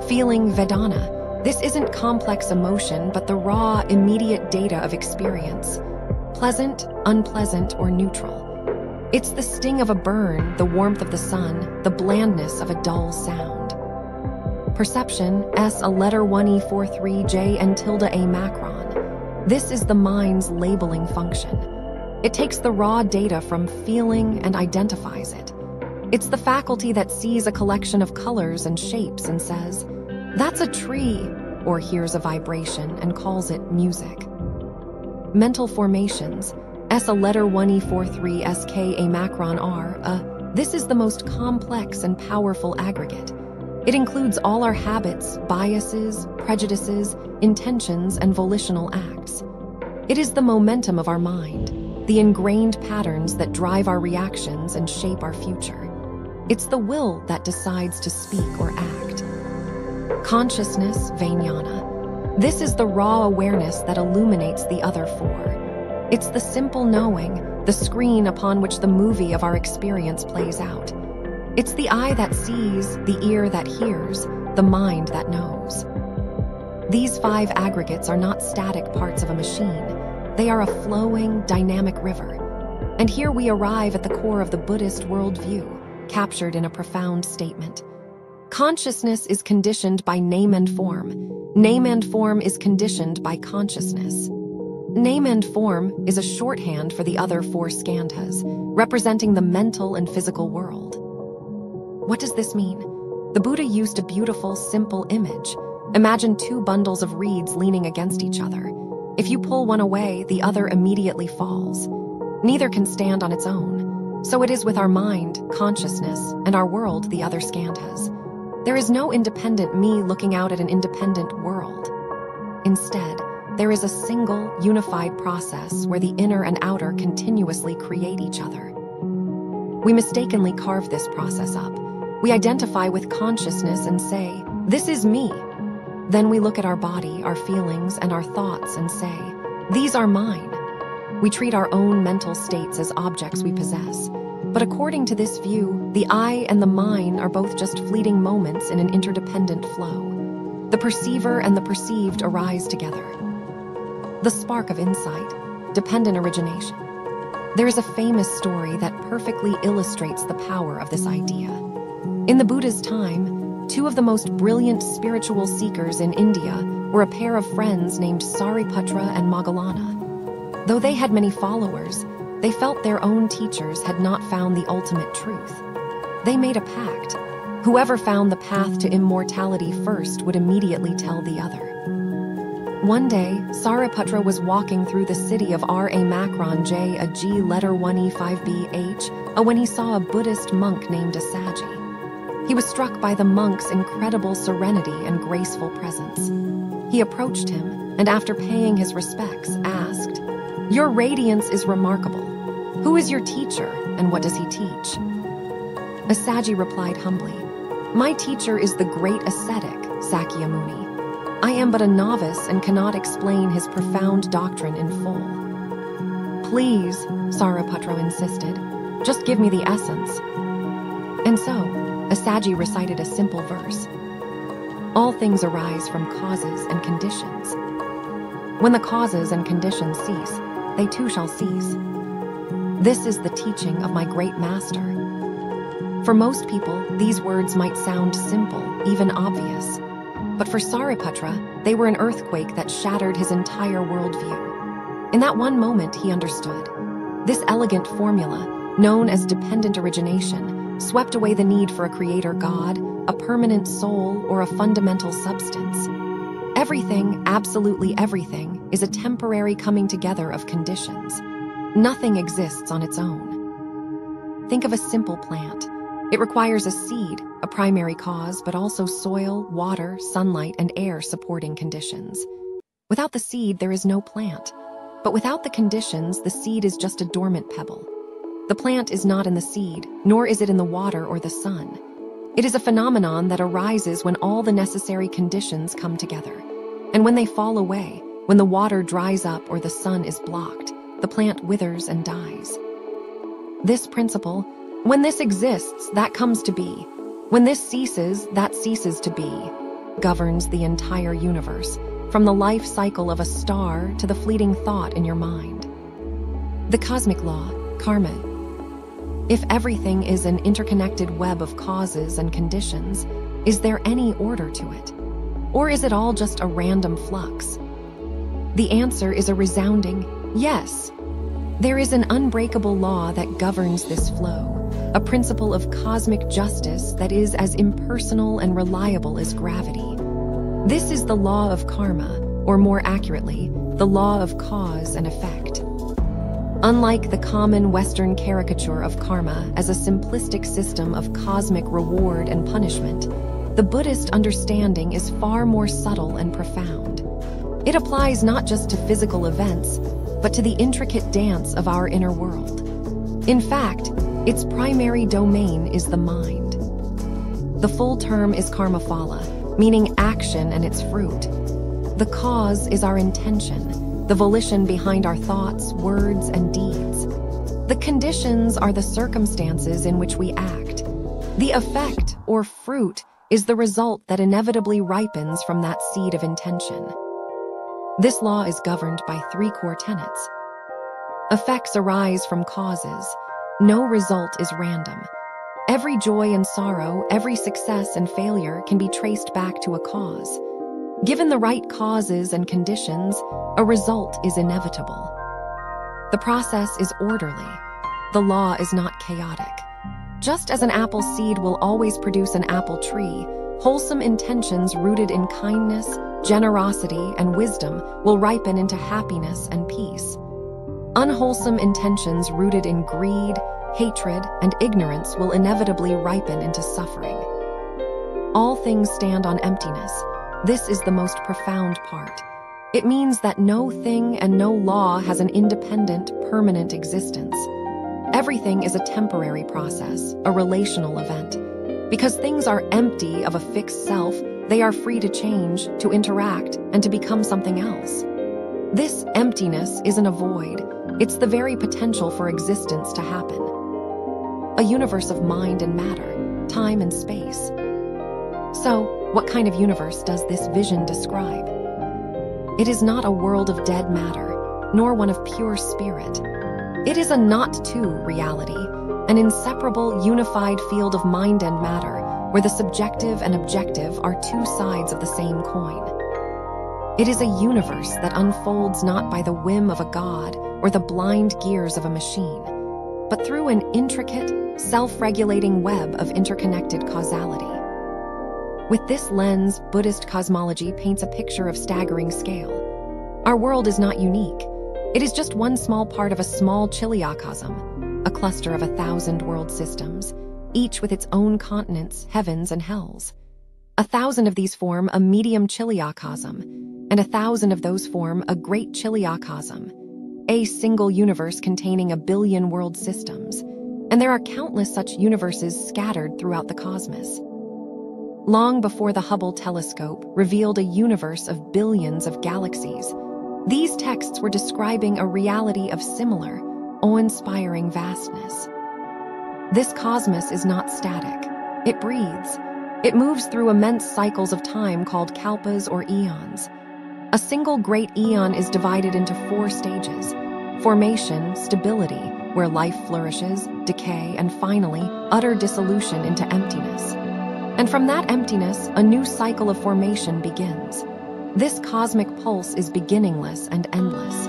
Speaker 1: Feeling, vedana. This isn't complex emotion, but the raw, immediate data of experience. Pleasant, unpleasant, or neutral. It's the sting of a burn, the warmth of the sun, the blandness of a dull sound. Perception, S, a letter 1E43J and tilde A macron. This is the mind's labeling function. It takes the raw data from feeling and identifies it. It's the faculty that sees a collection of colors and shapes and says, that's a tree, or hears a vibration and calls it music. Mental formations, S, a letter 1E43SK A macron R, this is the most complex and powerful aggregate. It includes all our habits, biases, prejudices, intentions, and volitional acts. It is the momentum of our mind, the ingrained patterns that drive our reactions and shape our future. It's the will that decides to speak or act. Consciousness, vijnana. This is the raw awareness that illuminates the other 4. It's the simple knowing, the screen upon which the movie of our experience plays out. It's the eye that sees, the ear that hears, the mind that knows. These 5 aggregates are not static parts of a machine. They are a flowing, dynamic river. And here we arrive at the core of the Buddhist worldview, captured in a profound statement. Consciousness is conditioned by name and form. Name and form is conditioned by consciousness. Name and form is a shorthand for the other 4 skandhas, representing the mental and physical world. What does this mean? The Buddha used a beautiful, simple image. Imagine 2 bundles of reeds leaning against each other. If you pull one away, the other immediately falls. Neither can stand on its own. So it is with our mind, consciousness, and our world, the other skandhas. There is no independent me looking out at an independent world. Instead, there is a single, unified process where the inner and outer continuously create each other. We mistakenly carve this process up. We identify with consciousness and say, this is me. Then we look at our body, our feelings, and our thoughts and say, these are mine. We treat our own mental states as objects we possess. But according to this view, the I and the mine are both just fleeting moments in an interdependent flow. The perceiver and the perceived arise together. The spark of insight, dependent origination. There is a famous story that perfectly illustrates the power of this idea. In the Buddha's time, two of the most brilliant spiritual seekers in India were a pair of friends named Sariputra and Moggallana. Though they had many followers, they felt their own teachers had not found the ultimate truth. They made a pact. Whoever found the path to immortality first would immediately tell the other. One day, Sariputra was walking through the city of Ra a G letter 1E5BH when he saw a Buddhist monk named Assaji. He was struck by the monk's incredible serenity and graceful presence. He approached him and, after paying his respects, asked, "Your radiance is remarkable. Who is your teacher and what does he teach?" Assaji replied humbly, "My teacher is the great ascetic, Sakyamuni. I am but a novice and cannot explain his profound doctrine in full." "Please," Sariputra insisted, "just give me the essence." And so, Assaji recited a simple verse. "All things arise from causes and conditions. When the causes and conditions cease, they too shall cease. This is the teaching of my great master." For most people, these words might sound simple, even obvious. But for Sariputra, they were an earthquake that shattered his entire worldview. In that one moment, he understood. This elegant formula, known as dependent origination, swept away the need for a creator god, a permanent soul, or a fundamental substance. Everything, absolutely everything, is a temporary coming together of conditions. Nothing exists on its own. Think of a simple plant. It requires a seed, a primary cause, but also soil, water, sunlight, and air supporting conditions. Without the seed, there is no plant. But without the conditions, the seed is just a dormant pebble. The plant is not in the seed, nor is it in the water or the sun. It is a phenomenon that arises when all the necessary conditions come together. And when they fall away, when the water dries up or the sun is blocked, the plant withers and dies. This principle, when this exists, that comes to be. When this ceases, that ceases to be, governs the entire universe, from the life cycle of a star to the fleeting thought in your mind. The cosmic law, karma. If everything is an interconnected web of causes and conditions, is there any order to it? Or is it all just a random flux? The answer is a resounding yes. There is an unbreakable law that governs this flow, a principle of cosmic justice that is as impersonal and reliable as gravity. This is the law of karma, or more accurately, the law of cause and effect. Unlike the common Western caricature of karma as a simplistic system of cosmic reward and punishment, the Buddhist understanding is far more subtle and profound. It applies not just to physical events, but to the intricate dance of our inner world. In fact, its primary domain is the mind. The full term is karmaphala, meaning action and its fruit. The cause is our intention, the volition behind our thoughts, words, and deeds. The conditions are the circumstances in which we act. The effect, or fruit, is the result that inevitably ripens from that seed of intention. This law is governed by three core tenets. Effects arise from causes. No result is random. Every joy and sorrow, every success and failure can be traced back to a cause. Given the right causes and conditions, a result is inevitable. The process is orderly. The law is not chaotic. Just as an apple seed will always produce an apple tree, wholesome intentions rooted in kindness, generosity, and wisdom will ripen into happiness and peace. Unwholesome intentions rooted in greed, hatred, and ignorance will inevitably ripen into suffering. All things stand on emptiness. This is the most profound part. It means that no thing and no law has an independent, permanent existence. Everything is a temporary process, a relational event. Because things are empty of a fixed self, they are free to change, to interact, and to become something else. This emptiness isn't a void, it's the very potential for existence to happen. A universe of mind and matter, time and space. So, what kind of universe does this vision describe? It is not a world of dead matter, nor one of pure spirit. It is a not-two reality, an inseparable, unified field of mind and matter, where the subjective and objective are two sides of the same coin. It is a universe that unfolds not by the whim of a god or the blind gears of a machine, but through an intricate, self-regulating web of interconnected causality. With this lens, Buddhist cosmology paints a picture of staggering scale. Our world is not unique. It is just one small part of a small chiliocosm, a cluster of 1,000 world systems, each with its own continents, heavens, and hells. 1,000 of these form a medium chiliocosm, and 1,000 of those form a great chiliocosm, a single universe containing 1 billion world systems, and there are countless such universes scattered throughout the cosmos. Long before the Hubble telescope revealed a universe of billions of galaxies, these texts were describing a reality of similar, awe-inspiring vastness. This cosmos is not static. It breathes. It moves through immense cycles of time called kalpas or eons. A single great eon is divided into 4 stages: formation, stability, where life flourishes, decay, and finally, utter dissolution into emptiness. And from that emptiness, a new cycle of formation begins. This cosmic pulse is beginningless and endless.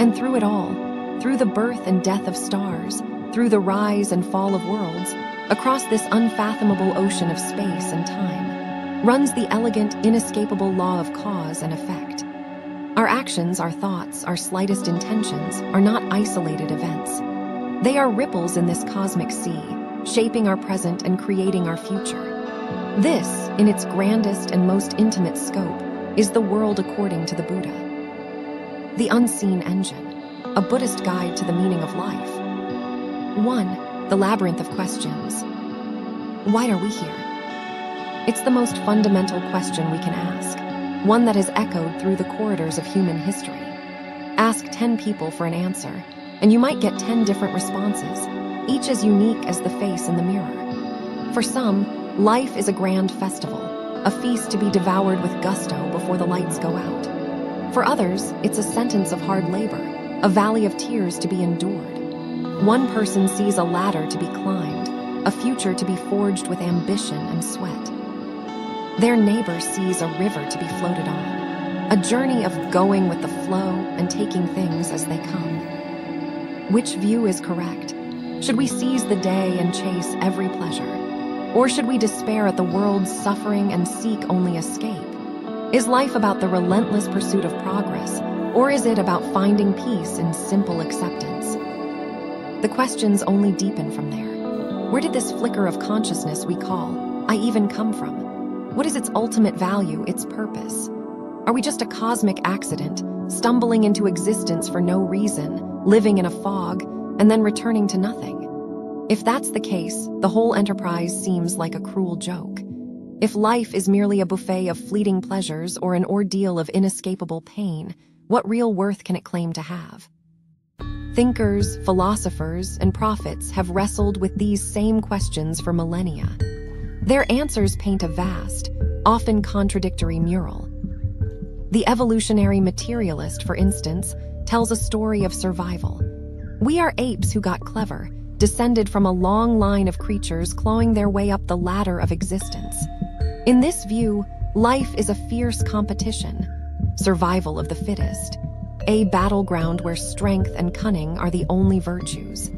Speaker 1: And through it all, through the birth and death of stars, through the rise and fall of worlds, across this unfathomable ocean of space and time, runs the elegant, inescapable law of cause and effect. Our actions, our thoughts, our slightest intentions are not isolated events. They are ripples in this cosmic sea, shaping our present and creating our future. This, in its grandest and most intimate scope, is the world according to the Buddha. The Unseen Engine, a Buddhist guide to the meaning of life. 1. The labyrinth of questions. Why are we here? It's the most fundamental question we can ask, one that has echoed through the corridors of human history. Ask 10 people for an answer, and you might get 10 different responses, each as unique as the face in the mirror. For some, life is a grand festival, a feast to be devoured with gusto before the lights go out. For others, it's a sentence of hard labor, a valley of tears to be endured. One person sees a ladder to be climbed, a future to be forged with ambition and sweat. Their neighbor sees a river to be floated on, a journey of going with the flow and taking things as they come. Which view is correct? Should we seize the day and chase every pleasure? Or should we despair at the world's suffering and seek only escape? Is life about the relentless pursuit of progress, or is it about finding peace in simple acceptance? The questions only deepen from there. Where did this flicker of consciousness we call I even come from? What is its ultimate value, its purpose? Are we just a cosmic accident, stumbling into existence for no reason, living in a fog, and then returning to nothing? If that's the case, the whole enterprise seems like a cruel joke. If life is merely a buffet of fleeting pleasures or an ordeal of inescapable pain, what real worth can it claim to have? Thinkers, philosophers, and prophets have wrestled with these same questions for millennia. Their answers paint a vast, often contradictory mural. The evolutionary materialist, for instance, tells a story of survival. We are apes who got clever, descended from a long line of creatures clawing their way up the ladder of existence. In this view, life is a fierce competition, survival of the fittest, a battleground where strength and cunning are the only virtues.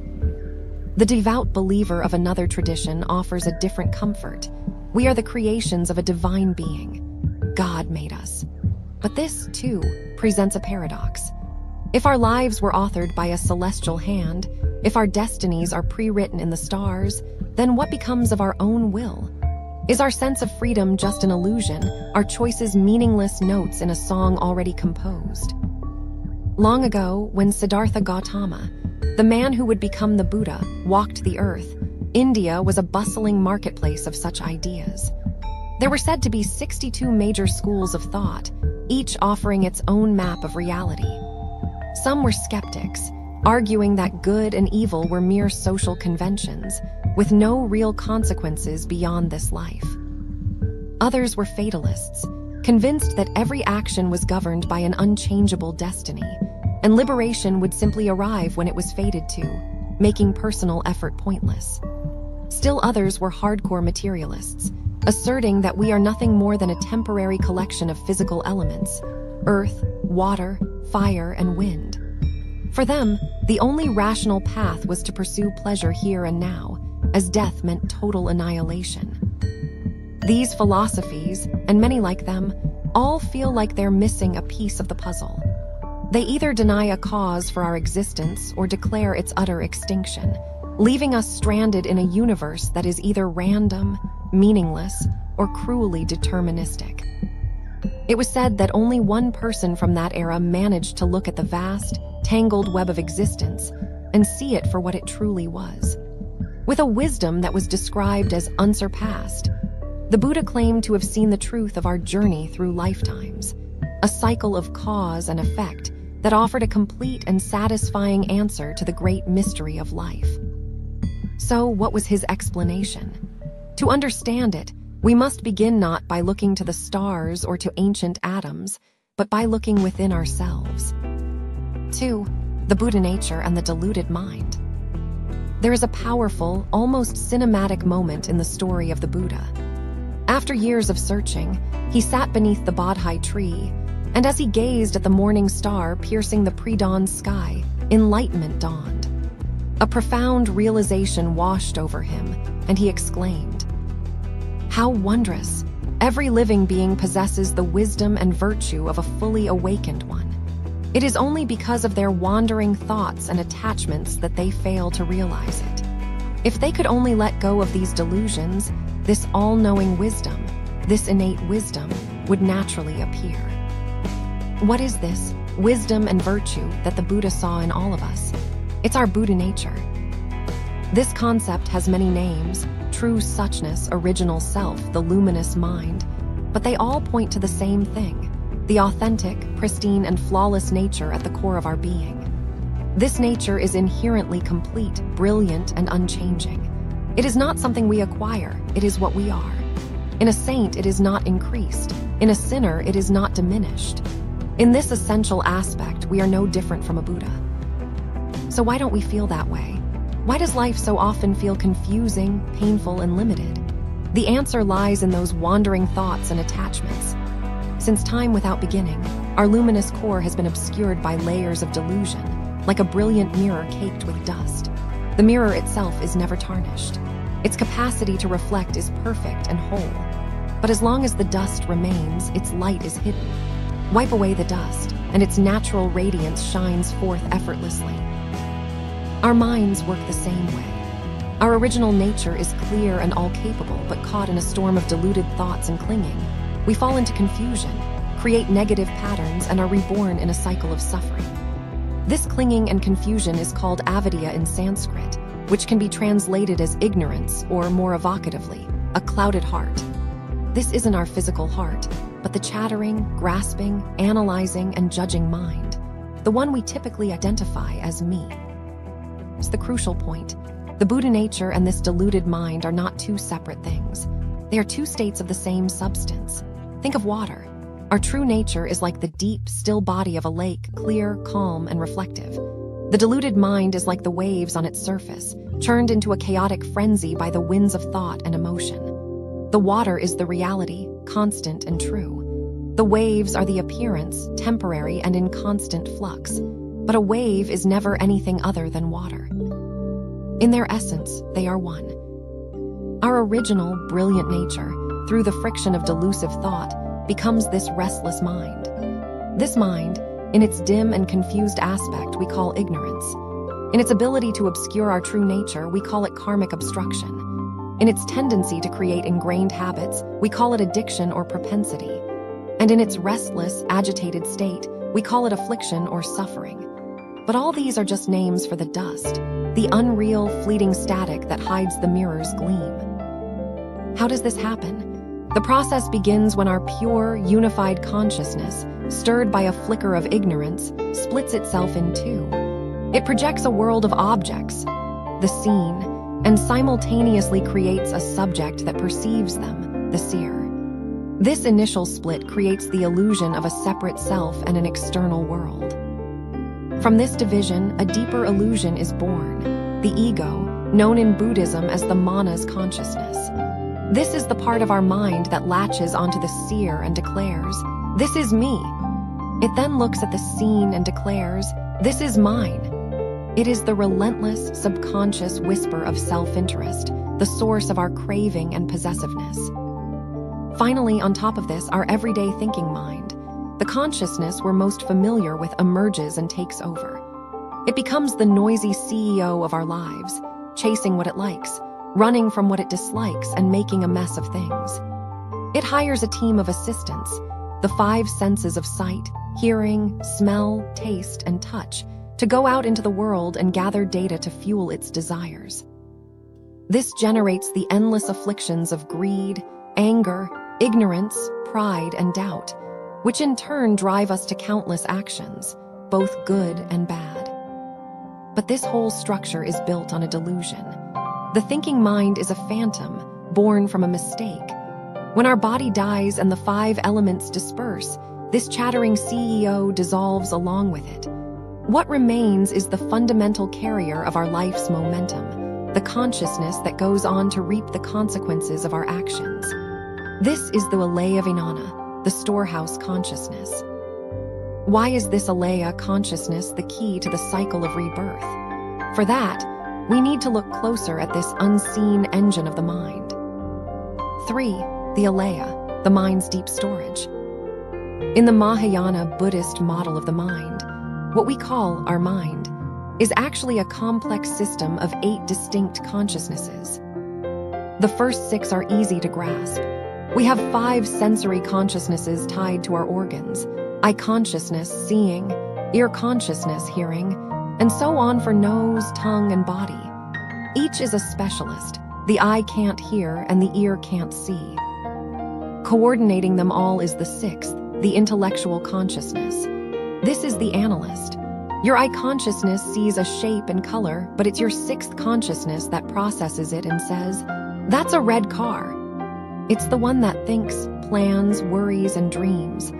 Speaker 1: The devout believer of another tradition offers a different comfort. We are the creations of a divine being. God made us. But this, too, presents a paradox. If our lives were authored by a celestial hand, if our destinies are pre-written in the stars, then what becomes of our own will? Is our sense of freedom just an illusion, our choices meaningless notes in a song already composed? Long ago, when Siddhartha Gautama, the man who would become the Buddha, walked the earth, India was a bustling marketplace of such ideas. There were said to be 62 major schools of thought, each offering its own map of reality. Some were skeptics, arguing that good and evil were mere social conventions, with no real consequences beyond this life. Others were fatalists, convinced that every action was governed by an unchangeable destiny, and liberation would simply arrive when it was fated to, making personal effort pointless. Still others were hardcore materialists, asserting that we are nothing more than a temporary collection of physical elements: earth, water, fire, and wind. For them, the only rational path was to pursue pleasure here and now, as death meant total annihilation. These philosophies, and many like them, all feel like they're missing a piece of the puzzle. They either deny a cause for our existence or declare its utter extinction, leaving us stranded in a universe that is either random, meaningless, or cruelly deterministic. It was said that only one person from that era managed to look at the vast, tangled web of existence and see it for what it truly was. With a wisdom that was described as unsurpassed, the Buddha claimed to have seen the truth of our journey through lifetimes, a cycle of cause and effect that offered a complete and satisfying answer to the great mystery of life. So, what was his explanation? To understand it, we must begin not by looking to the stars or to ancient atoms, but by looking within ourselves. 2. The Buddha nature and the deluded mind. There is a powerful, almost cinematic moment in the story of the Buddha. After years of searching, he sat beneath the Bodhi tree, and as he gazed at the morning star piercing the pre-dawn sky, enlightenment dawned. A profound realization washed over him, and he exclaimed, "How wondrous! Every living being possesses the wisdom and virtue of a fully awakened one. It is only because of their wandering thoughts and attachments that they fail to realize it. If they could only let go of these delusions, this all-knowing wisdom, this innate wisdom, would naturally appear." What is this wisdom and virtue that the Buddha saw in all of us? It's our Buddha nature. This concept has many names: true suchness, original self, the luminous mind, but they all point to the same thing: the authentic, pristine, and flawless nature at the core of our being. This nature is inherently complete, brilliant, and unchanging. It is not something we acquire, it is what we are. In a saint, it is not increased. In a sinner, it is not diminished. In this essential aspect, we are no different from a Buddha. So why don't we feel that way? Why does life so often feel confusing, painful, and limited? The answer lies in those wandering thoughts and attachments. Since time without beginning, our luminous core has been obscured by layers of delusion, like a brilliant mirror caked with dust. The mirror itself is never tarnished. Its capacity to reflect is perfect and whole. But as long as the dust remains, its light is hidden. Wipe away the dust, and its natural radiance shines forth effortlessly. Our minds work the same way. Our original nature is clear and all-capable, but caught in a storm of deluded thoughts and clinging, we fall into confusion, create negative patterns, and are reborn in a cycle of suffering. This clinging and confusion is called avidya in Sanskrit, which can be translated as ignorance, or more evocatively, a clouded heart. This isn't our physical heart, but the chattering, grasping, analyzing, and judging mind, the one we typically identify as me. It's the crucial point. The Buddha nature and this deluded mind are not two separate things. They are two states of the same substance. Think of water. Our true nature is like the deep, still body of a lake, clear, calm, and reflective. The deluded mind is like the waves on its surface, churned into a chaotic frenzy by the winds of thought and emotion. The water is the reality, constant and true. The waves are the appearance, temporary and in constant flux. But a wave is never anything other than water. In their essence, they are one. Our original, brilliant nature, through the friction of delusive thought, becomes this restless mind. This mind, in its dim and confused aspect, we call ignorance. In its ability to obscure our true nature, we call it karmic obstruction. In its tendency to create ingrained habits, we call it addiction or propensity. And in its restless, agitated state, we call it affliction or suffering. But all these are just names for the dust, the unreal, fleeting static that hides the mirror's gleam. How does this happen? The process begins when our pure, unified consciousness stirred by a flicker of ignorance, splits itself in two. It projects a world of objects, the seen, and simultaneously creates a subject that perceives them, the seer. This initial split creates the illusion of a separate self and an external world. From this division, a deeper illusion is born, the ego, known in Buddhism as the manas consciousness. This is the part of our mind that latches onto the seer and declares, "This is me." It then looks at the seen and declares, "This is mine." It is the relentless, subconscious whisper of self-interest, the source of our craving and possessiveness. Finally, on top of this, our everyday thinking mind, the consciousness we're most familiar with, emerges and takes over. It becomes the noisy CEO of our lives, chasing what it likes, running from what it dislikes, and making a mess of things. It hires a team of assistants, the five senses of sight, hearing, smell, taste, and touch, to go out into the world and gather data to fuel its desires. This generates the endless afflictions of greed, anger, ignorance, pride, and doubt, which in turn drive us to countless actions, both good and bad. But this whole structure is built on a delusion. The thinking mind is a phantom, born from a mistake. When our body dies and the five elements disperse, this chattering CEO dissolves along with it. What remains is the fundamental carrier of our life's momentum, the consciousness that goes on to reap the consequences of our actions. This is the alaya vijnana, the storehouse consciousness. Why is this alaya consciousness the key to the cycle of rebirth? For that, we need to look closer at this unseen engine of the mind. 3. The alaya, the mind's deep storage. In the Mahayana Buddhist model of the mind, what we call our mind is actually a complex system of 8 distinct consciousnesses. The first 6 are easy to grasp. We have 5 sensory consciousnesses tied to our organs: eye consciousness, seeing; ear consciousness, hearing; and so on for nose, tongue, and body. Each is a specialist. The eye can't hear and the ear can't see. Coordinating them all is the 6th, the intellectual consciousness. This is the analyst. Your eye consciousness sees a shape and color, but it's your 6th consciousness that processes it and says, "That's a red car." It's the one that thinks, plans, worries, and dreams.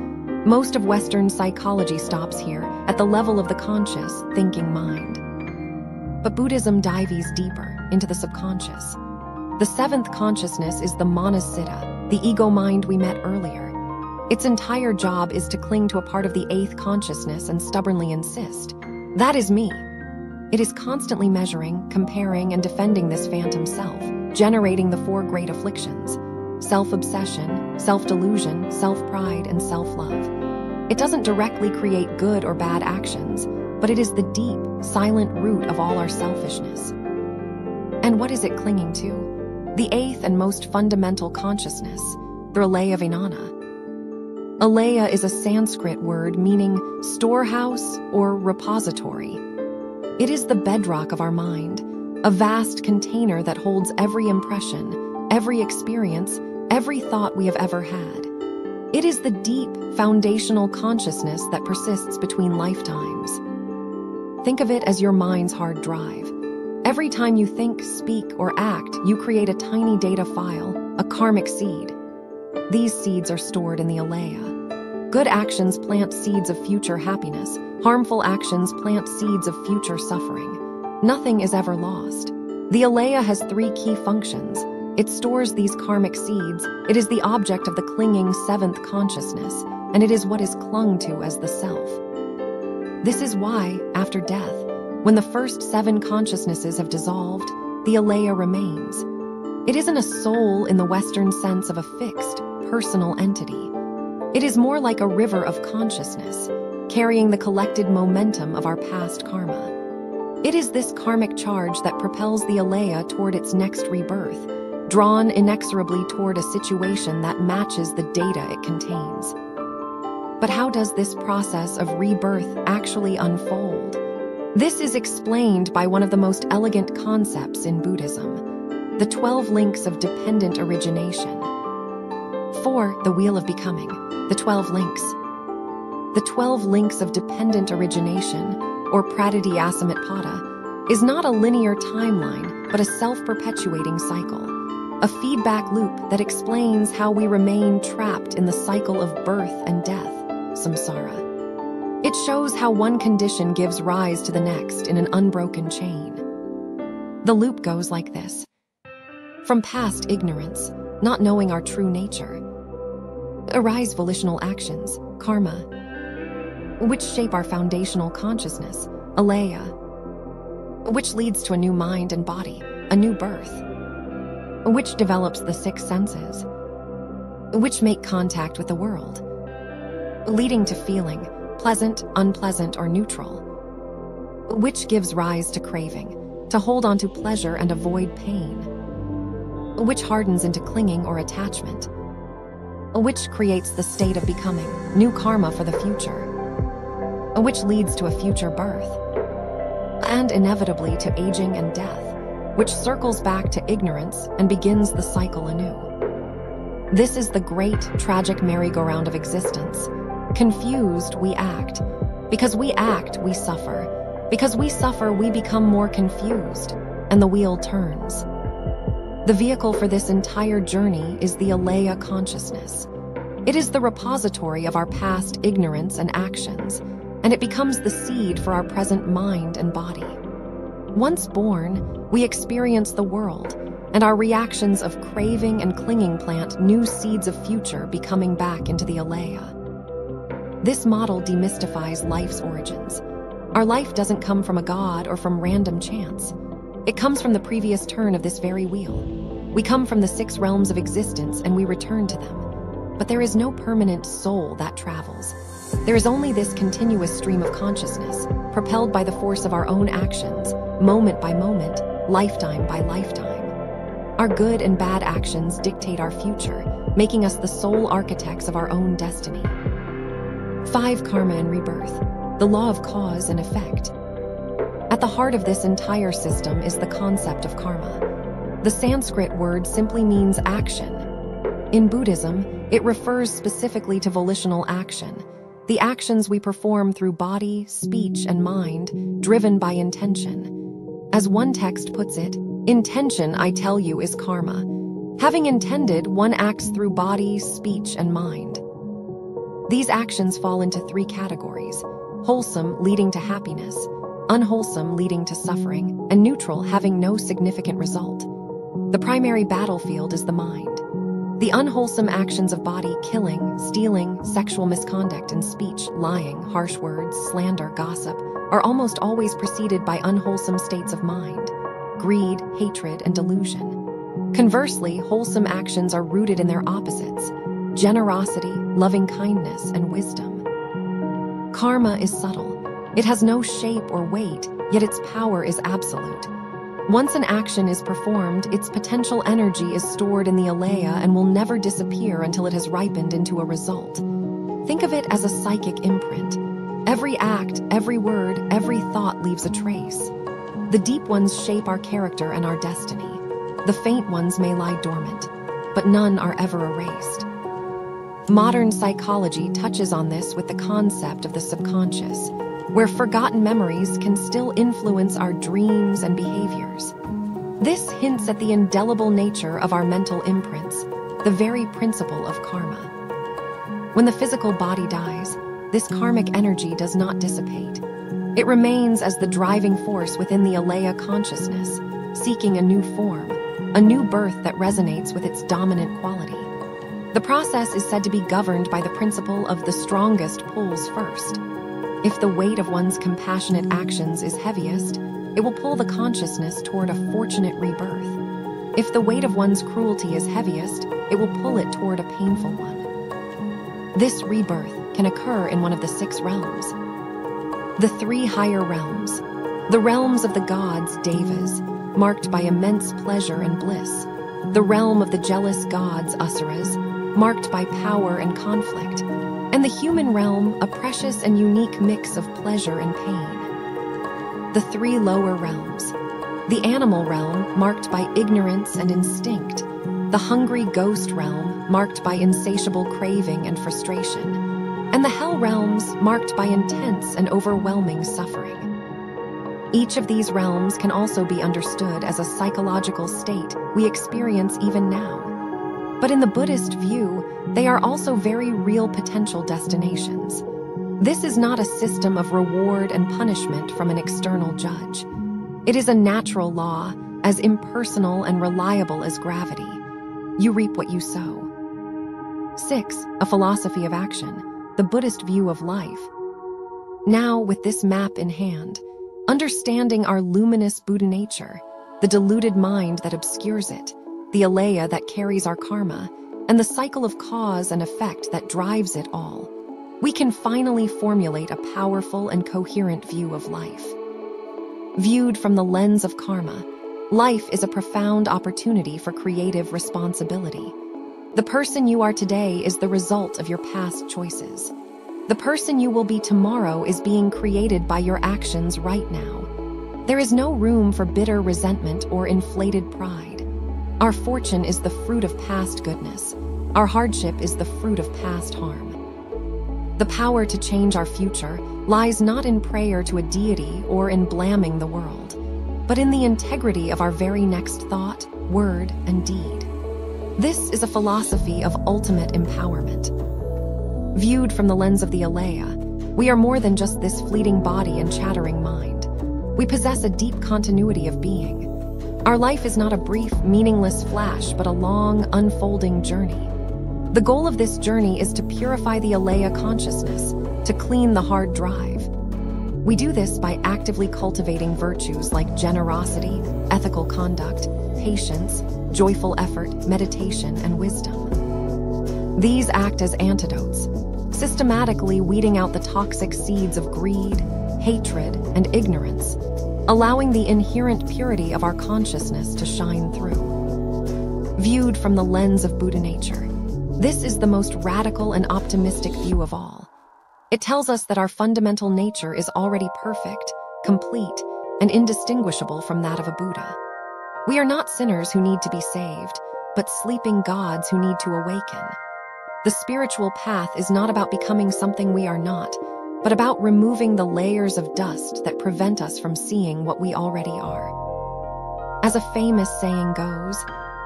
Speaker 1: Most of Western psychology stops here, at the level of the conscious, thinking mind. But Buddhism dives deeper, into the subconscious. The 7th consciousness is the manasiddha, the ego mind we met earlier. Its entire job is to cling to a part of the 8th consciousness and stubbornly insist, "That is me." It is constantly measuring, comparing, and defending this phantom self, generating the 4 great afflictions: self-obsession, self-delusion, self-pride, and self-love. It doesn't directly create good or bad actions, but it is the deep, silent root of all our selfishness. And what is it clinging to? The 8th and most fundamental consciousness, the alaya vijnana. Alaya is a Sanskrit word meaning storehouse or repository. It is the bedrock of our mind, a vast container that holds every impression, every experience, every thought we have ever had. It is the deep, foundational consciousness that persists between lifetimes. Think of it as your mind's hard drive. Every time you think, speak, or act, you create a tiny data file, a karmic seed. These seeds are stored in the alaya. Good actions plant seeds of future happiness. Harmful actions plant seeds of future suffering. Nothing is ever lost. The alaya has 3 key functions. It stores these karmic seeds. It is the object of the clinging 7th consciousness, and it is what is clung to as the self. This is why, after death, when the first 7 consciousnesses have dissolved, the alaya remains. It isn't a soul in the Western sense of a fixed, personal entity. It is more like a river of consciousness, carrying the collected momentum of our past karma. It is this karmic charge that propels the alaya toward its next rebirth, drawn inexorably toward a situation that matches the data it contains. But how does this process of rebirth actually unfold? This is explained by one of the most elegant concepts in Buddhism, the 12 links of dependent origination. 4. The Wheel of Becoming, the 12 links. The 12 links of dependent origination, or pradityasamutpada, is not a linear timeline, but a self-perpetuating cycle, a feedback loop that explains how we remain trapped in the cycle of birth and death, samsara. It shows how one condition gives rise to the next in an unbroken chain. The loop goes like this. From past ignorance, not knowing our true nature, arise volitional actions, karma, which shape our foundational consciousness, alaya, which leads to a new mind and body, a new birth, which develops the 6 senses, which make contact with the world, leading to feeling, pleasant, unpleasant, or neutral, which gives rise to craving, to hold on to pleasure and avoid pain, which hardens into clinging or attachment, which creates the state of becoming, new karma for the future, which leads to a future birth, and inevitably to aging and death, which circles back to ignorance and begins the cycle anew. This is the great, tragic merry-go-round of existence. Confused, we act. Because we act, we suffer. Because we suffer, we become more confused, and the wheel turns. The vehicle for this entire journey is the alaya consciousness. It is the repository of our past ignorance and actions, and it becomes the seed for our present mind and body. Once born, we experience the world, and our reactions of craving and clinging plant new seeds of future becoming back into the alaya. This model demystifies life's origins. Our life doesn't come from a god or from random chance. It comes from the previous turn of this very wheel. We come from the 6 realms of existence and we return to them. But there is no permanent soul that travels. There is only this continuous stream of consciousness, propelled by the force of our own actions, moment by moment, lifetime by lifetime. Our good and bad actions dictate our future, making us the sole architects of our own destiny. 5. Karma and rebirth, the law of cause and effect. At the heart of this entire system is the concept of karma. The Sanskrit word simply means action. In Buddhism, it refers specifically to volitional action, the actions we perform through body, speech, and mind, driven by intention. As one text puts it, intention, I tell you, is karma. Having intended, one acts through body, speech, and mind. These actions fall into 3 categories: wholesome, leading to happiness; unwholesome, leading to suffering; and neutral, having no significant result. The primary battlefield is the mind. The unwholesome actions of body, killing, stealing, sexual misconduct, and speech, lying, harsh words, slander, gossip, are almost always preceded by unwholesome states of mind: greed, hatred, and delusion. Conversely, wholesome actions are rooted in their opposites: generosity, loving kindness, and wisdom. Karma is subtle. It has no shape or weight, yet its power is absolute. Once an action is performed, its potential energy is stored in the alaya and will never disappear until it has ripened into a result. Think of it as a psychic imprint. Every act, every word, every thought leaves a trace. The deep ones shape our character and our destiny. The faint ones may lie dormant, but none are ever erased. Modern psychology touches on this with the concept of the subconscious, where forgotten memories can still influence our dreams and behaviors. This hints at the indelible nature of our mental imprints, the very principle of karma. When the physical body dies, this karmic energy does not dissipate. It remains as the driving force within the alaya consciousness, seeking a new form, a new birth that resonates with its dominant quality. The process is said to be governed by the principle of the strongest pulls first. If the weight of one's compassionate actions is heaviest, it will pull the consciousness toward a fortunate rebirth. If the weight of one's cruelty is heaviest, it will pull it toward a painful one. This rebirth can occur in one of the 6 realms. The 3 higher realms. The realms of the gods, devas, marked by immense pleasure and bliss. The realm of the jealous gods, asuras, marked by power and conflict. And the human realm, a precious and unique mix of pleasure and pain. The 3 lower realms. The animal realm, marked by ignorance and instinct. The hungry ghost realm, marked by insatiable craving and frustration. and the hell realms marked by intense and overwhelming suffering. Each of these realms can also be understood as a psychological state we experience even now. But in the Buddhist view, they are also very real potential destinations. This is not a system of reward and punishment from an external judge. It is a natural law, as impersonal and reliable as gravity. You reap what you sow. 6. A philosophy of action, the Buddhist view of life. Now, with this map in hand, understanding our luminous Buddha nature, the deluded mind that obscures it, the alaya that carries our karma, and the cycle of cause and effect that drives it all, we can finally formulate a powerful and coherent view of life. Viewed from the lens of karma, life is a profound opportunity for creative responsibility. The person you are today is the result of your past choices. The person you will be tomorrow is being created by your actions right now. There is no room for bitter resentment or inflated pride. Our fortune is the fruit of past goodness. Our hardship is the fruit of past harm. The power to change our future lies not in prayer to a deity or in blaming the world, but in the integrity of our very next thought, word, and deed. This is a philosophy of ultimate empowerment. Viewed from the lens of the alaya, we are more than just this fleeting body and chattering mind. We possess a deep continuity of being. Our life is not a brief, meaningless flash, but a long, unfolding journey. The goal of this journey is to purify the alaya consciousness, to clean the hard drive. We do this by actively cultivating virtues like generosity, ethical conduct, patience, joyful effort, meditation, and wisdom. These act as antidotes, systematically weeding out the toxic seeds of greed, hatred, and ignorance, allowing the inherent purity of our consciousness to shine through. Viewed from the lens of Buddha nature, this is the most radical and optimistic view of all. It tells us that our fundamental nature is already perfect, complete, and indistinguishable from that of a Buddha. We are not sinners who need to be saved, but sleeping gods who need to awaken. The spiritual path is not about becoming something we are not, but about removing the layers of dust that prevent us from seeing what we already are. As a famous saying goes,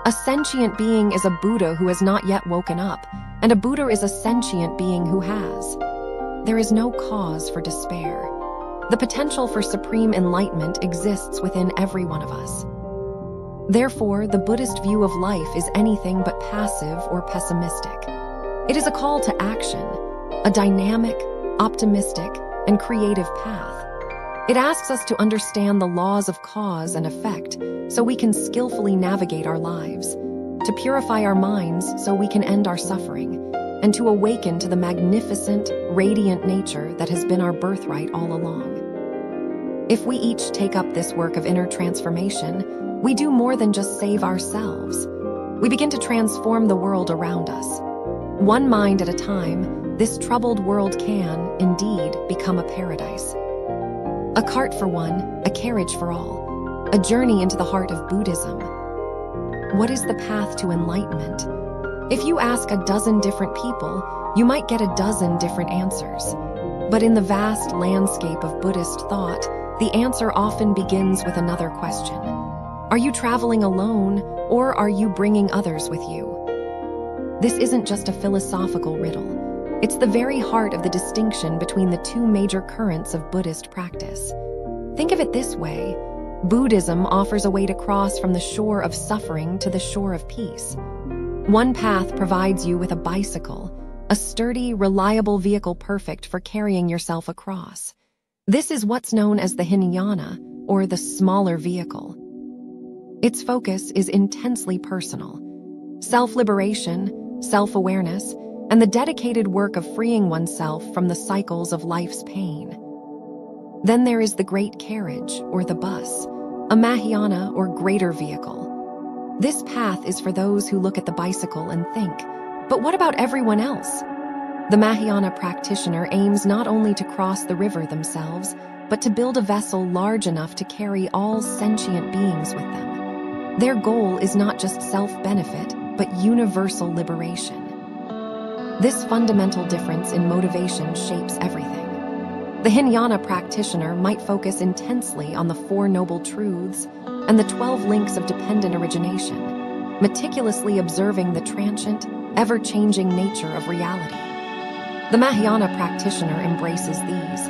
Speaker 1: a sentient being is a Buddha who has not yet woken up, and a Buddha is a sentient being who has. There is no cause for despair. The potential for supreme enlightenment exists within every one of us. Therefore, the Buddhist view of life is anything but passive or pessimistic. It is a call to action, a dynamic, optimistic, and creative path. It asks us to understand the laws of cause and effect so we can skillfully navigate our lives, to purify our minds so we can end our suffering, and to awaken to the magnificent, radiant nature that has been our birthright all along. If we each take up this work of inner transformation, we do more than just save ourselves. We begin to transform the world around us. One mind at a time, this troubled world can, indeed, become a paradise. A cart for one, a carriage for all, a journey into the heart of Buddhism. What is the path to enlightenment? If you ask a dozen different people, you might get a dozen different answers. But in the vast landscape of Buddhist thought, the answer often begins with another question. Are you traveling alone, or are you bringing others with you? This isn't just a philosophical riddle. It's the very heart of the distinction between the two major currents of Buddhist practice. Think of it this way. Buddhism offers a way to cross from the shore of suffering to the shore of peace. One path provides you with a bicycle, a sturdy, reliable vehicle perfect for carrying yourself across. This is what's known as the Hinayana, or the smaller vehicle. Its focus is intensely personal. Self-liberation, self-awareness, and the dedicated work of freeing oneself from the cycles of life's pain. Then there is the Great Carriage, or the bus, a Mahayana or greater vehicle. This path is for those who look at the bicycle and think, but what about everyone else? The Mahayana practitioner aims not only to cross the river themselves, but to build a vessel large enough to carry all sentient beings with them. Their goal is not just self-benefit, but universal liberation. This fundamental difference in motivation shapes everything. The Hinayana practitioner might focus intensely on the Four Noble Truths and the 12 links of dependent origination, meticulously observing the transient, ever-changing nature of reality. The Mahayana practitioner embraces these,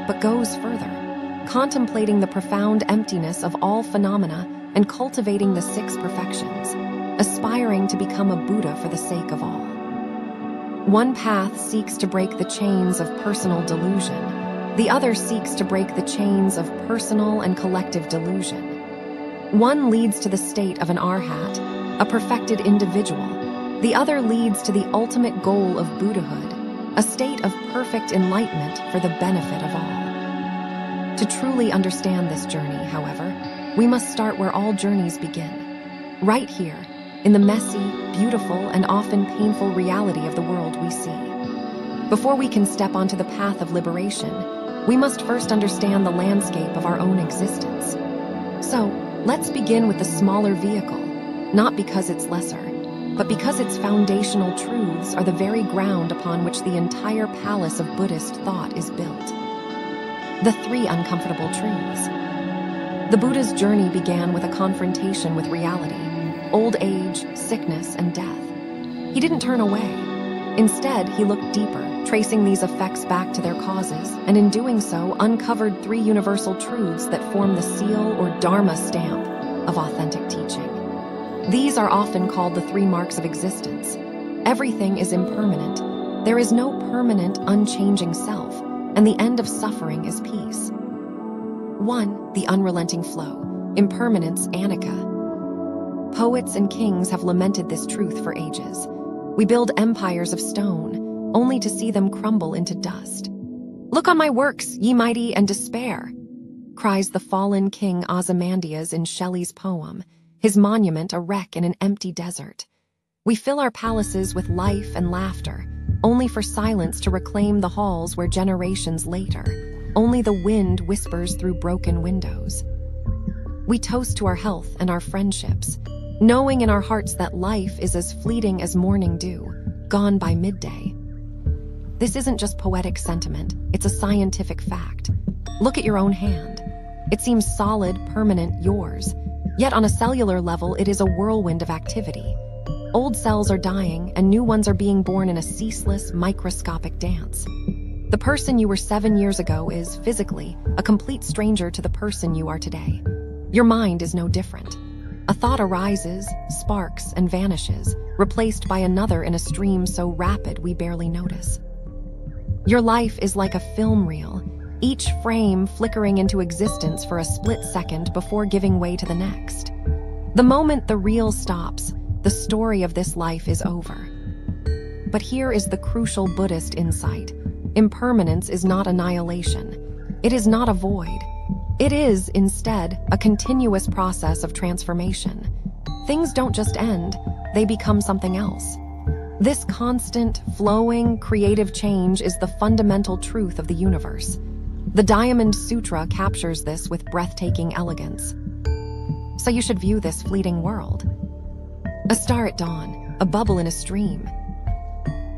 Speaker 1: but goes further, contemplating the profound emptiness of all phenomena and cultivating the 6 perfections, aspiring to become a Buddha for the sake of all. One path seeks to break the chains of personal delusion. The other seeks to break the chains of personal and collective delusion. One leads to the state of an arhat, a perfected individual. The other leads to the ultimate goal of Buddhahood, a state of perfect enlightenment for the benefit of all. To truly understand this journey, however, we must start where all journeys begin, right here, in the messy, beautiful, and often painful reality of the world we see. Before we can step onto the path of liberation, we must first understand the landscape of our own existence. So, let's begin with the smaller vehicle, not because it's lesser, but because its foundational truths are the very ground upon which the entire palace of Buddhist thought is built. The 3 uncomfortable truths. The Buddha's journey began with a confrontation with reality, old age, sickness, and death. He didn't turn away. Instead, he looked deeper, tracing these effects back to their causes, and in doing so, uncovered 3 universal truths that form the seal or Dharma stamp of authentic teaching. These are often called the 3 marks of existence. Everything is impermanent. There is no permanent, unchanging self, and the end of suffering is peace. 1. The unrelenting flow. Impermanence, anicca. Poets and kings have lamented this truth for ages. We build empires of stone, only to see them crumble into dust. "Look on my works, ye mighty, and despair," cries the fallen king Ozymandias in Shelley's poem, his monument a wreck in an empty desert. We fill our palaces with life and laughter, only for silence to reclaim the halls where generations later, only the wind whispers through broken windows. We toast to our health and our friendships, knowing in our hearts that life is as fleeting as morning dew, gone by midday. This isn't just poetic sentiment, it's a scientific fact. Look at your own hand. It seems solid, permanent, yours. Yet on a cellular level, it is a whirlwind of activity. Old cells are dying, and new ones are being born in a ceaseless, microscopic dance. The person you were 7 years ago is, physically, a complete stranger to the person you are today. Your mind is no different. A thought arises, sparks, and vanishes, replaced by another in a stream so rapid we barely notice. Your life is like a film reel, each frame flickering into existence for a split second before giving way to the next. The moment the reel stops, the story of this life is over. But here is the crucial Buddhist insight. Impermanence is not annihilation. It is not a void. It is, instead, a continuous process of transformation. Things don't just end, they become something else. This constant, flowing, creative change is the fundamental truth of the universe. The Diamond Sutra captures this with breathtaking elegance. So you should view this fleeting world. A star at dawn, a bubble in a stream,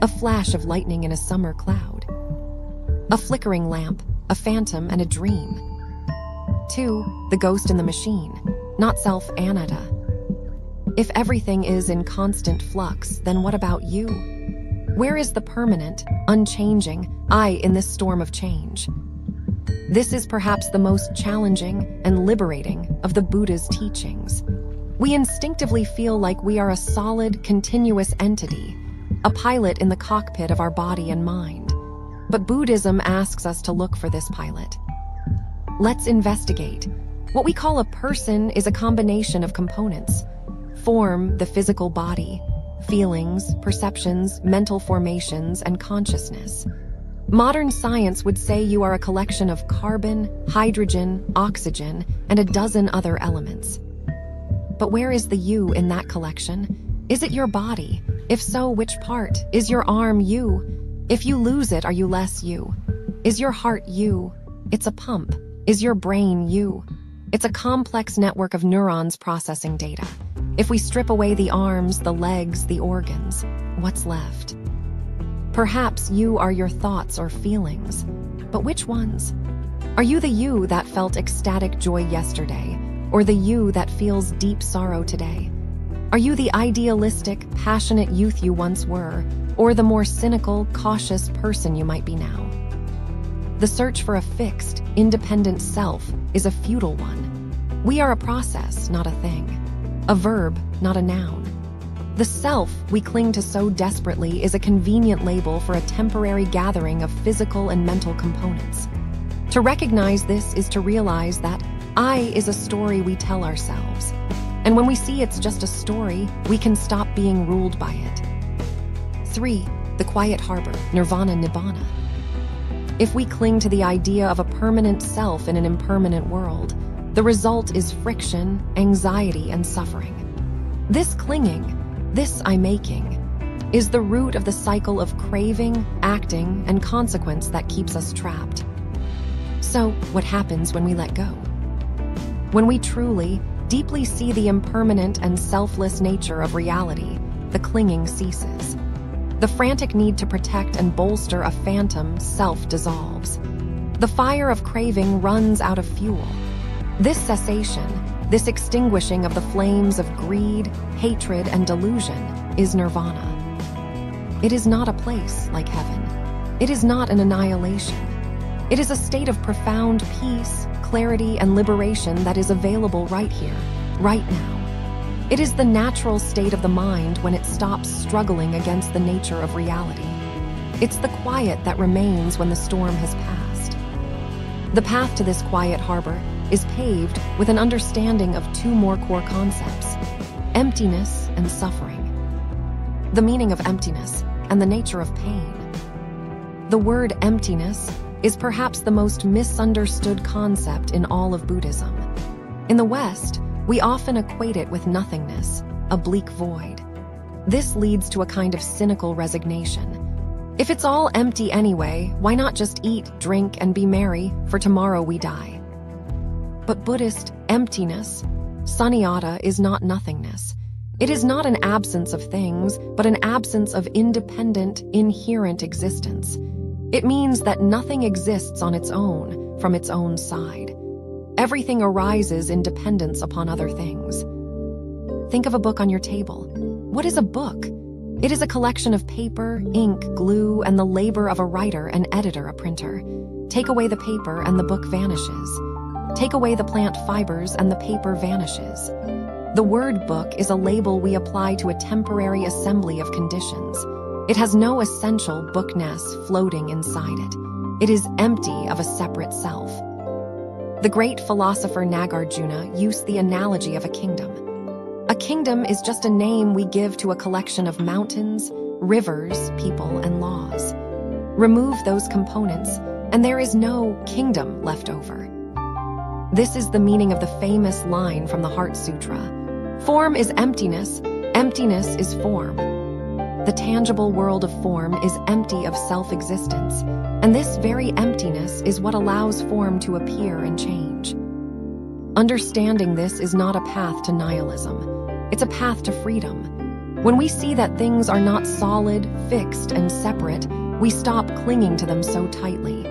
Speaker 1: a flash of lightning in a summer cloud, a flickering lamp, a phantom, and a dream. 2. The ghost in the machine, not self anatta. If everything is in constant flux, then what about you? Where is the permanent, unchanging I in this storm of change? This is perhaps the most challenging and liberating of the Buddha's teachings. We instinctively feel like we are a solid, continuous entity, a pilot in the cockpit of our body and mind. But Buddhism asks us to look for this pilot. Let's investigate. What we call a person is a combination of components. Form, the physical body, feelings, perceptions, mental formations, and consciousness. Modern science would say you are a collection of carbon, hydrogen, oxygen, and a dozen other elements. But where is the you in that collection? Is it your body? If so, which part? Is your arm you? If you lose it, are you less you? Is your heart you? It's a pump. Is your brain you? It's a complex network of neurons processing data. If we strip away the arms, the legs, the organs, what's left? Perhaps you are your thoughts or feelings, but which ones? Are you the you that felt ecstatic joy yesterday, or the you that feels deep sorrow today? Are you the idealistic, passionate youth you once were, or the more cynical, cautious person you might be now? The search for a fixed, independent self is a futile one. We are a process, not a thing. A verb, not a noun. The self we cling to so desperately is a convenient label for a temporary gathering of physical and mental components. To recognize this is to realize that I is a story we tell ourselves. And when we see it's just a story, we can stop being ruled by it. 3. The quiet harbor, nirvana nibbana. If we cling to the idea of a permanent self in an impermanent world, the result is friction, anxiety, and suffering. This clinging, this I-making, is the root of the cycle of craving, acting, and consequence that keeps us trapped. So, what happens when we let go? When we truly, deeply see the impermanent and selfless nature of reality, the clinging ceases. The frantic need to protect and bolster a phantom self dissolves. The fire of craving runs out of fuel. This cessation, this extinguishing of the flames of greed, hatred, and delusion is nirvana. It is not a place like heaven. It is not an annihilation. It is a state of profound peace, clarity, and liberation that is available right here, right now. It is the natural state of the mind when it stops struggling against the nature of reality. It's the quiet that remains when the storm has passed. The path to this quiet harbor is paved with an understanding of two more core concepts: emptiness and suffering. The meaning of emptiness and the nature of pain. The word emptiness is perhaps the most misunderstood concept in all of Buddhism. In the West, we often equate it with nothingness, a bleak void. This leads to a kind of cynical resignation. If it's all empty anyway, why not just eat, drink, and be merry, for tomorrow we die? But Buddhist emptiness, sunyata, is not nothingness. It is not an absence of things, but an absence of independent, inherent existence. It means that nothing exists on its own, from its own side. Everything arises in dependence upon other things. Think of a book on your table. What is a book? It is a collection of paper, ink, glue, and the labor of a writer, an editor, a printer. Take away the paper and the book vanishes. Take away the plant fibers and the paper vanishes. The word book is a label we apply to a temporary assembly of conditions. It has no essential bookness floating inside it. It is empty of a separate self. The great philosopher Nagarjuna used the analogy of a kingdom. A kingdom is just a name we give to a collection of mountains, rivers, people, and laws. Remove those components, and there is no kingdom left over. This is the meaning of the famous line from the Heart Sutra. Form is emptiness, emptiness is form. The tangible world of form is empty of self-existence, and this very emptiness is what allows form to appear and change. Understanding this is not a path to nihilism. It's a path to freedom. When we see that things are not solid, fixed, and separate, we stop clinging to them so tightly.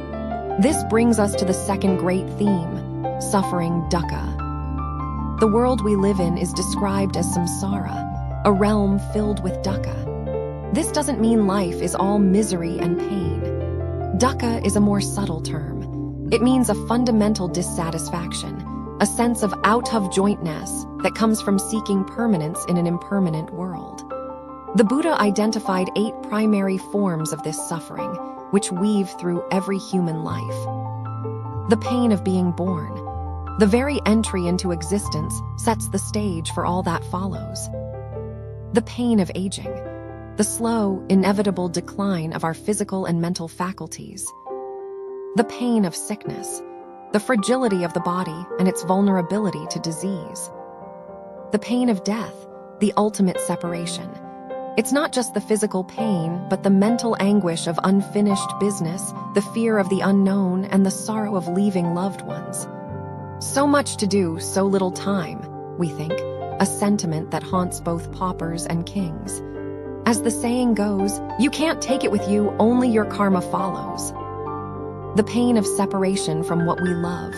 Speaker 1: This brings us to the second great theme, suffering, dukkha. The world we live in is described as samsara, a realm filled with dukkha. This doesn't mean life is all misery and pain. Dukkha is a more subtle term. It means a fundamental dissatisfaction, a sense of out-of-jointness that comes from seeking permanence in an impermanent world. The Buddha identified 8 primary forms of this suffering, which weave through every human life. The pain of being born. The very entry into existence sets the stage for all that follows. The pain of aging. The slow, inevitable decline of our physical and mental faculties. The pain of sickness. The fragility of the body and its vulnerability to disease. The pain of death, the ultimate separation. It's not just the physical pain, but the mental anguish of unfinished business, the fear of the unknown, and the sorrow of leaving loved ones. So much to do, so little time, we think, a sentiment that haunts both paupers and kings. As the saying goes, you can't take it with you, only your karma follows. The pain of separation from what we love,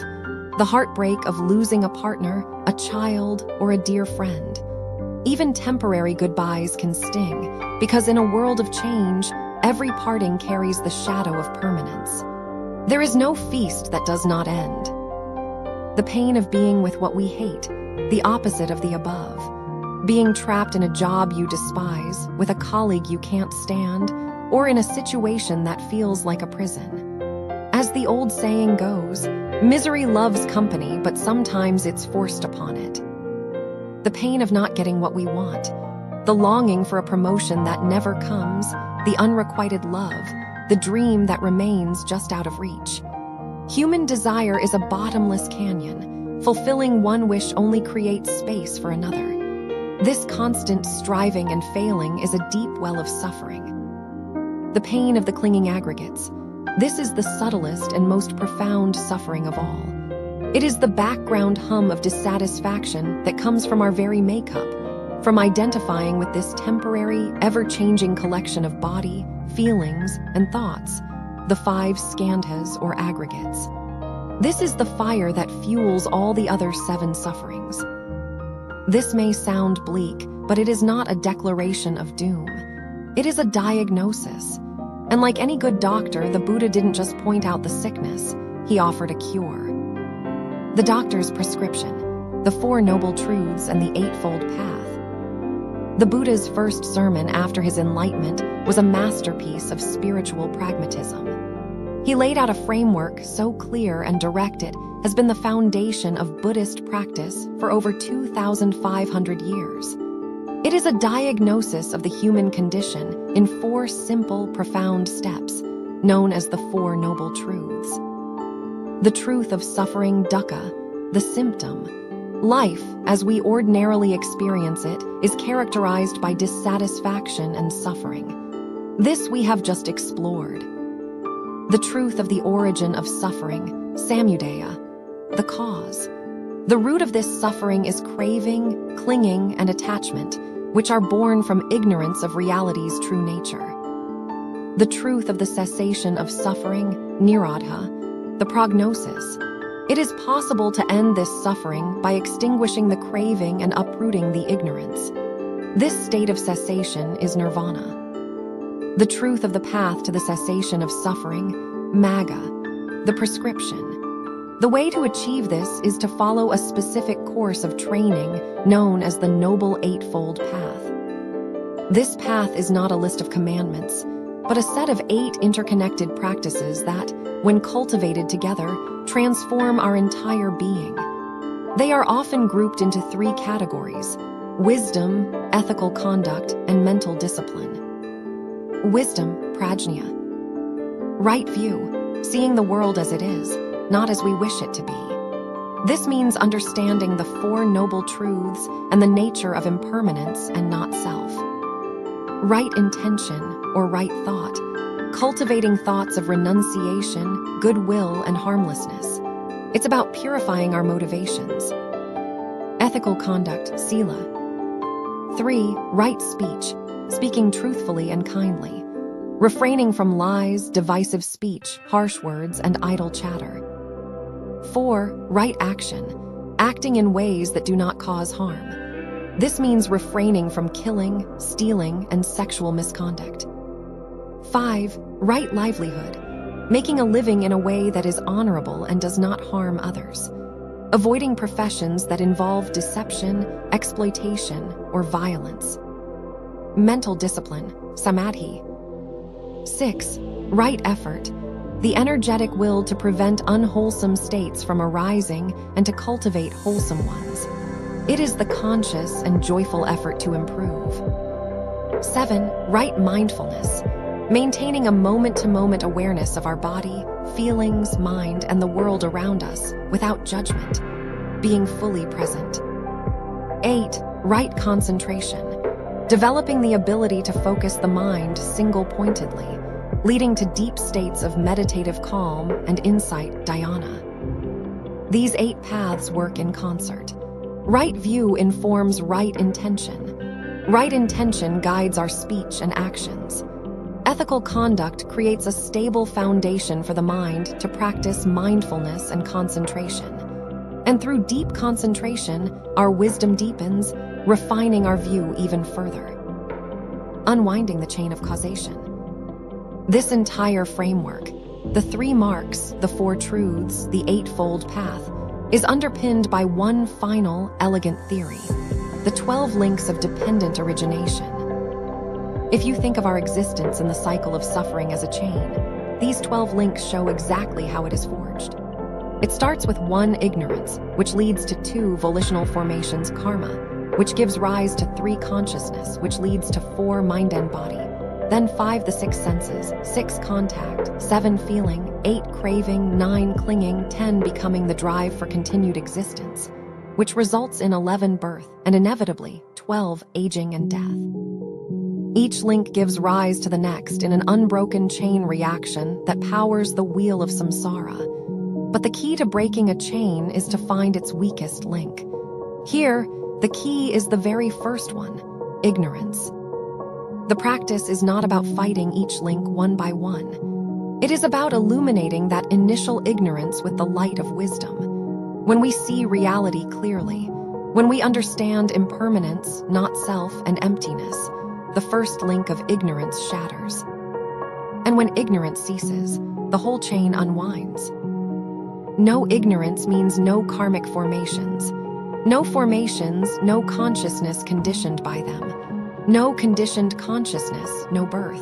Speaker 1: the heartbreak of losing a partner, a child, or a dear friend. Even temporary goodbyes can sting, because in a world of change, every parting carries the shadow of permanence. There is no feast that does not end. The pain of being with what we hate, the opposite of the above. Being trapped in a job you despise, with a colleague you can't stand, or in a situation that feels like a prison. As the old saying goes, misery loves company, but sometimes it's forced upon it. The pain of not getting what we want, the longing for a promotion that never comes, the unrequited love, the dream that remains just out of reach. Human desire is a bottomless canyon. Fulfilling one wish only creates space for another. This constant striving and failing is a deep well of suffering. The pain of the clinging aggregates. This is the subtlest and most profound suffering of all. It is the background hum of dissatisfaction that comes from our very makeup, from identifying with this temporary, ever-changing collection of body, feelings, and thoughts, the 5 skandhas or aggregates. This is the fire that fuels all the other 7 sufferings. This may sound bleak, but it is not a declaration of doom. It is a diagnosis. And like any good doctor, the Buddha didn't just point out the sickness, he offered a cure. The doctor's prescription, the 4 Noble Truths and the Eightfold Path. The Buddha's first sermon after his enlightenment was a masterpiece of spiritual pragmatism. He laid out a framework so clear and direct it has been the foundation of Buddhist practice for over 2,500 years. It is a diagnosis of the human condition in 4 simple, profound steps, known as the 4 Noble Truths. The truth of suffering, dukkha, the symptom. Life, as we ordinarily experience it, is characterized by dissatisfaction and suffering. This we have just explored. The truth of the origin of suffering, samudaya, the cause. The root of this suffering is craving, clinging, and attachment, which are born from ignorance of reality's true nature. The truth of the cessation of suffering, nirodha, the prognosis. It is possible to end this suffering by extinguishing the craving and uprooting the ignorance. This state of cessation is nirvana. The truth of the path to the cessation of suffering, magga, the prescription. The way to achieve this is to follow a specific course of training known as the Noble Eightfold Path. This path is not a list of commandments, but a set of 8 interconnected practices that, when cultivated together, transform our entire being. They are often grouped into 3 categories: wisdom, ethical conduct, and mental discipline. Wisdom, prajna. Right view, seeing the world as it is, not as we wish it to be. This means understanding the 4 Noble Truths and the nature of impermanence and not self. Right intention, or right thought, cultivating thoughts of renunciation, goodwill, and harmlessness. It's about purifying our motivations. Ethical conduct, sila. 3. Right speech, speaking truthfully and kindly. Refraining from lies, divisive speech, harsh words, and idle chatter. 4. Right action, acting in ways that do not cause harm. This means refraining from killing, stealing, and sexual misconduct. 5. Right livelihood, making a living in a way that is honorable and does not harm others. Avoiding professions that involve deception, exploitation, or violence. Mental discipline, samadhi. 6. Right effort, the energetic will to prevent unwholesome states from arising and to cultivate wholesome ones. It is the conscious and joyful effort to improve. 7. Right mindfulness, maintaining a moment-to-moment awareness of our body, feelings, mind, and the world around us without judgment, being fully present. 8. Right concentration, developing the ability to focus the mind single-pointedly, leading to deep states of meditative calm and insight, dhyana. These 8 paths work in concert. Right view informs right intention. Right intention guides our speech and actions. Ethical conduct creates a stable foundation for the mind to practice mindfulness and concentration. And through deep concentration, our wisdom deepens, refining our view even further. Unwinding the chain of causation. This entire framework, the 3 marks, the 4 truths, the eightfold path, is underpinned by one final, elegant theory: the 12 links of dependent origination. If you think of our existence in the cycle of suffering as a chain, these 12 links show exactly how it is forged. It starts with 1, ignorance, which leads to 2, volitional formations, karma, which gives rise to 3, consciousness, which leads to 4, mind and body. Then 5, the 6 senses, 6, contact, 7, feeling, 8, craving, 9, clinging, 10, becoming, the drive for continued existence, which results in 11, birth, and inevitably 12, aging and death. Each link gives rise to the next in an unbroken chain reaction that powers the wheel of samsara. But the key to breaking a chain is to find its weakest link. Here, the key is the very first one: ignorance. The practice is not about fighting each link one by one. It is about illuminating that initial ignorance with the light of wisdom. When we see reality clearly, when we understand impermanence, not self, and emptiness, the first link of ignorance shatters. And when ignorance ceases, the whole chain unwinds. No ignorance means no karmic formations. No formations, no consciousness conditioned by them. No conditioned consciousness, no birth.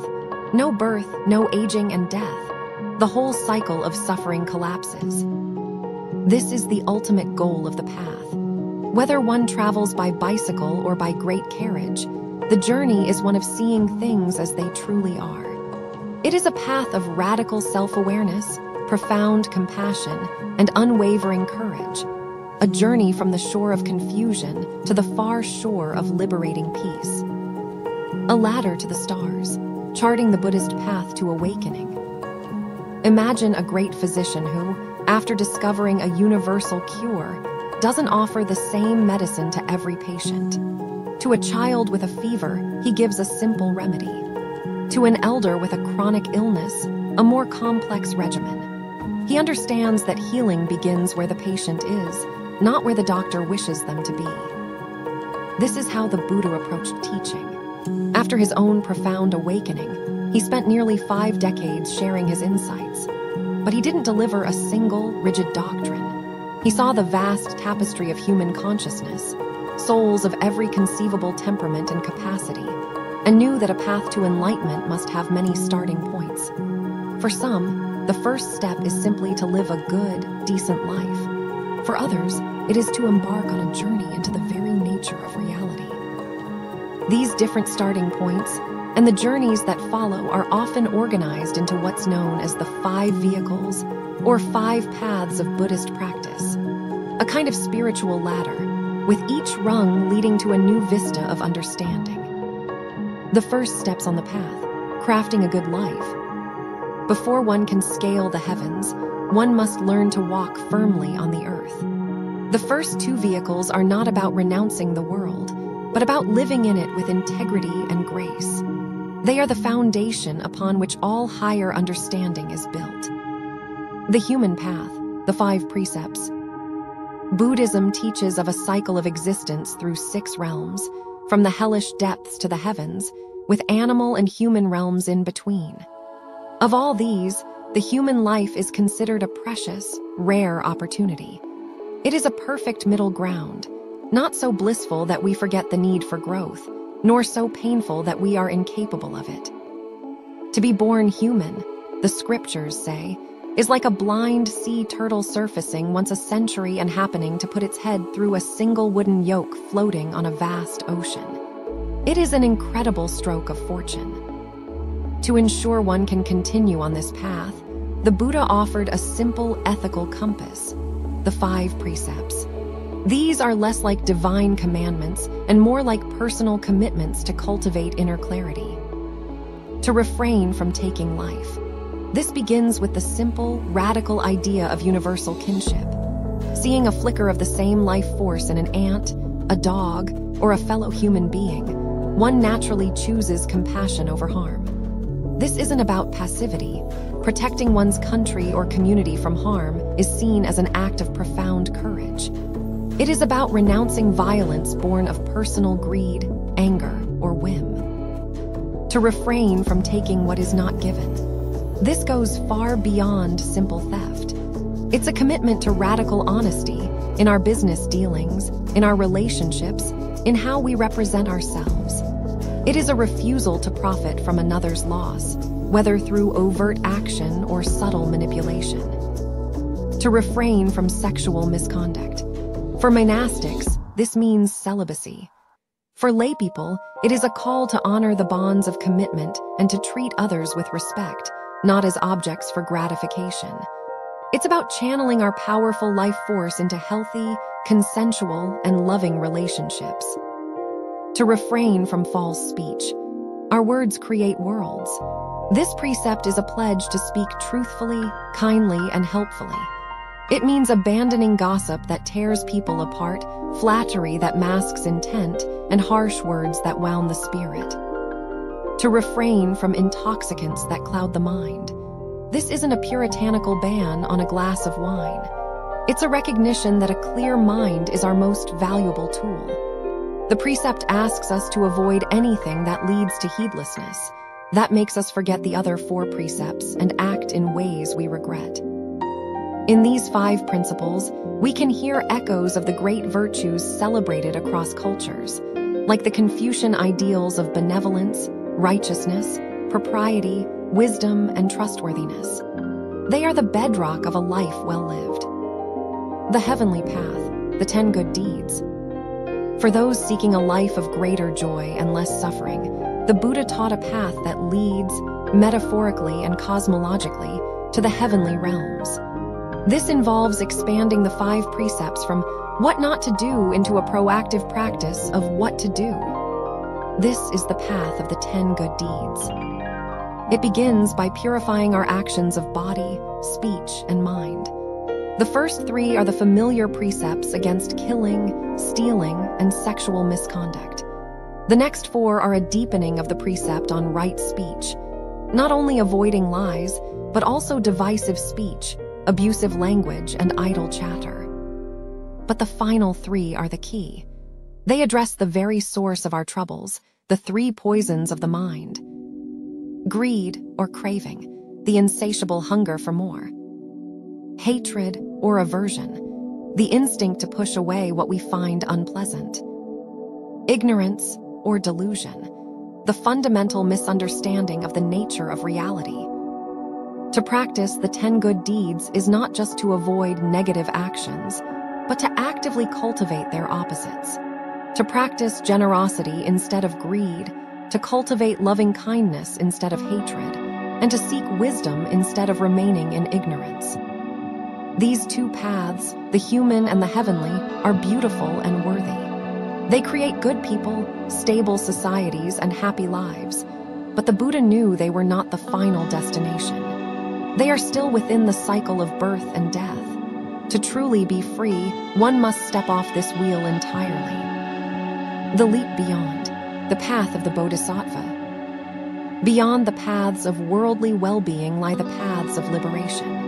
Speaker 1: No birth, no aging and death. The whole cycle of suffering collapses. This is the ultimate goal of the path. Whether one travels by bicycle or by great carriage, the journey is one of seeing things as they truly are. It is a path of radical self-awareness, profound compassion, and unwavering courage. A journey from the shore of confusion to the far shore of liberating peace. A ladder to the stars, charting the Buddhist path to awakening. Imagine a great physician who, after discovering a universal cure, doesn't offer the same medicine to every patient. To a child with a fever, he gives a simple remedy. To an elder with a chronic illness, a more complex regimen. He understands that healing begins where the patient is, not where the doctor wishes them to be. This is how the Buddha approached teaching. After his own profound awakening, he spent nearly 5 decades sharing his insights. But he didn't deliver a single, rigid doctrine. He saw the vast tapestry of human consciousness, souls of every conceivable temperament and capacity, and knew that a path to enlightenment must have many starting points. For some, the first step is simply to live a good, decent life. For others, it is to embark on a journey into the very nature of reality. These different starting points and the journeys that follow are often organized into what's known as the 5 vehicles or 5 paths of Buddhist practice, a kind of spiritual ladder, with each rung leading to a new vista of understanding. The first steps on the path, crafting a good life. Before one can scale the heavens, one must learn to walk firmly on the earth. The first 2 vehicles are not about renouncing the world, but about living in it with integrity and grace. They are the foundation upon which all higher understanding is built. The human path, the 5 precepts. Buddhism teaches of a cycle of existence through 6 realms, from the hellish depths to the heavens, with animal and human realms in between. Of all these, the human life is considered a precious, rare opportunity. It is a perfect middle ground, not so blissful that we forget the need for growth, nor so painful that we are incapable of it. To be born human, the scriptures say, is like a blind sea turtle surfacing once a century and happening to put its head through a single wooden yoke floating on a vast ocean. It is an incredible stroke of fortune. To ensure one can continue on this path, the Buddha offered a simple ethical compass, the 5 precepts. These are less like divine commandments and more like personal commitments to cultivate inner clarity. To refrain from taking life. This begins with the simple, radical idea of universal kinship. Seeing a flicker of the same life force in an ant, a dog, or a fellow human being, one naturally chooses compassion over harm. This isn't about passivity. Protecting one's country or community from harm is seen as an act of profound courage. It is about renouncing violence born of personal greed, anger, or whim. To refrain from taking what is not given. This goes far beyond simple theft. It's a commitment to radical honesty in our business dealings, in our relationships, in how we represent ourselves. It is a refusal to profit from another's loss, whether through overt action or subtle manipulation. To refrain from sexual misconduct. For monastics, this means celibacy. For laypeople, it is a call to honor the bonds of commitment and to treat others with respect, not as objects for gratification. It's about channeling our powerful life force into healthy, consensual, and loving relationships. To refrain from false speech. Our words create worlds. This precept is a pledge to speak truthfully, kindly, and helpfully. It means abandoning gossip that tears people apart, flattery that masks intent, and harsh words that wound the spirit. To refrain from intoxicants that cloud the mind. This isn't a puritanical ban on a glass of wine. It's a recognition that a clear mind is our most valuable tool. The precept asks us to avoid anything that leads to heedlessness. That makes us forget the other 4 precepts and act in ways we regret. In these 5 principles, we can hear echoes of the great virtues celebrated across cultures, like the Confucian ideals of benevolence, righteousness, propriety, wisdom, and trustworthiness. They are the bedrock of a life well lived. The heavenly path, the 10 good deeds. For those seeking a life of greater joy and less suffering, the Buddha taught a path that leads, metaphorically and cosmologically, to the heavenly realms. This involves expanding the 5 precepts from what not to do into a proactive practice of what to do. This is the path of the 10 good deeds. It begins by purifying our actions of body, speech, and mind. The first 3 are the familiar precepts against killing, stealing, and sexual misconduct. The next 4 are a deepening of the precept on right speech, not only avoiding lies, but also divisive speech, abusive language, and idle chatter. But the final 3 are the key. They address the very source of our troubles, the 3 poisons of the mind. Greed, or craving, the insatiable hunger for more. Hatred, or aversion, the instinct to push away what we find unpleasant. Ignorance, or delusion, the fundamental misunderstanding of the nature of reality. To practice the 10 good deeds is not just to avoid negative actions, but to actively cultivate their opposites. To practice generosity instead of greed, to cultivate loving kindness instead of hatred, and to seek wisdom instead of remaining in ignorance. These 2 paths, the human and the heavenly, are beautiful and worthy. They create good people, stable societies, and happy lives. But the Buddha knew they were not the final destination. They are still within the cycle of birth and death. To truly be free, one must step off this wheel entirely. The leap beyond, the path of the Bodhisattva. Beyond the paths of worldly well-being lie the paths of liberation.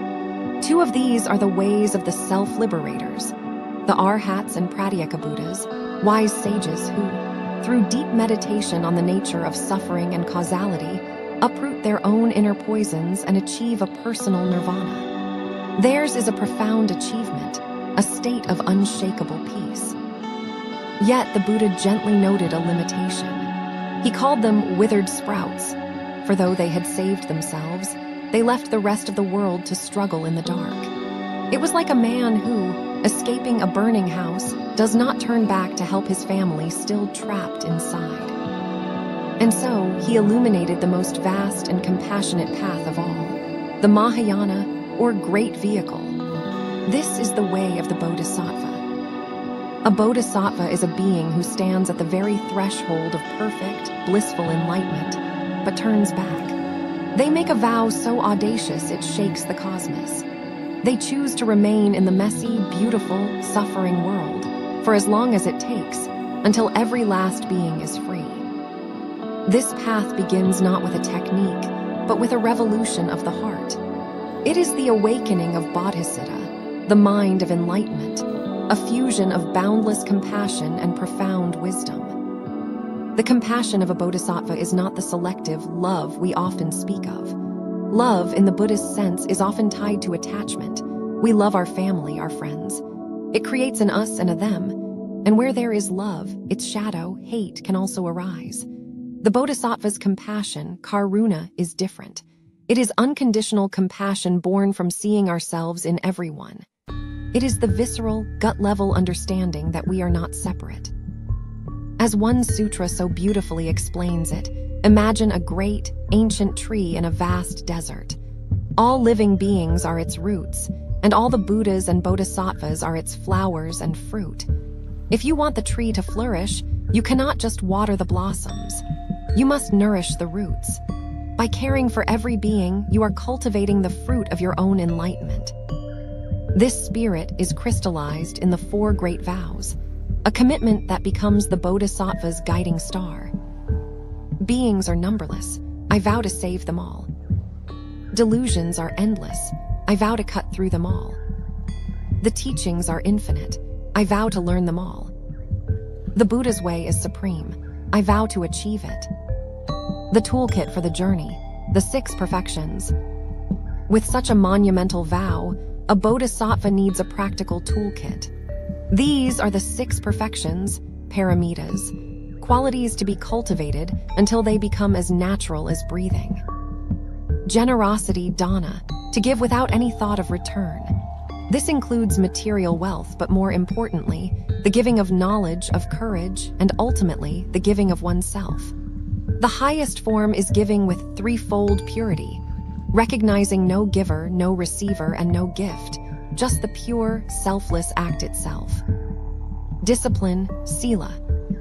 Speaker 1: 2 of these are the ways of the self-liberators, the Arhats and Pratyeka Buddhas, wise sages who, through deep meditation on the nature of suffering and causality, uproot their own inner poisons and achieve a personal nirvana. Theirs is a profound achievement, a state of unshakable peace. Yet the Buddha gently noted a limitation. He called them withered sprouts, for though they had saved themselves, they left the rest of the world to struggle in the dark. It was like a man who, escaping a burning house, does not turn back to help his family still trapped inside. And so, he illuminated the most vast and compassionate path of all, the Mahayana, or Great Vehicle. This is the way of the Bodhisattva. A Bodhisattva is a being who stands at the very threshold of perfect, blissful enlightenment, but turns back. They make a vow so audacious it shakes the cosmos. They choose to remain in the messy, beautiful, suffering world for as long as it takes, until every last being is free. This path begins not with a technique, but with a revolution of the heart. It is the awakening of Bodhisattva, the mind of enlightenment, a fusion of boundless compassion and profound wisdom. The compassion of a bodhisattva is not the selective love we often speak of. Love, in the Buddhist sense, is often tied to attachment. We love our family, our friends. It creates an us and a them, and where there is love, its shadow, hate, can also arise. The bodhisattva's compassion, karuna, is different. It is unconditional compassion born from seeing ourselves in everyone. It is the visceral, gut-level understanding that we are not separate. As one sutra so beautifully explains it, imagine a great, ancient tree in a vast desert. All living beings are its roots, and all the Buddhas and Bodhisattvas are its flowers and fruit. If you want the tree to flourish, you cannot just water the blossoms. You must nourish the roots. By caring for every being, you are cultivating the fruit of your own enlightenment. This spirit is crystallized in the 4 great vows, a commitment that becomes the Bodhisattva's guiding star. Beings are numberless. I vow to save them all. Delusions are endless. I vow to cut through them all. The teachings are infinite. I vow to learn them all. The Buddha's way is supreme. I vow to achieve it. The toolkit for the journey, the 6 perfections. With such a monumental vow, a bodhisattva needs a practical toolkit. These are the 6 perfections, paramitas, qualities to be cultivated until they become as natural as breathing. Generosity, dana, to give without any thought of return. This includes material wealth, but more importantly, the giving of knowledge, of courage, and ultimately, the giving of oneself. The highest form is giving with 3-fold purity, recognizing no giver, no receiver, and no gift, just the pure, selfless act itself. Discipline, sila,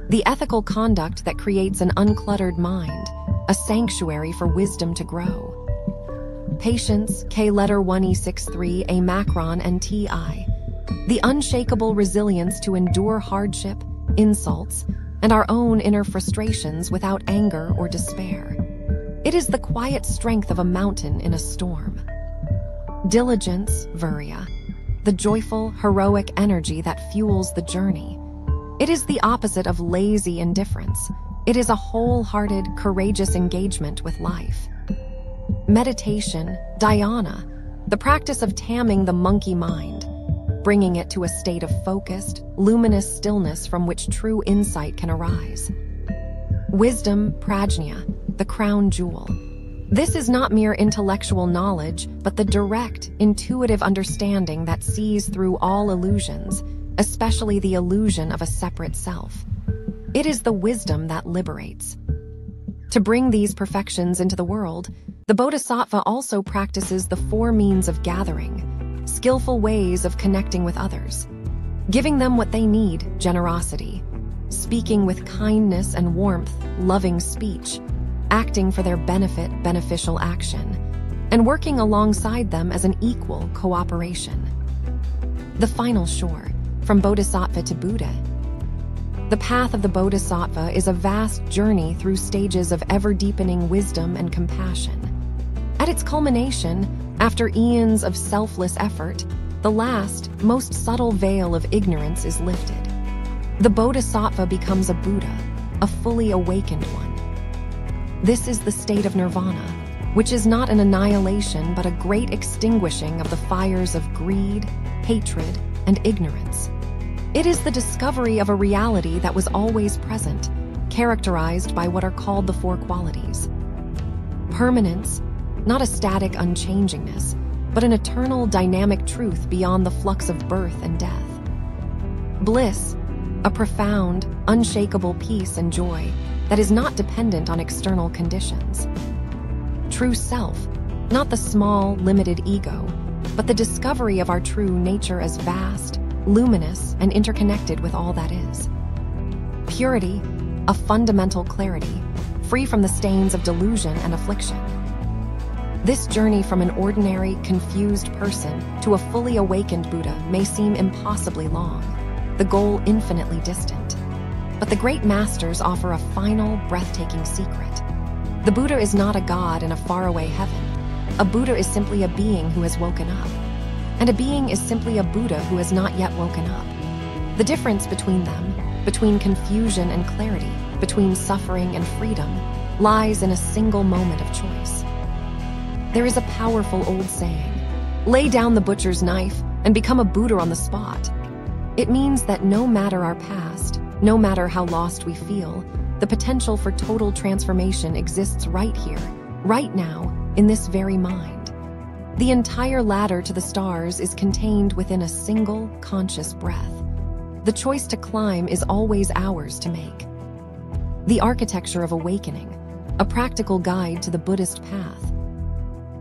Speaker 1: the ethical conduct that creates an uncluttered mind, a sanctuary for wisdom to grow. Patience, K letter 1E63, A macron and TI, the unshakable resilience to endure hardship, insults, and our own inner frustrations without anger or despair. It is the quiet strength of a mountain in a storm. Diligence, virya, the joyful, heroic energy that fuels the journey. It is the opposite of lazy indifference. It is a wholehearted, courageous engagement with life. Meditation, dhyana, the practice of tamming the monkey mind, bringing it to a state of focused, luminous stillness from which true insight can arise. Wisdom, prajna, the crown jewel. This is not mere intellectual knowledge, but the direct, intuitive understanding that sees through all illusions, especially the illusion of a separate self. It is the wisdom that liberates. To bring these perfections into the world, the Bodhisattva also practices the 4 means of gathering, skillful ways of connecting with others, giving them what they need, generosity, speaking with kindness and warmth, loving speech, acting for their benefit, beneficial action, and working alongside them as an equal cooperation. The final shore, from Bodhisattva to Buddha. The path of the Bodhisattva is a vast journey through stages of ever-deepening wisdom and compassion. At its culmination, after eons of selfless effort, the last, most subtle veil of ignorance is lifted. The Bodhisattva becomes a Buddha, a fully awakened one. This is the state of nirvana, which is not an annihilation but a great extinguishing of the fires of greed, hatred, and ignorance. It is the discovery of a reality that was always present, characterized by what are called the 4 qualities. Permanence, not a static unchangingness, but an eternal dynamic truth beyond the flux of birth and death. Bliss, a profound, unshakable peace and joy that is not dependent on external conditions. True self, not the small, limited ego, but the discovery of our true nature as vast, luminous, and interconnected with all that is. Purity, a fundamental clarity, free from the stains of delusion and affliction. This journey from an ordinary, confused person to a fully awakened Buddha may seem impossibly long, the goal infinitely distant. But the great masters offer a final, breathtaking secret. The Buddha is not a god in a faraway heaven. A Buddha is simply a being who has woken up. And a being is simply a Buddha who has not yet woken up. The difference between them, between confusion and clarity, between suffering and freedom, lies in a single moment of choice. There is a powerful old saying, "Lay down the butcher's knife and become a Buddha on the spot." It means that no matter our past, no matter how lost we feel, the potential for total transformation exists right here, right now, in this very mind. The entire ladder to the stars is contained within a single conscious breath. The choice to climb is always ours to make. The Architecture of Awakening, a practical guide to the Buddhist path.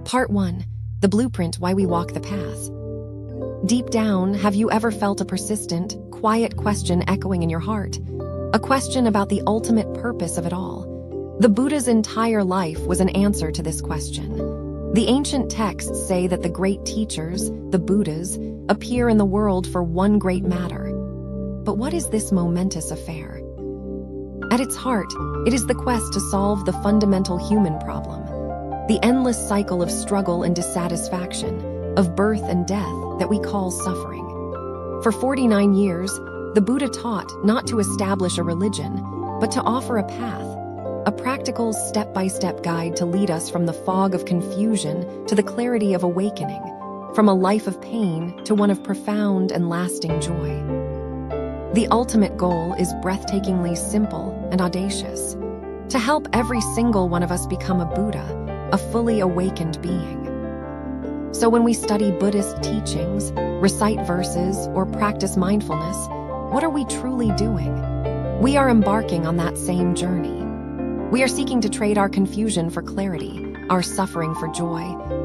Speaker 1: Part 1. The Blueprint: Why We Walk the Path. Deep down, have you ever felt a persistent, quiet question echoing in your heart? A question about the ultimate purpose of it all. The Buddha's entire life was an answer to this question. The ancient texts say that the great teachers, the Buddhas, appear in the world for one great matter. But what is this momentous affair? At its heart, it is the quest to solve the fundamental human problem, the endless cycle of struggle and dissatisfaction, of birth and death that we call suffering. For 49 years, the Buddha taught not to establish a religion, but to offer a path, a practical step-by-step guide to lead us from the fog of confusion to the clarity of awakening, from a life of pain to one of profound and lasting joy. The ultimate goal is breathtakingly simple and audacious: to help every single one of us become a Buddha, a fully awakened being. So when we study Buddhist teachings, recite verses, or practice mindfulness, what are we truly doing? We are embarking on that same journey. We are seeking to trade our confusion for clarity, our suffering for joy,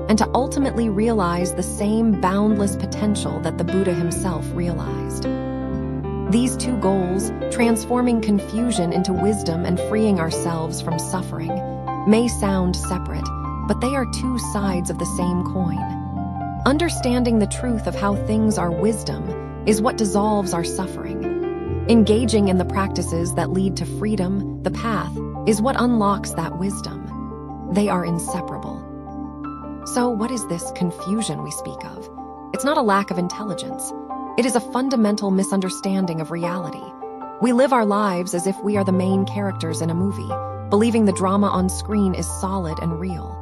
Speaker 1: and to ultimately realize the same boundless potential that the Buddha himself realized. These two goals, transforming confusion into wisdom and freeing ourselves from suffering, may sound separate, but they are two sides of the same coin. Understanding the truth of how things are wisdom is what dissolves our suffering. Engaging in the practices that lead to freedom, the path, is what unlocks that wisdom. They are inseparable. So what is this confusion we speak of? It's not a lack of intelligence. It is a fundamental misunderstanding of reality. We live our lives as if we are the main characters in a movie, believing the drama on screen is solid and real.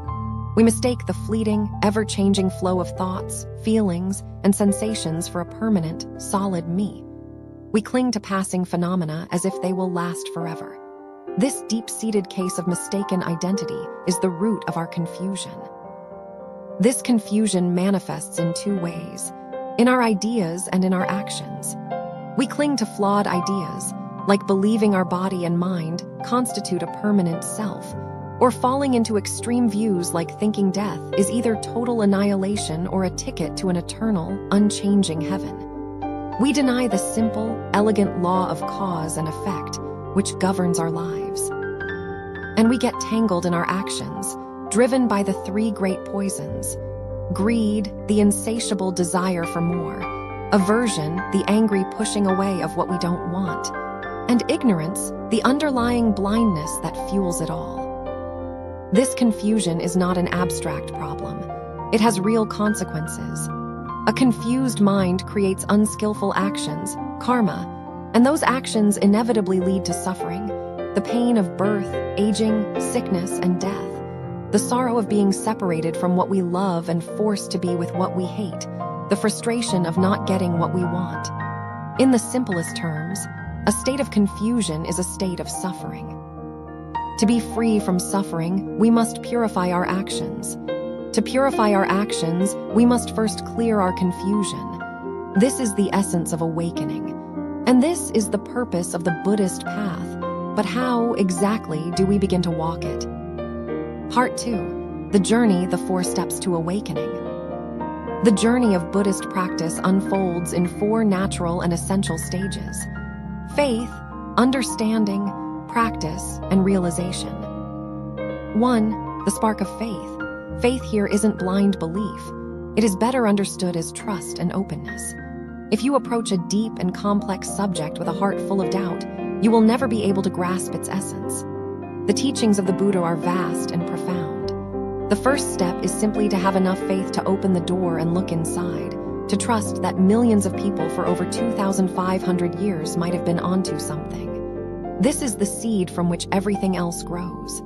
Speaker 1: We mistake the fleeting, ever-changing flow of thoughts, feelings, and sensations for a permanent, solid me. We cling to passing phenomena as if they will last forever. This deep-seated case of mistaken identity is the root of our confusion. This confusion manifests in two ways: in our ideas and in our actions. We cling to flawed ideas, like believing our body and mind constitute a permanent self, or falling into extreme views like thinking death is either total annihilation or a ticket to an eternal, unchanging heaven. We deny the simple, elegant law of cause and effect, which governs our lives. And we get tangled in our actions, driven by the three great poisons: greed, the insatiable desire for more; aversion, the angry pushing away of what we don't want; and ignorance, the underlying blindness that fuels it all. This confusion is not an abstract problem. It has real consequences. A confused mind creates unskillful actions, karma, and those actions inevitably lead to suffering, the pain of birth, aging, sickness, and death, the sorrow of being separated from what we love and forced to be with what we hate, the frustration of not getting what we want. In the simplest terms, a state of confusion is a state of suffering. To be free from suffering, we must purify our actions. To purify our actions, we must first clear our confusion. This is the essence of awakening. And this is the purpose of the Buddhist path. But how exactly do we begin to walk it? Part 2. The Journey, the Four Steps to Awakening. The journey of Buddhist practice unfolds in four natural and essential stages: faith, understanding, practice, and realization. 1. The spark of faith. Faith here isn't blind belief. It is better understood as trust and openness. If you approach a deep and complex subject with a heart full of doubt, you will never be able to grasp its essence. The teachings of the Buddha are vast and profound. The first step is simply to have enough faith to open the door and look inside, to trust that millions of people for over 2,500 years might have been onto something. This is the seed from which everything else grows.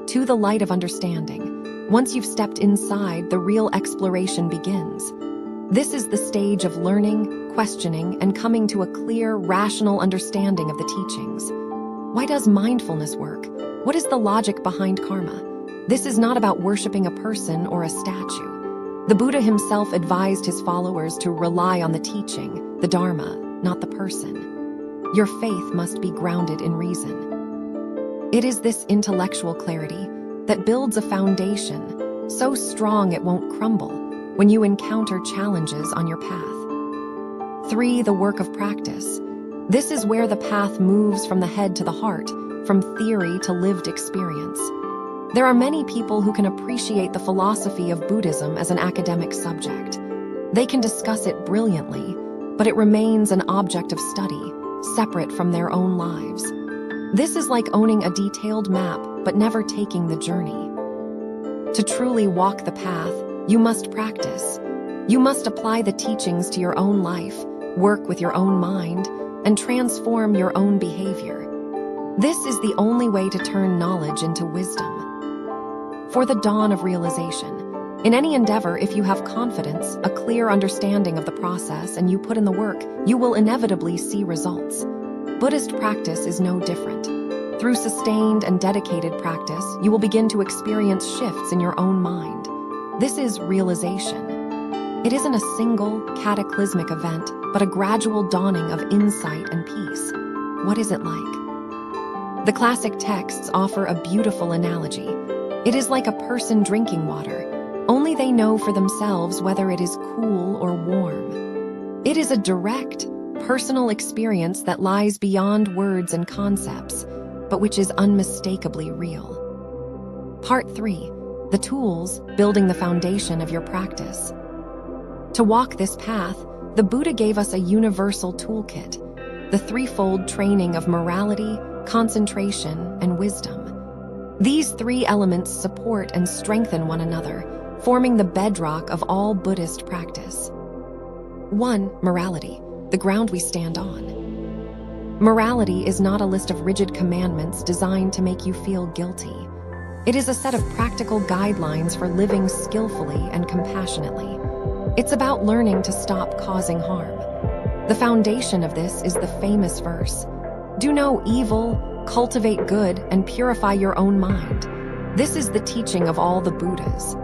Speaker 1: To the light of understanding. Once you've stepped inside, the real exploration begins. This is the stage of learning, questioning, and coming to a clear, rational understanding of the teachings. Why does mindfulness work? What is the logic behind karma? This is not about worshiping a person or a statue. The Buddha himself advised his followers to rely on the teaching, the Dharma, not the person. Your faith must be grounded in reason. It is this intellectual clarity that builds a foundation so strong it won't crumble when you encounter challenges on your path. 3. The work of practice. This is where the path moves from the head to the heart, from theory to lived experience. There are many people who can appreciate the philosophy of Buddhism as an academic subject. They can discuss it brilliantly, but it remains an object of study, separate from their own lives. This is like owning a detailed map, but never taking the journey. To truly walk the path, you must practice. You must apply the teachings to your own life, work with your own mind, and transform your own behavior. This is the only way to turn knowledge into wisdom. For the dawn of realization. In any endeavor, if you have confidence, a clear understanding of the process, and you put in the work, you will inevitably see results. Buddhist practice is no different. Through sustained and dedicated practice, you will begin to experience shifts in your own mind. This is realization. It isn't a single, cataclysmic event, but a gradual dawning of insight and peace. What is it like? The classic texts offer a beautiful analogy. It is like a person drinking water. Only they know for themselves whether it is cool or warm. It is a direct, personal experience that lies beyond words and concepts, but which is unmistakably real. Part 3. The tools, building the foundation of your practice. To walk this path, the Buddha gave us a universal toolkit, the threefold training of morality, concentration, and wisdom. These 3 elements support and strengthen one another, forming the bedrock of all Buddhist practice. 1. Morality, the ground we stand on. Morality is not a list of rigid commandments designed to make you feel guilty. It is a set of practical guidelines for living skillfully and compassionately. It's about learning to stop causing harm. The foundation of this is the famous verse, "Do no evil, cultivate good, and purify your own mind." This is the teaching of all the Buddhas.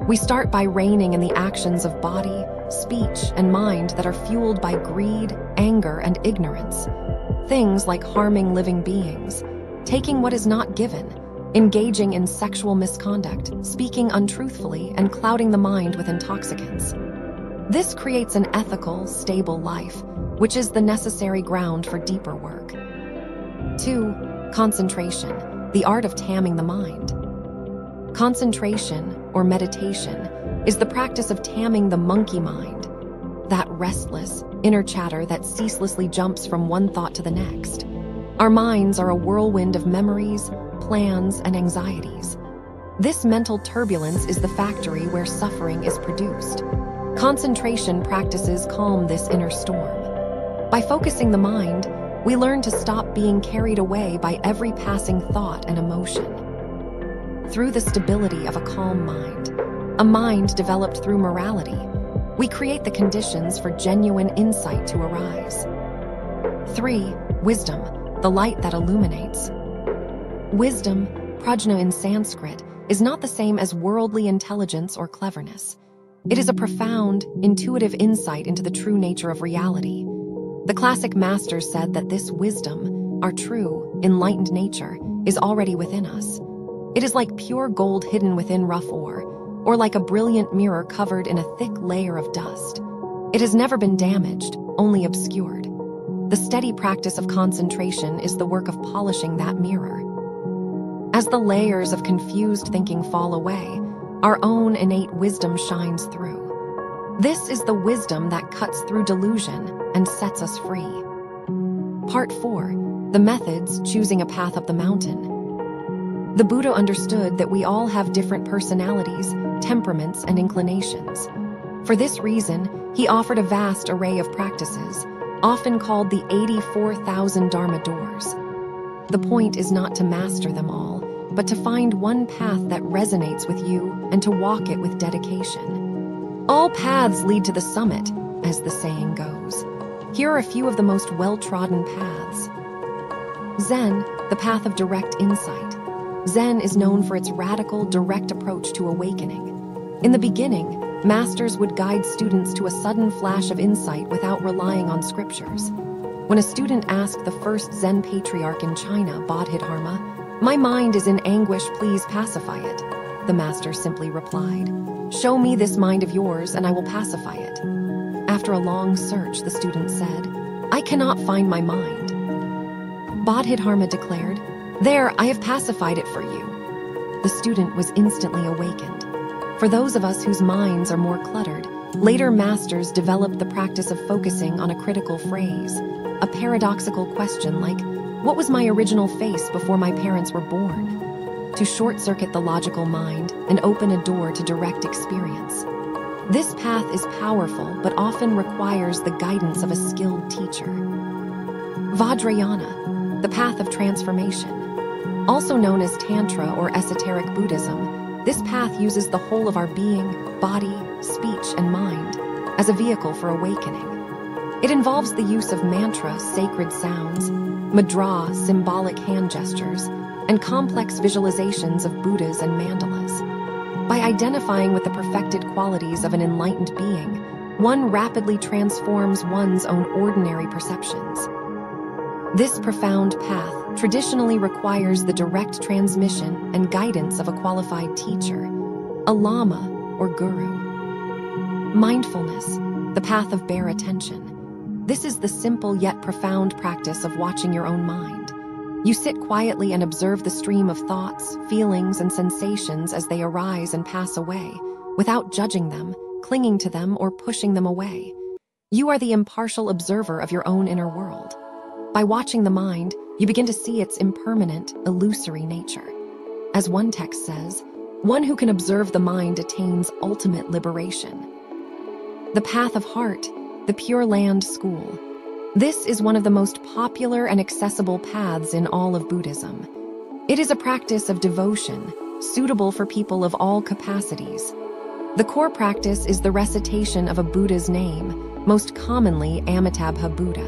Speaker 1: We start by reining in the actions of body, speech, and mind that are fueled by greed, anger, and ignorance. Things like harming living beings, taking what is not given, engaging in sexual misconduct, speaking untruthfully, and clouding the mind with intoxicants. This creates an ethical, stable life, which is the necessary ground for deeper work. 2. Concentration, the art of tamming the mind. Concentration, or meditation, is the practice of tamming the monkey mind, that restless, inner chatter that ceaselessly jumps from one thought to the next. Our minds are a whirlwind of memories, plans, and anxieties. This mental turbulence is the factory where suffering is produced. Concentration practices calm this inner storm. By focusing the mind, we learn to stop being carried away by every passing thought and emotion. Through the stability of a calm mind, a mind developed through morality, we create the conditions for genuine insight to arise. 3. Wisdom, the light that illuminates. Wisdom, prajna in Sanskrit, is not the same as worldly intelligence or cleverness. It is a profound, intuitive insight into the true nature of reality. The classic masters said that this wisdom, our true, enlightened nature, is already within us. It is like pure gold hidden within rough ore, or like a brilliant mirror covered in a thick layer of dust. It has never been damaged, only obscured. The steady practice of concentration is the work of polishing that mirror. As the layers of confused thinking fall away, our own innate wisdom shines through. This is the wisdom that cuts through delusion and sets us free. Part 4. The methods choosing a path up the mountain. The Buddha understood that we all have different personalities, temperaments, and inclinations. For this reason, he offered a vast array of practices, often called the 84,000 Dharma doors. The point is not to master them all, but to find one path that resonates with you and to walk it with dedication. All paths lead to the summit, as the saying goes. Here are a few of the most well-trodden paths. Zen, the path of direct insight. Zen is known for its radical, direct approach to awakening. In the beginning, masters would guide students to a sudden flash of insight without relying on scriptures. When a student asked the first Zen patriarch in China, Bodhidharma, "My mind is in anguish, please pacify it," the master simply replied, "Show me this mind of yours and I will pacify it." After a long search, the student said, "I cannot find my mind." Bodhidharma declared, "There, I have pacified it for you." The student was instantly awakened. For those of us whose minds are more cluttered, later masters developed the practice of focusing on a critical phrase, a paradoxical question like, "What was my original face before my parents were born?" to short-circuit the logical mind and open a door to direct experience. This path is powerful but often requires the guidance of a skilled teacher. Vajrayana, the path of transformation. Also known as Tantra or esoteric Buddhism, this path uses the whole of our being, body, speech, and mind as a vehicle for awakening. It involves the use of mantra, sacred sounds, mudra, symbolic hand gestures, and complex visualizations of Buddhas and mandalas. By identifying with the perfected qualities of an enlightened being, one rapidly transforms one's own ordinary perceptions. This profound path traditionally requires the direct transmission and guidance of a qualified teacher, a lama or guru. Mindfulness, the path of bare attention. This is the simple yet profound practice of watching your own mind. You sit quietly and observe the stream of thoughts, feelings, and sensations as they arise and pass away, without judging them, clinging to them, or pushing them away. You are the impartial observer of your own inner world. By watching the mind, you begin to see its impermanent, illusory nature. As one text says, one who can observe the mind attains ultimate liberation. The path of heart, the Pure Land School. This is one of the most popular and accessible paths in all of Buddhism. It is a practice of devotion, suitable for people of all capacities. The core practice is the recitation of a Buddha's name, most commonly Amitabha Buddha.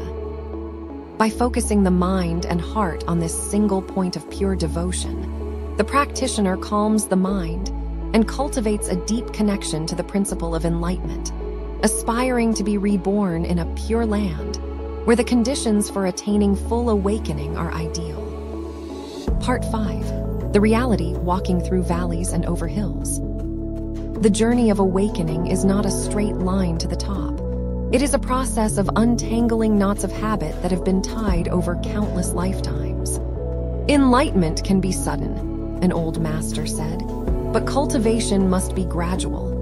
Speaker 1: By focusing the mind and heart on this single point of pure devotion, the practitioner calms the mind and cultivates a deep connection to the principle of enlightenment, aspiring to be reborn in a pure land, where the conditions for attaining full awakening are ideal. Part 5. The reality walking through valleys and over hills. The journey of awakening is not a straight line to the top. It is a process of untangling knots of habit that have been tied over countless lifetimes. Enlightenment can be sudden, an old master said, but cultivation must be gradual.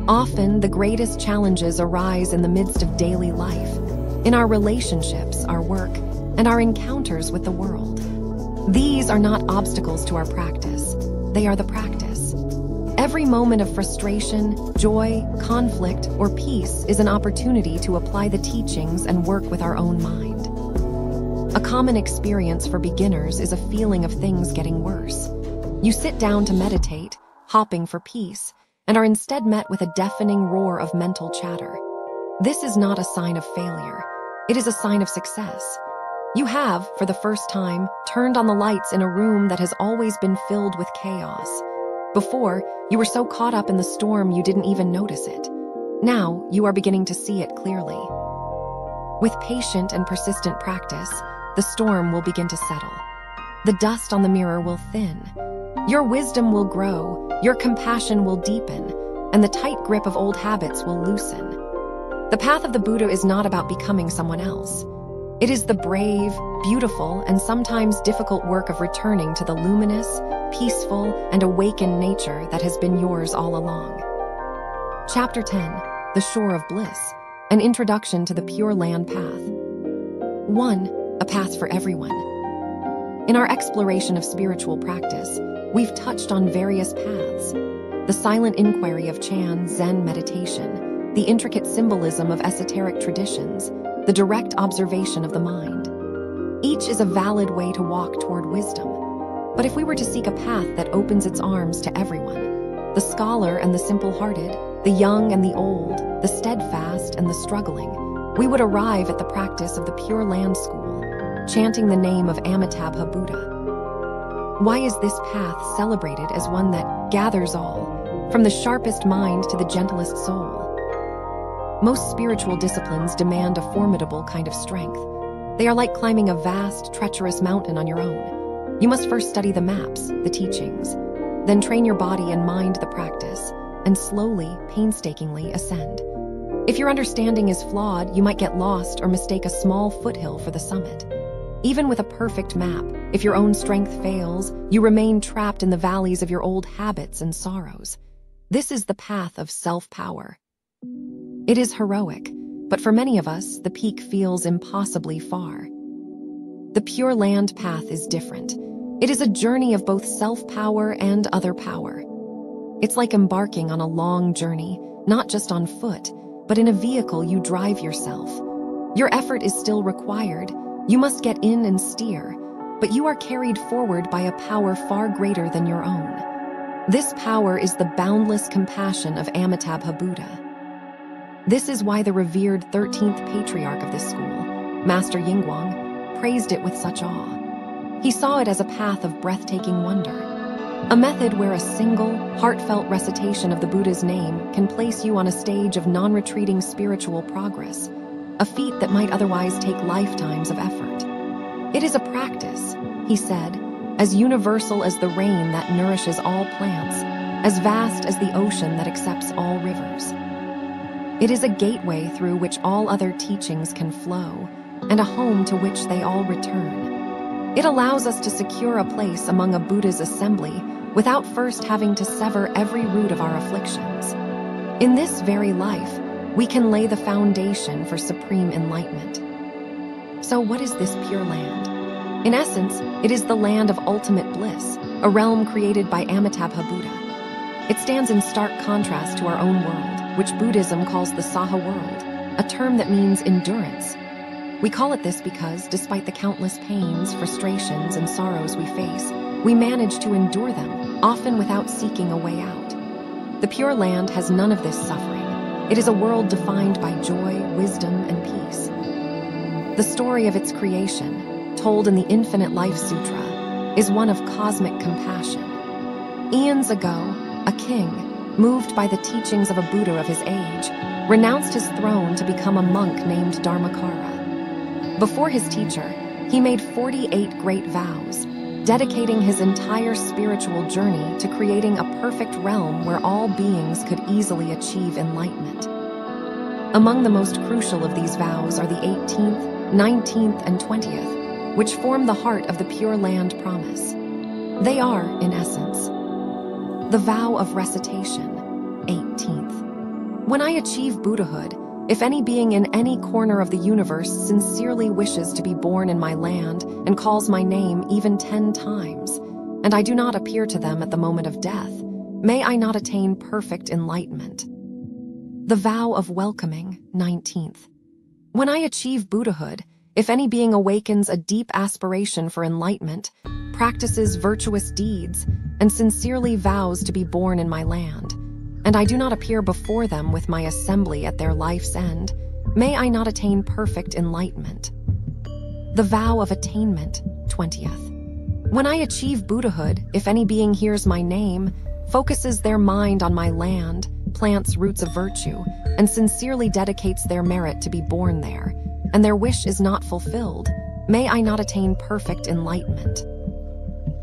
Speaker 1: Often, the greatest challenges arise in the midst of daily life, in our relationships, our work, and our encounters with the world. These are not obstacles to our practice. They are the practice. Every moment of frustration, joy, conflict, or peace is an opportunity to apply the teachings and work with our own mind. A common experience for beginners is a feeling of things getting worse. You sit down to meditate, hoping for peace, and are instead met with a deafening roar of mental chatter. This is not a sign of failure. It is a sign of success. You have, for the first time, turned on the lights in a room that has always been filled with chaos. Before, you were so caught up in the storm you didn't even notice it. Now, you are beginning to see it clearly. With patient and persistent practice, the storm will begin to settle. The dust on the mirror will thin. Your wisdom will grow, your compassion will deepen, and the tight grip of old habits will loosen. The path of the Buddha is not about becoming someone else. It is the brave, beautiful, and sometimes difficult work of returning to the luminous, peaceful, and awakened nature that has been yours all along. Chapter 10, The Shore of Bliss, an introduction to the Pure Land Path. 1. A path for everyone. In our exploration of spiritual practice, we've touched on various paths: the silent inquiry of Chan Zen meditation, the intricate symbolism of esoteric traditions, the direct observation of the mind. Each is a valid way to walk toward wisdom. But if we were to seek a path that opens its arms to everyone, the scholar and the simple-hearted, the young and the old, the steadfast and the struggling, we would arrive at the practice of the Pure Land School, chanting the name of Amitabha Buddha. Why is this path celebrated as one that gathers all, from the sharpest mind to the gentlest soul? Most spiritual disciplines demand a formidable kind of strength. They are like climbing a vast, treacherous mountain on your own. You must first study the maps, the teachings, then train your body and mind the practice, and slowly, painstakingly ascend. If your understanding is flawed, you might get lost or mistake a small foothill for the summit. Even with a perfect map, if your own strength fails, you remain trapped in the valleys of your old habits and sorrows. This is the path of self-power. It is heroic, but for many of us, the peak feels impossibly far. The Pure Land path is different. It is a journey of both self-power and other power. It's like embarking on a long journey, not just on foot, but in a vehicle you drive yourself. Your effort is still required. You must get in and steer, but you are carried forward by a power far greater than your own. This power is the boundless compassion of Amitabha Buddha. This is why the revered 13th patriarch of this school, Master Yingguang, praised it with such awe. He saw it as a path of breathtaking wonder, a method where a single, heartfelt recitation of the Buddha's name can place you on a stage of non-retreating spiritual progress, a feat that might otherwise take lifetimes of effort. It is a practice, he said, as universal as the rain that nourishes all plants, as vast as the ocean that accepts all rivers. It is a gateway through which all other teachings can flow, and a home to which they all return. It allows us to secure a place among a Buddha's assembly without first having to sever every root of our afflictions. In this very life, we can lay the foundation for supreme enlightenment. So what is this Pure Land? In essence, it is the land of ultimate bliss, a realm created by Amitabha Buddha. It stands in stark contrast to our own world, which Buddhism calls the Saha world, a term that means endurance. We call it this because, despite the countless pains, frustrations, and sorrows we face, we manage to endure them, often without seeking a way out. The Pure Land has none of this suffering. It is a world defined by joy, wisdom, and peace. The story of its creation, told in the Infinite Life Sutra, is one of cosmic compassion. Eons ago, a king, moved by the teachings of a Buddha of his age, renounced his throne to become a monk named Dharmakara. Before his teacher, he made 48 great vows, dedicating his entire spiritual journey to creating a perfect realm where all beings could easily achieve enlightenment. Among the most crucial of these vows are the 18th, 19th, and 20th, which form the heart of the Pure Land promise. They are, in essence, the vow of recitation, 18th. When I achieve Buddhahood, if any being in any corner of the universe sincerely wishes to be born in my land and calls my name even 10 times, and I do not appear to them at the moment of death, may I not attain perfect enlightenment. The vow of welcoming, 19th. When I achieve Buddhahood, if any being awakens a deep aspiration for enlightenment, practices virtuous deeds, and sincerely vows to be born in my land, and I do not appear before them with my assembly at their life's end, may I not attain perfect enlightenment. The vow of attainment, 20th. When I achieve Buddhahood, if any being hears my name, focuses their mind on my land, plants roots of virtue, and sincerely dedicates their merit to be born there, and their wish is not fulfilled, may I not attain perfect enlightenment.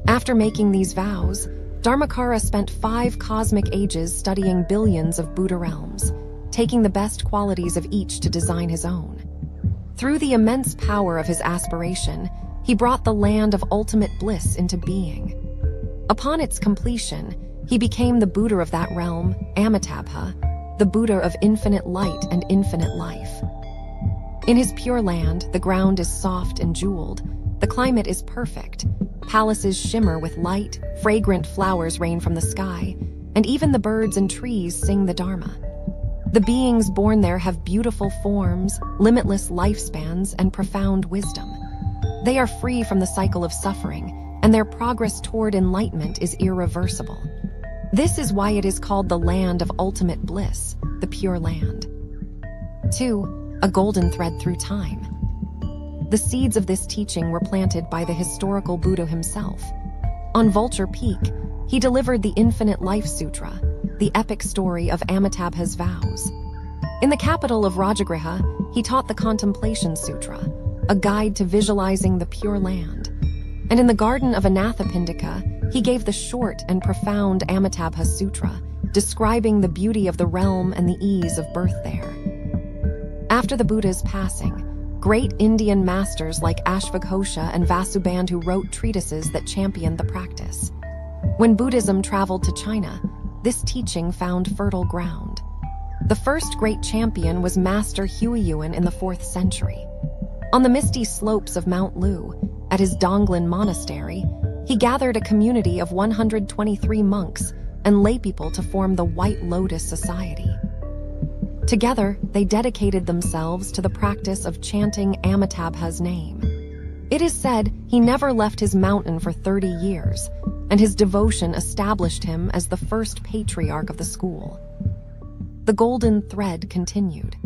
Speaker 1: After making these vows, Dharmakara spent 5 cosmic ages studying billions of Buddha realms, taking the best qualities of each to design his own. Through the immense power of his aspiration, he brought the land of ultimate bliss into being. Upon its completion, he became the Buddha of that realm, Amitabha, the Buddha of infinite light and infinite life. In his Pure Land, the ground is soft and jeweled. The climate is perfect. Palaces shimmer with light, fragrant flowers rain from the sky, and even the birds and trees sing the Dharma. The beings born there have beautiful forms, limitless lifespans, and profound wisdom. They are free from the cycle of suffering, and their progress toward enlightenment is irreversible. This is why it is called the land of ultimate bliss, the Pure Land. 2. A golden thread through time. The seeds of this teaching were planted by the historical Buddha himself. On Vulture Peak, he delivered the Infinite Life Sutra, the epic story of Amitabha's vows. In the capital of Rajagriha, he taught the Contemplation Sutra, a guide to visualizing the Pure Land. And in the garden of Anathapindika, he gave the short and profound Amitabha Sutra, describing the beauty of the realm and the ease of birth there. After the Buddha's passing, great Indian masters like Ashvaghosha and Vasubandhu wrote treatises that championed the practice. When Buddhism traveled to China, this teaching found fertile ground. The first great champion was Master Huiyuan in the 4th century. On the misty slopes of Mount Lu, at his Donglin monastery, he gathered a community of 123 monks and laypeople to form the White Lotus Society. Together, they dedicated themselves to the practice of chanting Amitabha's name. It is said he never left his mountain for 30 years, and his devotion established him as the first patriarch of the school. The golden thread continued.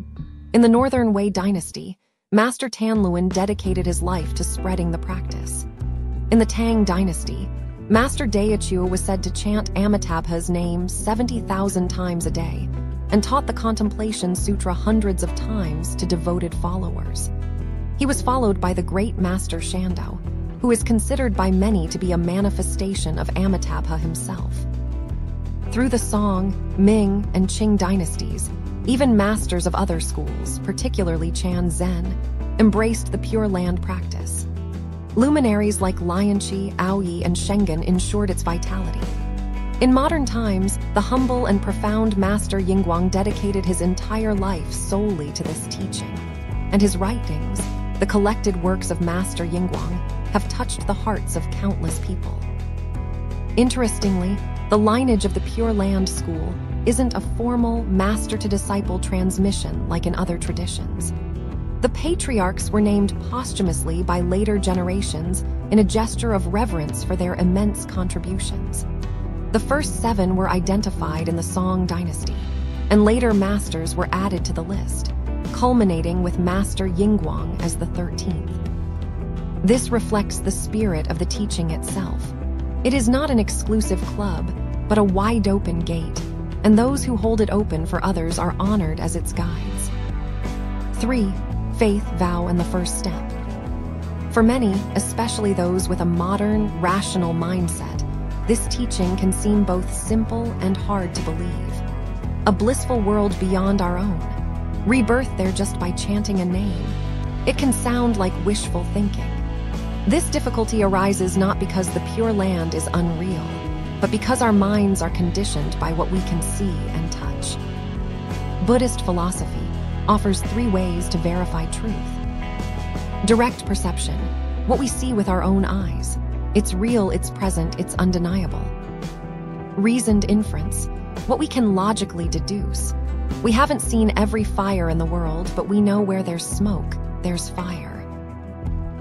Speaker 1: In the Northern Wei dynasty, Master Tanluan dedicated his life to spreading the practice. In the Tang dynasty, Master Daechu was said to chant Amitabha's name 70,000 times a day, and taught the Contemplation Sutra hundreds of times to devoted followers. He was followed by the great Master Shando, who is considered by many to be a manifestation of Amitabha himself. Through the Song, Ming, and Qing dynasties, even masters of other schools, particularly Chan Zen, embraced the Pure Land practice. Luminaries like Lianqi, Aoyi, and Shengen ensured its vitality. In modern times, the humble and profound Master Yingguang dedicated his entire life solely to this teaching, and his writings, the collected works of Master Yingguang, have touched the hearts of countless people. Interestingly, the lineage of the Pure Land school isn't a formal master-to-disciple transmission like in other traditions. The patriarchs were named posthumously by later generations in a gesture of reverence for their immense contributions. The first 7 were identified in the Song dynasty, and later masters were added to the list, culminating with Master Yingguang as the 13th. This reflects the spirit of the teaching itself. It is not an exclusive club, but a wide-open gate, and those who hold it open for others are honored as its guides. 3. Faith, vow, and the first step. For many, especially those with a modern, rational mindset, this teaching can seem both simple and hard to believe. A blissful world beyond our own. Rebirth there just by chanting a name. It can sound like wishful thinking. This difficulty arises not because the Pure Land is unreal, but because our minds are conditioned by what we can see and touch. Buddhist philosophy offers 3 ways to verify truth. Direct perception, what we see with our own eyes. It's real, it's present, it's undeniable. Reasoned inference, what we can logically deduce. We haven't seen every fire in the world, but we know where there's smoke, there's fire.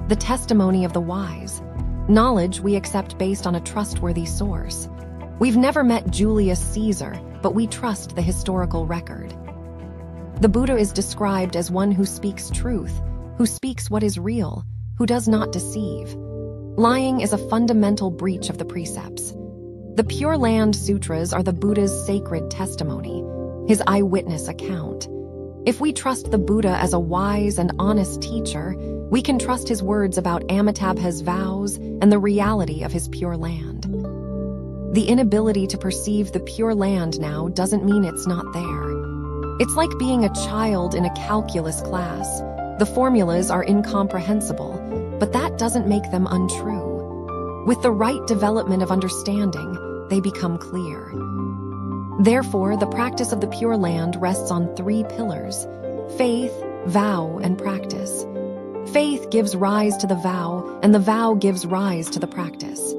Speaker 1: The testimony of the wise, knowledge we accept based on a trustworthy source. We've never met Julius Caesar, but we trust the historical record. The Buddha is described as one who speaks truth, who speaks what is real, who does not deceive. Lying is a fundamental breach of the precepts. The Pure Land Sutras are the Buddha's sacred testimony, his eyewitness account. If we trust the Buddha as a wise and honest teacher, we can trust his words about Amitabha's vows and the reality of his Pure Land. The inability to perceive the Pure Land now doesn't mean it's not there. It's like being a child in a calculus class. The formulas are incomprehensible, but that doesn't make them untrue. With the right development of understanding, they become clear. Therefore, the practice of the Pure Land rests on 3 pillars: faith, vow, and practice. Faith gives rise to the vow, and the vow gives rise to the practice.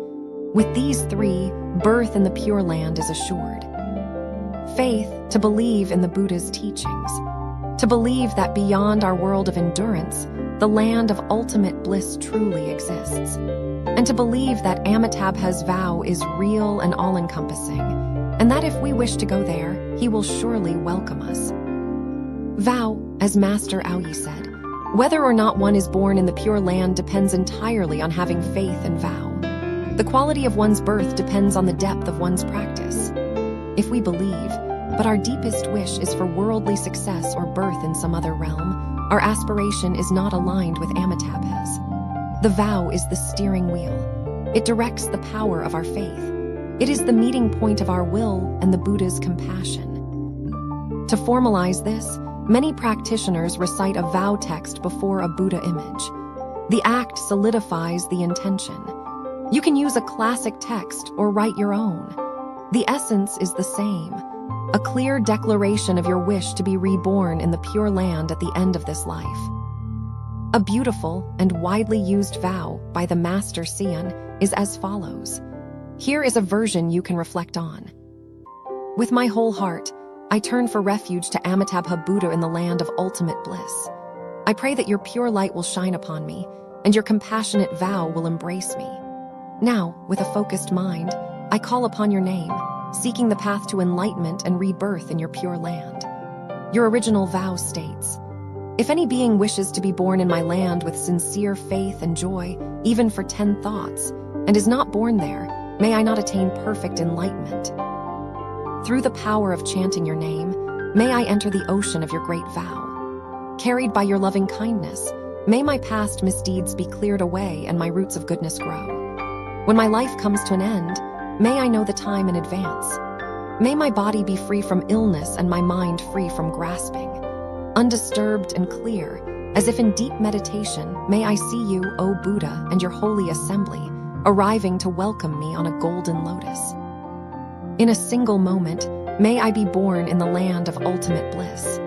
Speaker 1: With these three, birth in the Pure Land is assured. Faith, to believe in the Buddha's teachings. To believe that beyond our world of endurance, the land of ultimate bliss truly exists. And to believe that Amitabha's vow is real and all-encompassing, and that if we wish to go there, he will surely welcome us. Vow, as Master Aoyi said, whether or not one is born in the Pure Land depends entirely on having faith and vow. The quality of one's birth depends on the depth of one's practice. If we believe, but our deepest wish is for worldly success or birth in some other realm, our aspiration is not aligned with Amitabha's. The vow is the steering wheel. It directs the power of our faith. It is the meeting point of our will and the Buddha's compassion. To formalize this, many practitioners recite a vow text before a Buddha image. The act solidifies the intention. You can use a classic text or write your own. The essence is the same. A clear declaration of your wish to be reborn in the Pure Land at the end of this life. A beautiful and widely used vow by the Master Sian is as follows. Here is a version you can reflect on. With my whole heart, I turn for refuge to Amitabha Buddha in the land of ultimate bliss. I pray that your pure light will shine upon me, and your compassionate vow will embrace me. Now, with a focused mind, I call upon your name, seeking the path to enlightenment and rebirth in your Pure Land. Your original vow states, if any being wishes to be born in my land with sincere faith and joy, even for 10 thoughts, and is not born there, may I not attain perfect enlightenment. Through the power of chanting your name, may I enter the ocean of your great vow. Carried by your loving kindness, may my past misdeeds be cleared away and my roots of goodness grow. When my life comes to an end, may I know the time in advance. May my body be free from illness and my mind free from grasping. Undisturbed and clear, as if in deep meditation, may I see you, O Buddha, and your holy assembly, arriving to welcome me on a golden lotus. In a single moment, may I be born in the land of ultimate bliss.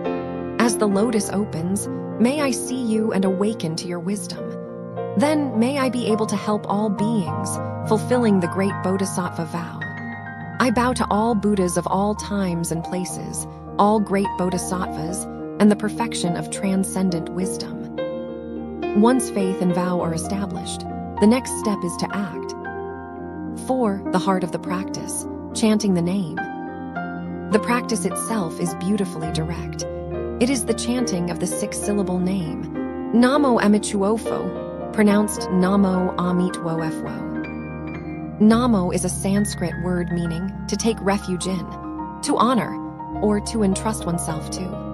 Speaker 1: As the lotus opens, may I see you and awaken to your wisdom. Then may I be able to help all beings, fulfilling the great Bodhisattva vow. I bow to all Buddhas of all times and places, all great Bodhisattvas, and the perfection of transcendent wisdom. Once faith and vow are established, the next step is to act. 4. The heart of the practice, chanting the name. The practice itself is beautifully direct. It is the chanting of the 6-syllable name, Namo Amichuofo, pronounced Namo Amitwoefwo. Namo is a Sanskrit word meaning to take refuge in, to honor, or to entrust oneself to.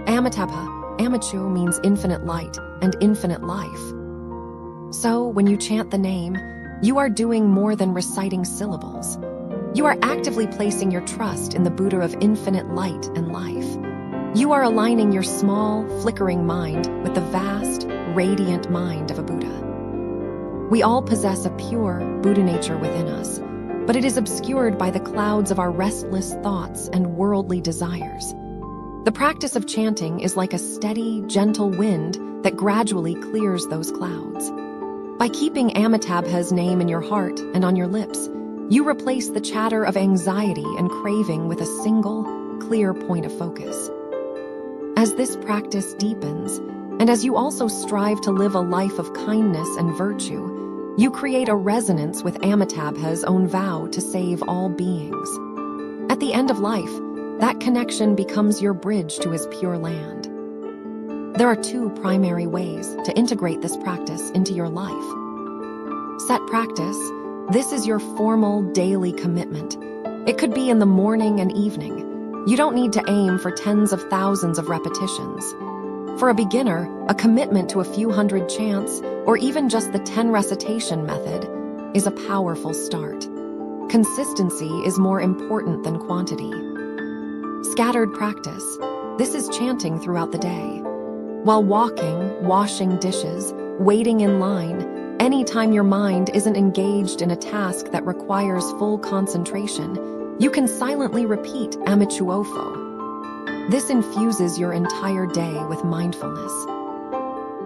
Speaker 1: Amitabha, Amichu means infinite light and infinite life. So, when you chant the name, you are doing more than reciting syllables. You are actively placing your trust in the Buddha of infinite light and life. You are aligning your small, flickering mind with the vast, radiant mind of a Buddha. We all possess a pure Buddha nature within us, but it is obscured by the clouds of our restless thoughts and worldly desires. The practice of chanting is like a steady, gentle wind that gradually clears those clouds. By keeping Amitabha's name in your heart and on your lips, you replace the chatter of anxiety and craving with a single, clear point of focus. As this practice deepens, and as you also strive to live a life of kindness and virtue, you create a resonance with Amitabha's own vow to save all beings. At the end of life, that connection becomes your bridge to his Pure Land. There are 2 primary ways to integrate this practice into your life. Set practice. This is your formal daily commitment. It could be in the morning and evening. You don't need to aim for tens of thousands of repetitions. For a beginner, a commitment to a few hundred chants, or even just the 10 recitation method, is a powerful start. Consistency is more important than quantity. Scattered practice. This is chanting throughout the day. While walking, washing dishes, waiting in line, anytime your mind isn't engaged in a task that requires full concentration, you can silently repeat Amichuofo. This infuses your entire day with mindfulness.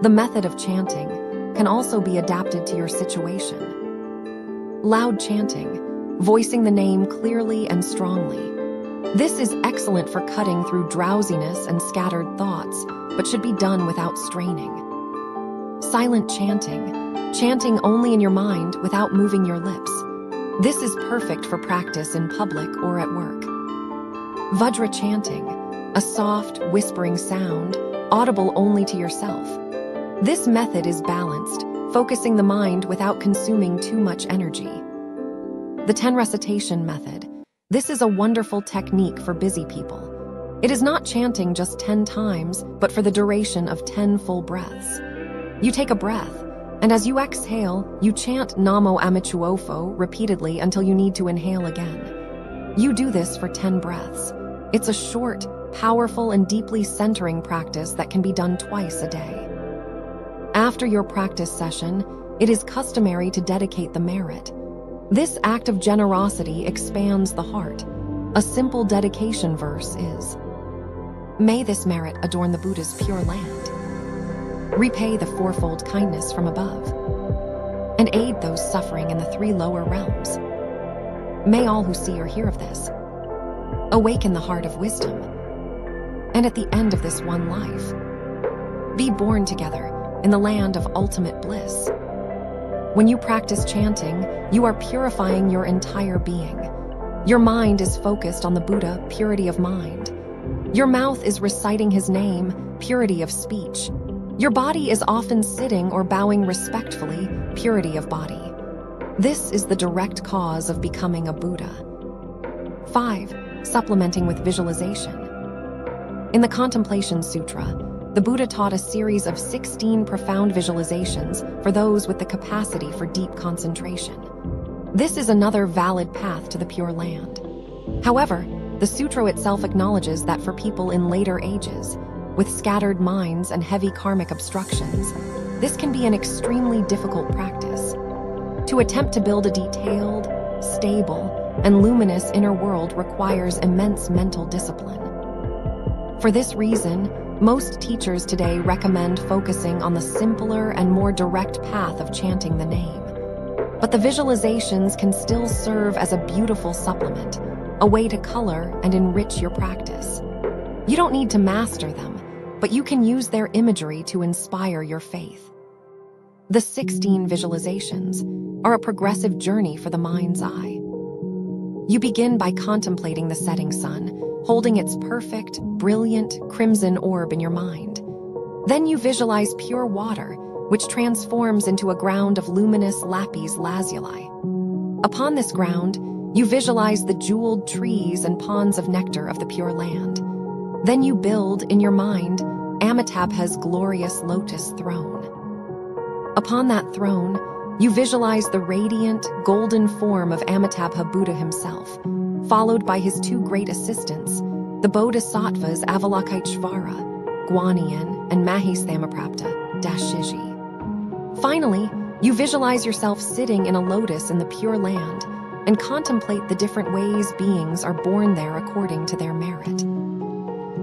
Speaker 1: The method of chanting can also be adapted to your situation. Loud chanting, voicing the name clearly and strongly. This is excellent for cutting through drowsiness and scattered thoughts, but should be done without straining. Silent chanting, chanting only in your mind without moving your lips. This is perfect for practice in public or at work. Vajra chanting, a soft, whispering sound, audible only to yourself. This method is balanced, focusing the mind without consuming too much energy. The 10 recitation method. This is a wonderful technique for busy people. It is not chanting just 10 times, but for the duration of 10 full breaths. You take a breath, and as you exhale, you chant Namo Amichuofo repeatedly until you need to inhale again. You do this for 10 breaths. It's a short, powerful, and deeply centering practice that can be done twice a day. After your practice session, it is customary to dedicate the merit. This act of generosity expands the heart. A simple dedication verse is, "May this merit adorn the Buddha's pure land. Repay the fourfold kindness from above, and aid those suffering in the 3 lower realms. May all who see or hear of this awaken the heart of wisdom, and at the end of this one life, be born together in the land of ultimate bliss." When you practice chanting, you are purifying your entire being. Your mind is focused on the Buddha, purity of mind. Your mouth is reciting his name, purity of speech. Your body is often sitting or bowing respectfully, purity of body. This is the direct cause of becoming a Buddha. 5. Supplementing with visualization. In the Contemplation Sutra, the Buddha taught a series of 16 profound visualizations for those with the capacity for deep concentration. This is another valid path to the Pure Land. However, the sutra itself acknowledges that for people in later ages, with scattered minds and heavy karmic obstructions, this can be an extremely difficult practice. To attempt to build a detailed, stable, and luminous inner world requires immense mental discipline. For this reason, most teachers today recommend focusing on the simpler and more direct path of chanting the name. But the visualizations can still serve as a beautiful supplement, a way to color and enrich your practice. You don't need to master them, but you can use their imagery to inspire your faith. The 16 visualizations are a progressive journey for the mind's eye. You begin by contemplating the setting sun, holding its perfect, brilliant, crimson orb in your mind. Then you visualize pure water, which transforms into a ground of luminous lapis lazuli. Upon this ground, you visualize the jeweled trees and ponds of nectar of the Pure Land. Then you build, in your mind, Amitabha's glorious lotus throne. Upon that throne, you visualize the radiant, golden form of Amitabha Buddha himself, followed by his 2 great assistants, the Bodhisattvas Avalokiteshvara, Guanyin, and Mahisthamaprapta, Dashiji. Finally, you visualize yourself sitting in a lotus in the Pure Land and contemplate the different ways beings are born there according to their merit.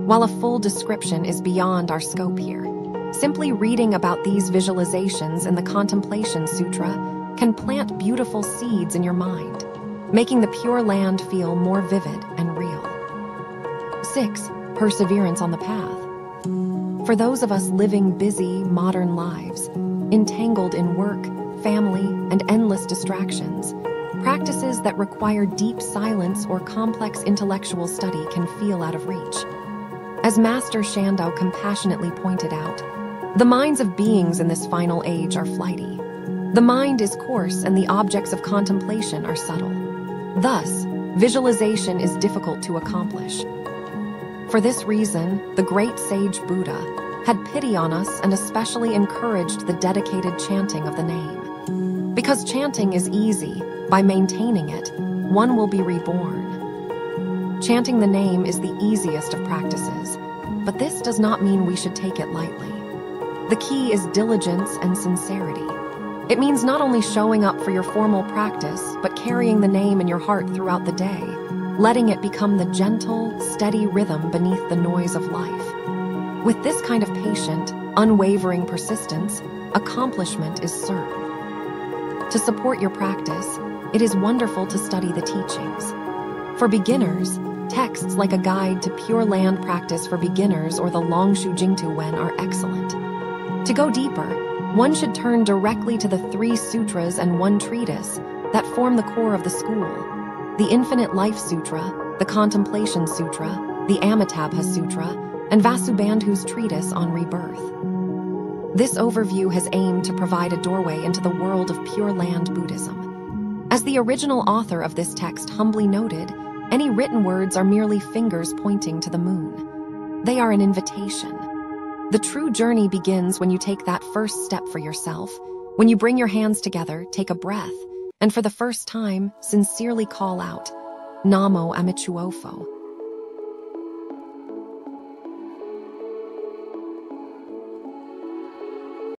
Speaker 1: While a full description is beyond our scope here, simply reading about these visualizations in the Contemplation Sutra can plant beautiful seeds in your mind, making the Pure Land feel more vivid and real. 6. Perseverance on the path. For those of us living busy, modern lives, entangled in work, family, and endless distractions, practices that require deep silence or complex intellectual study can feel out of reach. As Master Shandao compassionately pointed out, the minds of beings in this final age are flighty. The mind is coarse and the objects of contemplation are subtle. Thus, visualization is difficult to accomplish. For this reason, the great sage Buddha had pity on us and especially encouraged the dedicated chanting of the name. Because chanting is easy, by maintaining it, one will be reborn. Chanting the name is the easiest of practices, but this does not mean we should take it lightly. The key is diligence and sincerity. It means not only showing up for your formal practice, but carrying the name in your heart throughout the day, letting it become the gentle, steady rhythm beneath the noise of life. With this kind of patient, unwavering persistence, accomplishment is certain. To support your practice, it is wonderful to study the teachings. For beginners, texts like A Guide to Pure Land Practice for Beginners or the Longshu Jingtu Wen are excellent. To go deeper, one should turn directly to the 3 sutras and 1 treatise that form the core of the school: the Infinite Life Sutra, the Contemplation Sutra, the Amitabha Sutra, and Vasubandhu's treatise on rebirth. This overview has aimed to provide a doorway into the world of Pure Land Buddhism. As the original author of this text humbly noted, any written words are merely fingers pointing to the moon. They are an invitation. The true journey begins when you take that first step for yourself, when you bring your hands together, take a breath, and for the first time, sincerely call out, Namo Amichuofo.